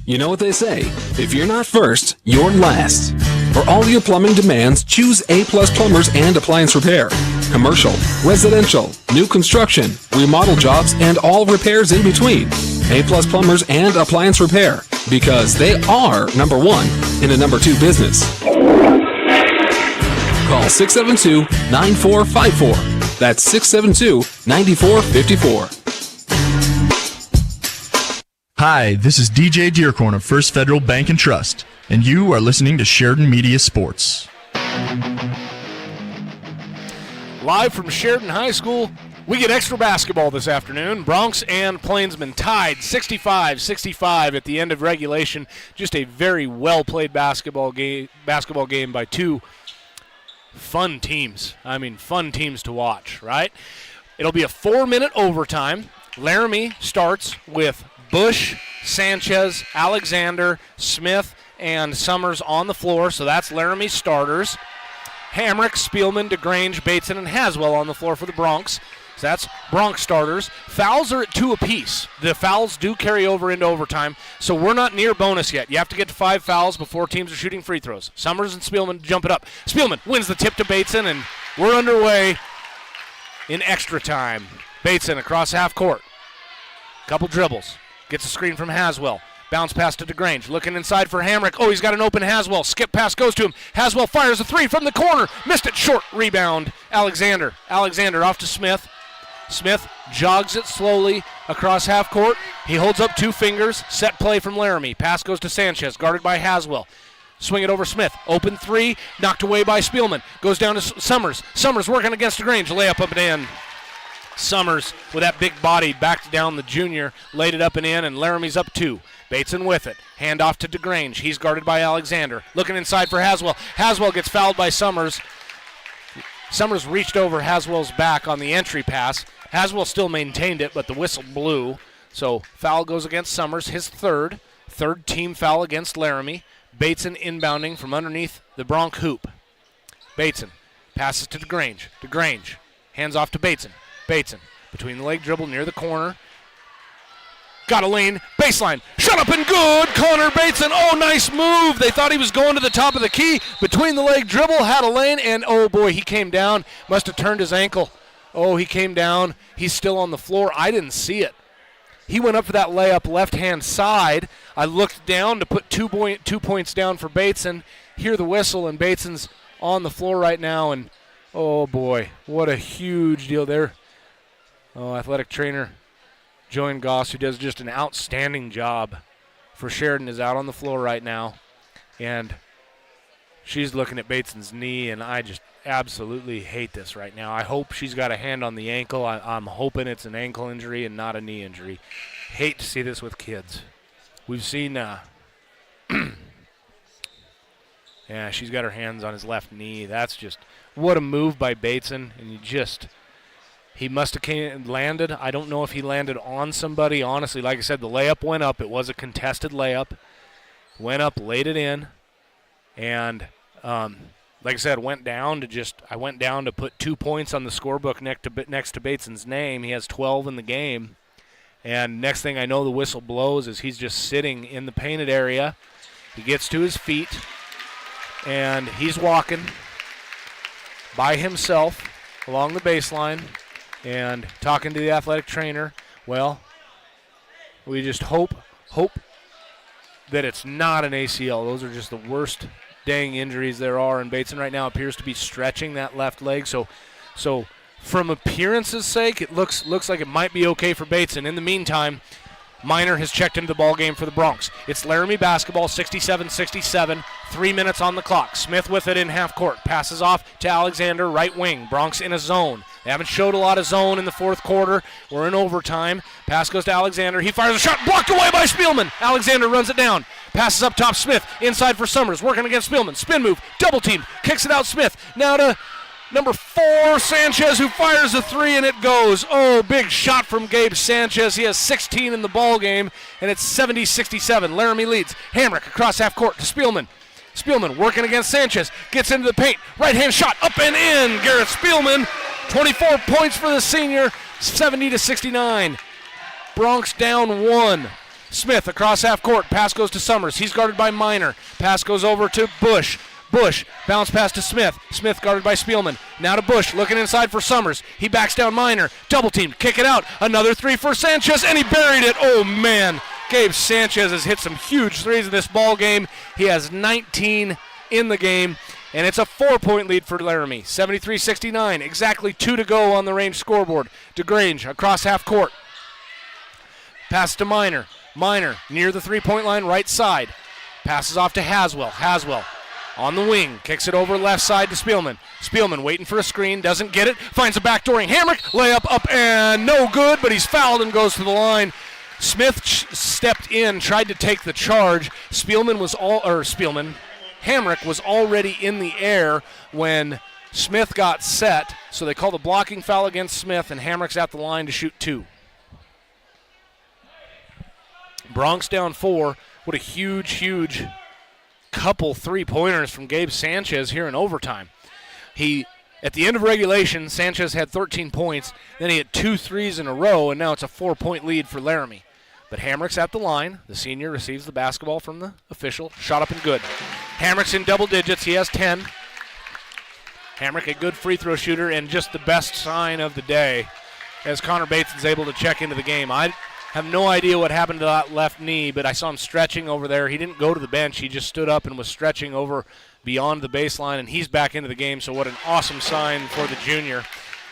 You know what they say, if you're not first, you're last. For all your plumbing demands, choose A+ Plumbers and Appliance Repair. Commercial, residential, new construction, remodel jobs, and all repairs in between. A+ Plumbers and Appliance Repair, because they are number 1 in a number 2 business. Call 672-9454. That's 672-9454. Hi, this is DJ Dearcorn of First Federal Bank and Trust, and you are listening to Sheridan Media Sports. Live from Sheridan High School, we get extra basketball this afternoon. Bronx and Plainsman tied 65-65 at the end of regulation. Just a very well-played basketball game by 2 fun teams. I mean, fun teams to watch, right? It'll be a 4-minute overtime. Laramie starts with Bush, Sanchez, Alexander, Smith, and Summers on the floor, so that's Laramie's starters. Hamrick, Spielman, DeGrange, Bateson, and Haswell on the floor for the Bronx. So that's Bronx starters. Fouls are at 2 apiece. The fouls do carry over into overtime, so we're not near bonus yet. You have to get to 5 fouls before teams are shooting free throws. Summers and Spielman jump it up. Spielman wins the tip to Bateson, and we're underway in extra time. Bateson across half court. Couple dribbles. Gets a screen from Haswell. Bounce pass to DeGrange. Looking inside for Hamrick. Oh, he's got an open Haswell. Skip pass goes to him. Haswell fires a three from the corner. Missed it short. Rebound. Alexander. Alexander off to Smith. Smith jogs it slowly across half court. He holds up 2 fingers. Set play from Laramie. Pass goes to Sanchez, guarded by Haswell. Swing it over Smith. Open 3. Knocked away by Spielman. Goes down to Summers. Summers working against DeGrange. Layup up and in. Summers, with that big body, backed down the junior, laid it up and in, and Laramie's up 2. Bateson with it. Hand off to DeGrange. He's guarded by Alexander. Looking inside for Haswell. Haswell gets fouled by Summers. Summers reached over Haswell's back on the entry pass. Haswell still maintained it, but the whistle blew. So foul goes against Summers, his third team foul against Laramie. Bateson inbounding from underneath the Bronc hoop. Bateson passes to DeGrange. DeGrange hands off to Bateson. Bateson between the leg dribble near the corner. Got a lane, baseline, shut up and good, Connor Bateson. Oh, nice move. They thought he was going to the top of the key. Between the leg dribble, had a lane, and oh boy, he came down. Must have turned his ankle. Oh, he came down. He's still on the floor. I didn't see it. He went up for that layup left-hand side. I looked down to put 2 points down for Bateson. Hear the whistle, and Bateson's on the floor right now, and oh boy, what a huge deal there. Oh, athletic trainer Joanne Goss, who does just an outstanding job for Sheridan, is out on the floor right now. And she's looking at Bateson's knee, and I just absolutely hate this right now. I hope she's got a hand on the ankle. I'm hoping it's an ankle injury and not a knee injury. Hate to see this with kids. We've seen, yeah, she's got her hands on his left knee. That's just, what a move by Bateson, and he must have landed. I don't know if he landed on somebody. Honestly, like I said, the layup went up. It was a contested layup. Went up, laid it in, and like I said, I went down to put 2 points on the scorebook next to Bateson's name. He has 12 in the game, and next thing I know, the whistle blows as he's just sitting in the painted area. He gets to his feet, and he's walking by himself along the baseline and talking to the athletic trainer. Well, we just hope that it's not an ACL. Those are just the worst dang injuries there are, and Bateson right now appears to be stretching that left leg. So from appearance's sake, it looks like it might be okay for Bateson. In the meantime, Minor has checked into the ball game for the Broncs. It's Laramie basketball, 67-67, 3 minutes on the clock. Smith with it in half court. Passes off to Alexander, right wing. Broncs in a zone. They haven't showed a lot of zone in the fourth quarter. We're in overtime. Pass goes to Alexander. He fires a shot, blocked away by Spielman. Alexander runs it down. Passes up top, Smith. Inside for Summers, working against Spielman. Spin move, double team, kicks it out Smith. Now to number 4, Sanchez, who fires a 3, and it goes. Oh, big shot from Gabe Sanchez. He has 16 in the ball game, and it's 70-67. Laramie leads. Hamrick across half court to Spielman. Spielman working against Sanchez. Gets into the paint. Right-hand shot up and in. Garrett Spielman, 24 points for the senior, 70-69. Broncs down 1. Smith across half court. Pass goes to Summers. He's guarded by Minor. Pass goes over to Bush. Bush, bounce pass to Smith. Smith guarded by Spielman. Now to Bush, looking inside for Summers. He backs down Minor. Double team, kick it out. Another 3 for Sanchez, and he buried it. Oh, man. Gabe Sanchez has hit some huge threes in this ball game. He has 19 in the game, and it's a 4-point lead for Laramie. 73-69, exactly 2 to go on the range scoreboard. DeGrange across half court. Pass to Minor. Minor near the 3-point line, right side. Passes off to Haswell. Haswell on the wing, kicks it over left side to Spielman. Spielman waiting for a screen, doesn't get it, finds a backdooring Hamrick, layup up and no good, but he's fouled and goes to the line. Smith stepped in, tried to take the charge. Hamrick was already in the air when Smith got set, so they call the blocking foul against Smith, and Hamrick's at the line to shoot 2. Broncs down 4. What a huge couple 3-pointers from Gabe Sanchez here in overtime. At the end of regulation, Sanchez had 13 points, then he had 2 threes in a row, and now it's a 4-point lead for Laramie. But Hamrick's at the line. The senior receives the basketball from the official. Shot up and good. Hamrick's in double digits. He has 10. Hamrick, a good free throw shooter, and just the best sign of the day as Connor Bates is able to check into the game. Have no idea what happened to that left knee, but I saw him stretching over there. He didn't go to the bench. He just stood up and was stretching over beyond the baseline, and he's back into the game, so what an awesome sign for the junior.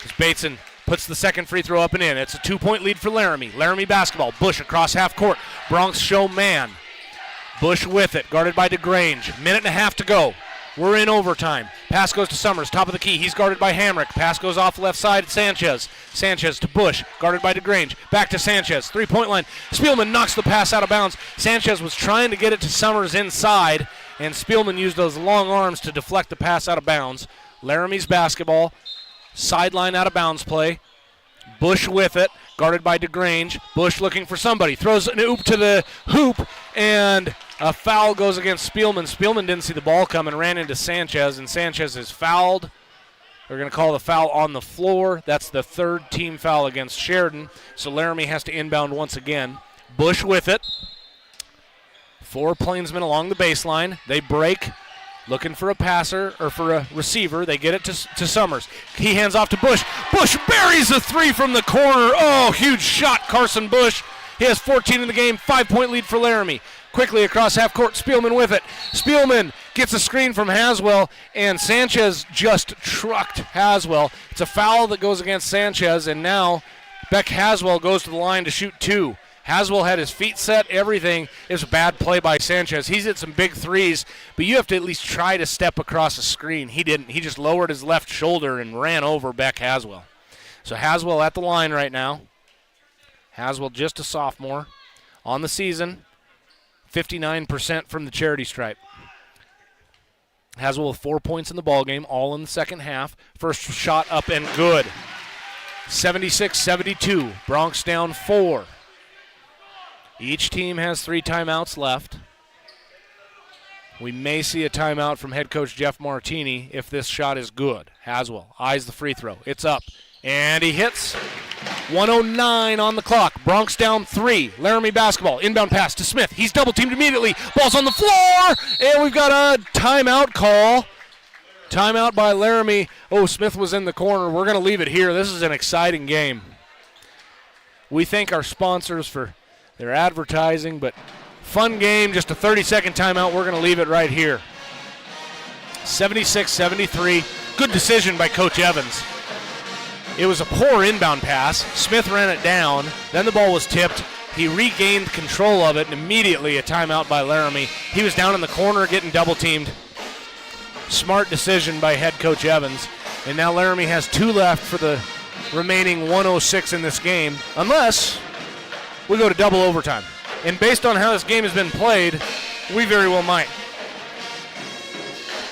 As Bateson puts the second free throw up and in. It's a 2-point lead for Laramie. Laramie basketball. Bush across half court. Bronx show man. Bush with it, guarded by DeGrange. Minute and a half to go. We're in overtime. Pass goes to Summers, top of the key. He's guarded by Hamrick. Pass goes off left side, Sanchez. Sanchez to Bush, guarded by DeGrange. Back to Sanchez, three-point line. Spielman knocks the pass out of bounds. Sanchez was trying to get it to Summers inside, and Spielman used those long arms to deflect the pass out of bounds. Laramie's basketball, sideline out of bounds play. Bush with it, guarded by DeGrange. Bush looking for somebody. Throws an oop to the hoop, and a foul goes against Spielman. Spielman didn't see the ball coming, ran into Sanchez, and Sanchez is fouled. They're going to call the foul on the floor. That's the third team foul against Sheridan, so Laramie has to inbound once again. Bush with it. 4 Plainsmen along the baseline. They break, looking for a passer or for a receiver. They get it to Summers. He hands off to Bush. Bush buries a three from the corner. Oh, huge shot, Carson Bush. He has 14 in the game, 5-point lead for Laramie. Quickly across half court, Spielman with it. Spielman gets a screen from Haswell, and Sanchez just trucked Haswell. It's a foul that goes against Sanchez, and now Beck Haswell goes to the line to shoot 2. Haswell had his feet set, everything. It was a bad play by Sanchez. He's hit some big threes, but you have to at least try to step across a screen. He didn't. He just lowered his left shoulder and ran over Beck Haswell. So Haswell at the line right now. Haswell just a sophomore on the season. 59% from the charity stripe. Haswell with 4 points in the ballgame, all in the second half. First shot up and good. 76-72. Bronx down 4. Each team has 3 timeouts left. We may see a timeout from head coach Jeff Martini if this shot is good. Haswell eyes the free throw. It's up. And he hits. 1:09 on the clock. Bronx down 3. Laramie basketball. Inbound pass to Smith. He's double teamed immediately. Ball's on the floor. And we've got a timeout call. Timeout by Laramie. Oh, Smith was in the corner. We're going to leave it here. This is an exciting game. We thank our sponsors for their advertising, but fun game. Just a 30-second timeout. We're going to leave it right here. 76-73. Good decision by Coach Evans. It was a poor inbound pass. Smith ran it down. Then the ball was tipped. He regained control of it, and immediately a timeout by Laramie. He was down in the corner getting double-teamed. Smart decision by head coach Evans. And now Laramie has 2 left for the remaining 1:06 in this game, unless we go to double overtime. And based on how this game has been played, we very well might.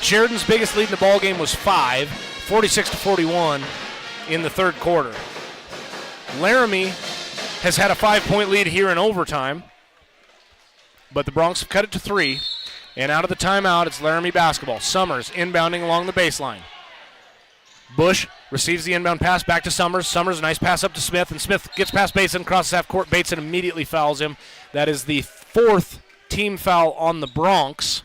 Sheridan's biggest lead in the ballgame was 5, 46-41. In the third quarter. Laramie has had a 5-point lead here in overtime, but the Bronx have cut it to 3, and out of the timeout, it's Laramie basketball. Summers inbounding along the baseline. Bush receives the inbound pass back to Summers. Summers, a nice pass up to Smith, and Smith gets past Bateson, crosses half court. Bateson immediately fouls him. That is the 4th team foul on the Bronx.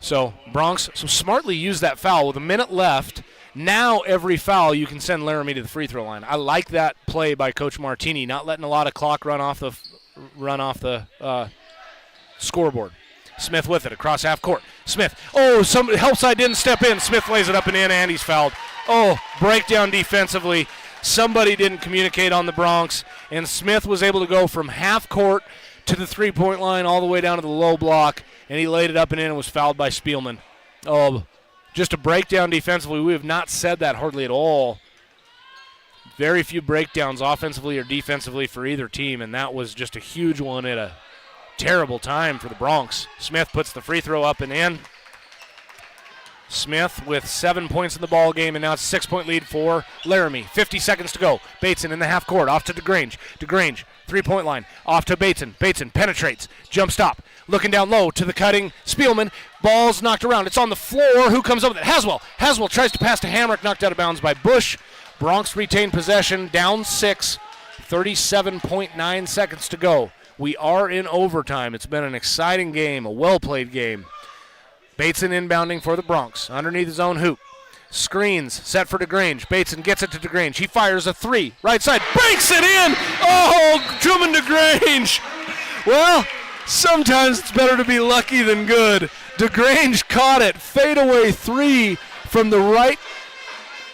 So Bronx smartly used that foul with a minute left. Now every foul you can send Laramie to the free throw line. I like that play by Coach Martini, not letting a lot of clock run off the scoreboard. Smith with it across half court. Smith. Oh, some help side didn't step in. Smith lays it up and in, and he's fouled. Oh, breakdown defensively. Somebody didn't communicate on the Bronx, and Smith was able to go from half court to the 3-point line all the way down to the low block, and he laid it up and in and was fouled by Spielman. Oh, just a breakdown defensively. We have not said that hardly at all. Very few breakdowns offensively or defensively for either team, and that was just a huge one at a terrible time for the Bronx. Smith puts the free throw up and in. Smith with 7 points in the ball game, and now it's a 6-point lead for Laramie. 50 seconds to go. Bateson in the half court, off to DeGrange. DeGrange, 3-point line, off to Bateson. Bateson penetrates, jump stop, looking down low to the cutting Spielman. Ball's knocked around. It's on the floor. Who comes up with it? Haswell. Haswell tries to pass to Hamrick, knocked out of bounds by Bush. Bronx retain possession, down 6, 37.9 seconds to go. We are in overtime. It's been an exciting game, a well-played game. Bateson inbounding for the Bronx, underneath his own hoop. Screens set for DeGrange. Bateson gets it to DeGrange. He fires a three. Right side. Banks it in. Oh, Truman DeGrange. Well, sometimes it's better to be lucky than good. DeGrange caught it. Fadeaway three from the right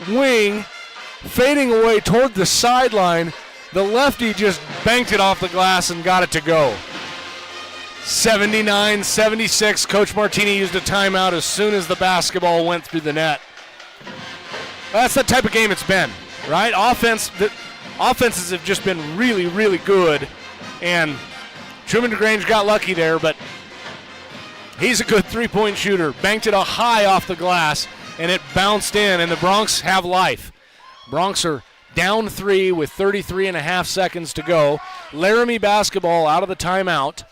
wing. Fading away toward the sideline. The lefty just banked it off the glass and got it to go. 79-76. Coach Martini used a timeout as soon as the basketball went through the net. That's the type of game it's been, right? Offenses have just been really, really good, and Truman DeGrange got lucky there, but he's a good three-point shooter. Banked it high off the glass, and it bounced in, and the Bronx have life. Bronx are down 3 with 33 and a half seconds to go. Laramie basketball out of the timeout.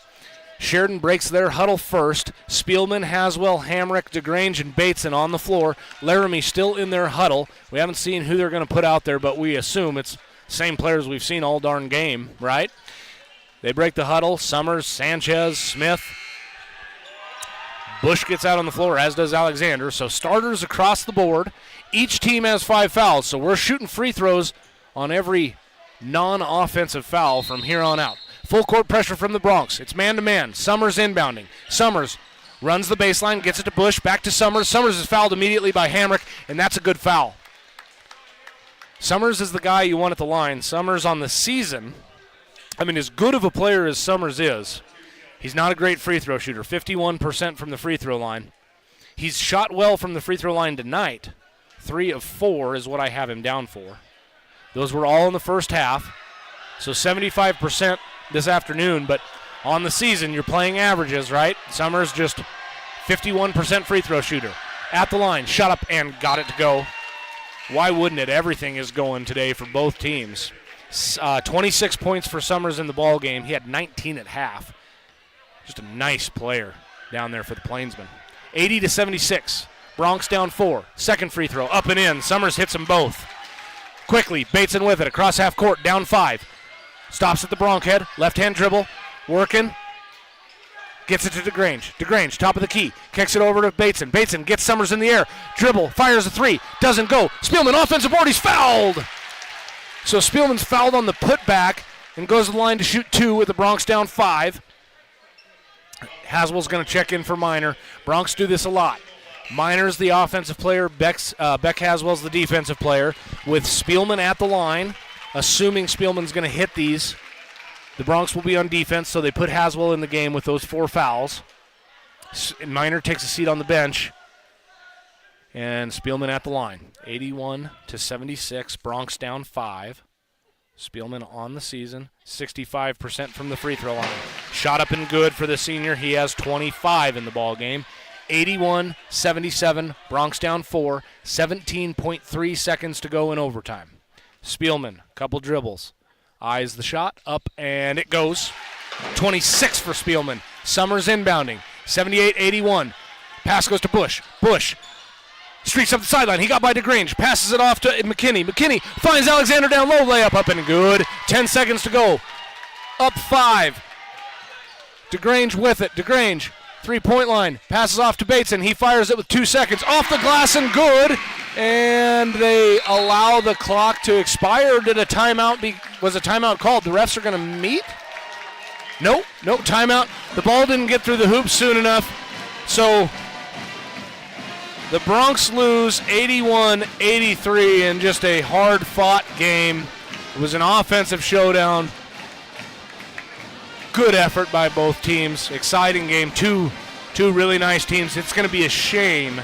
Sheridan breaks their huddle first. Spielman, Haswell, Hamrick, DeGrange, and Bateson on the floor. Laramie still in their huddle. We haven't seen who they're going to put out there, but we assume it's the same players we've seen all darn game, right? They break the huddle. Summers, Sanchez, Smith. Bush gets out on the floor, as does Alexander. So starters across the board. Each team has 5 fouls, so we're shooting free throws on every non-offensive foul from here on out. Full court pressure from the Bronx. It's man-to-man. Summers inbounding. Summers runs the baseline, gets it to Bush, back to Summers. Summers is fouled immediately by Hamrick, and that's a good foul. Summers is the guy you want at the line. Summers on the season, as good of a player as Summers is, he's not a great free throw shooter. 51% from the free throw line. He's shot well from the free throw line tonight. 3 of 4 is what I have him down for. Those were all in the first half. So 75% this afternoon, but on the season, you're playing averages, right? Summers just 51% free throw shooter. At the line, shot up and got it to go. Why wouldn't it? Everything is going today for both teams. 26 points for Summers in the ball game. He had 19 at half. Just a nice player down there for the Plainsman. 80-76. Bronx down 4. Second free throw, up and in. Summers hits them both. Quickly, Bateson with it, across half court, down 5. Stops at the Bronx head, left-hand dribble, working. Gets it to DeGrange. DeGrange, top of the key, kicks it over to Bateson. Bateson gets Summers in the air, dribble, fires a 3, doesn't go. Spielman, offensive board, he's fouled! So Spielman's fouled on the putback and goes to the line to shoot 2 with the Bronx down 5. Haswell's going to check in for Minor. Bronx do this a lot. Minor's the offensive player, Beck Haswell's the defensive player, with Spielman at the line. Assuming Spielman's going to hit these, the Bronx will be on defense, so they put Haswell in the game with those 4 fouls. Minor takes a seat on the bench, and Spielman at the line. 81-76, Bronx down 5. Spielman on the season, 65% from the free throw line. Shot up and good for the senior. He has 25 in the ball game. 81-77, Bronx down 4, 17.3 seconds to go in overtime. Spielman, couple dribbles, eyes the shot, up, and it goes. 26 for Spielman. Summers inbounding, 78-81. Pass goes to Bush. Bush streaks up the sideline. He got by DeGrange, passes it off to McKinney. McKinney finds Alexander down low, layup up and good. 10 seconds to go. Up 5. DeGrange with it. DeGrange, 3-point line, passes off to Bateson. He fires it with 2 seconds. Off the glass and good. And they allow the clock to expire. Did a timeout was a timeout called? The refs are going to meet? Nope, timeout. The ball didn't get through the hoops soon enough. So the Bronx lose 81-83 in just a hard-fought game. It was an offensive showdown. Good effort by both teams. Exciting game. Two really nice teams. It's going to be a shame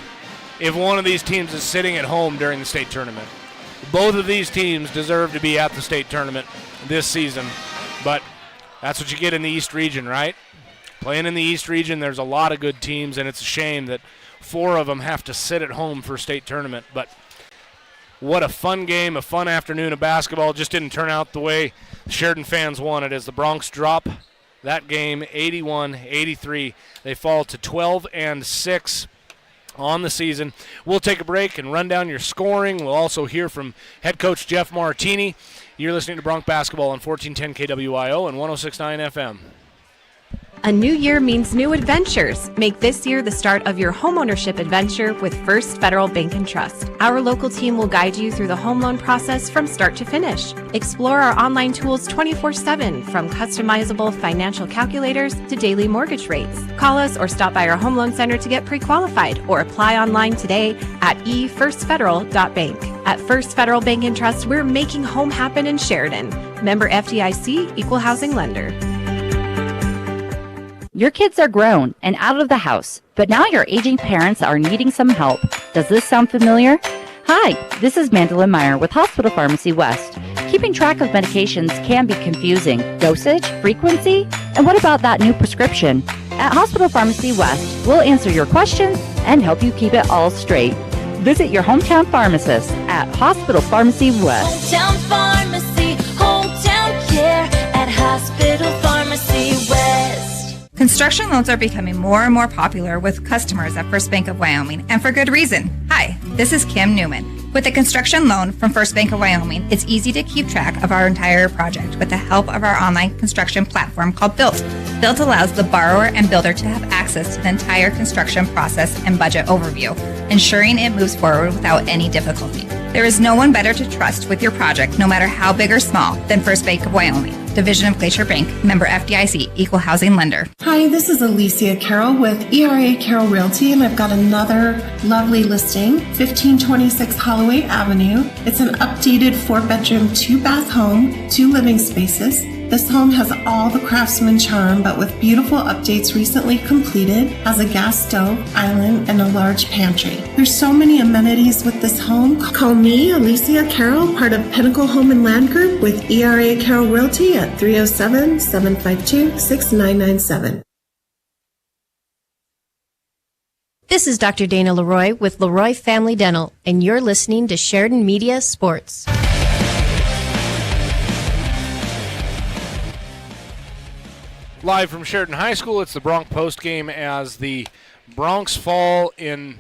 if one of these teams is sitting at home during the state tournament. Both of these teams deserve to be at the state tournament this season, but that's what you get in the East region, right? Playing in the East region, there's a lot of good teams, and it's a shame that 4 of them have to sit at home for a state tournament. But what a fun game, a fun afternoon of basketball. It just didn't turn out the way Sheridan fans wanted as the Bronx drop that game 81-83. They fall to 12-6 on the season. We'll take a break and run down your scoring. We'll also hear from head coach Jeff Martini. You're listening to Bronx Basketball on 1410 KWIO and 106.9 FM. A new year means new adventures. Make this year the start of your homeownership adventure with First Federal Bank and Trust. Our local team will guide you through the home loan process from start to finish. Explore our online tools 24/7, from customizable financial calculators to daily mortgage rates. Call us or stop by our home loan center to get pre-qualified, or apply online today at efirstfederal.bank. At First Federal Bank and Trust, we're making home happen in Sheridan. Member FDIC, Equal Housing Lender. Your kids are grown and out of the house, but now your aging parents are needing some help. Does this sound familiar? Hi, this is Mandela Meyer with Hospital Pharmacy West. Keeping track of medications can be confusing. Dosage, frequency, and what about that new prescription? At Hospital Pharmacy West, we'll answer your questions and help you keep it all straight. Visit your hometown pharmacist at Hospital Pharmacy West. Hometown pharmacy, hometown care at Hospital Pharmacy West. Construction loans are becoming more and more popular with customers at First Bank of Wyoming, and for good reason. Hi, this is Kim Newman. With a construction loan from First Bank of Wyoming, it's easy to keep track of our entire project with the help of our online construction platform called Built. Built allows the borrower and builder to have access to the entire construction process and budget overview, ensuring it moves forward without any difficulty. There is no one better to trust with your project, no matter how big or small, than First Bank of Wyoming, division of Glacier Bank, member FDIC, equal housing lender. Hi, this is Alicia Carroll with ERA Carroll Realty, and I've got another lovely listing, 1526 Holloway Avenue. It's an updated 4-bedroom, 2-bath home, 2 living spaces. This home has all the craftsman charm, but with beautiful updates recently completed, has a gas stove, island, and a large pantry. There's so many amenities with this home. Call me, Alicia Carroll, part of Pinnacle Home and Land Group with ERA Carroll Realty at 307-752-6997. This is Dr. Dana Leroy with Leroy Family Dental, and you're listening to Sheridan Media Sports. Live from Sheridan High School, it's the Bronx postgame as the Bronx fall in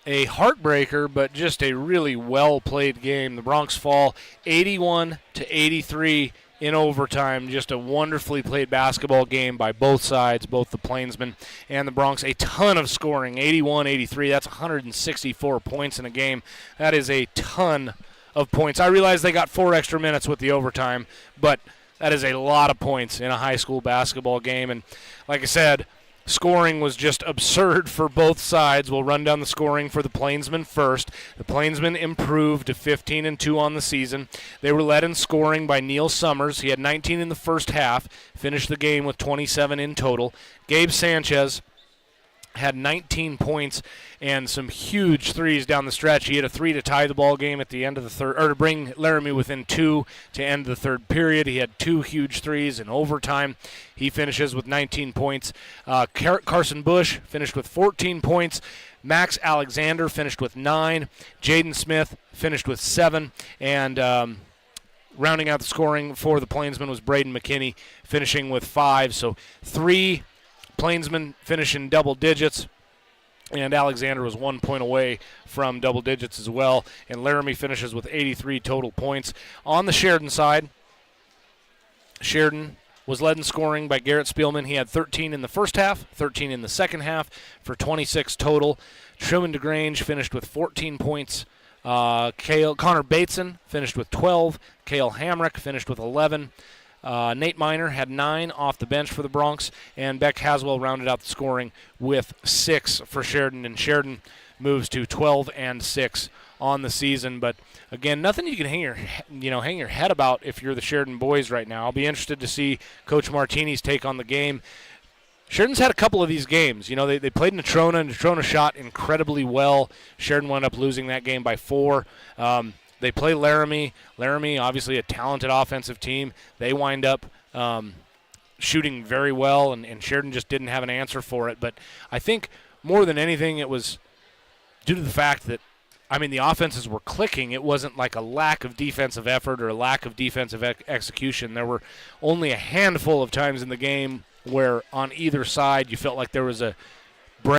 a heartbreaker, but just a really well-played game. The Bronx fall 81-83 in overtime. Just a wonderfully played basketball game by both sides, both the Plainsmen and the Bronx. A ton of scoring, 81-83. That's 164 points in a game. That is a ton of points. I realize they got 4 extra minutes with the overtime, but that is a lot of points in a high school basketball game. And like I said, scoring was just absurd for both sides. We'll run down the scoring for the Plainsmen first. The Plainsmen improved to 15-2 on the season. They were led in scoring by Neil Summers. He had 19 in the first half, finished the game with 27 in total. Gabe Sanchez had 19 points and some huge threes down the stretch. He had a 3 to tie the ball game at the end of the third, or to bring Laramie within 2 to end the third period. He had 2 huge threes in overtime. He finishes with 19 points. Carson Bush finished with 14 points. Max Alexander finished with 9. Jaden Smith finished with 7. And rounding out the scoring for the Plainsmen was Braden McKinney, finishing with 5. So 3 Plainsmen finish in double digits, and Alexander was 1 point away from double digits as well. And Laramie finishes with 83 total points. On the Sheridan side, Sheridan was led in scoring by Garrett Spielman. He had 13 in the first half, 13 in the second half for 26 total. Truman DeGrange finished with 14 points. Connor Bateson finished with 12. Cale Hamrick finished with 11. Nate Miner had 9 off the bench for the Bronx, and Beck Haswell rounded out the scoring with 6 for Sheridan, and Sheridan moves to 12-6 on the season. But again, nothing you can hang your head about if you're the Sheridan boys right now. I'll be interested to see Coach Martini's take on the game. Sheridan's had a couple of these games. They played Natrona, and Natrona shot incredibly well. Sheridan wound up losing that game by 4. They play Laramie. Laramie, obviously a talented offensive team. They wind up shooting very well, and Sheridan just didn't have an answer for it. But I think more than anything it was due to the fact that, the offenses were clicking. It wasn't like a lack of defensive effort or a lack of defensive execution. There were only a handful of times in the game where on either side you felt like there was a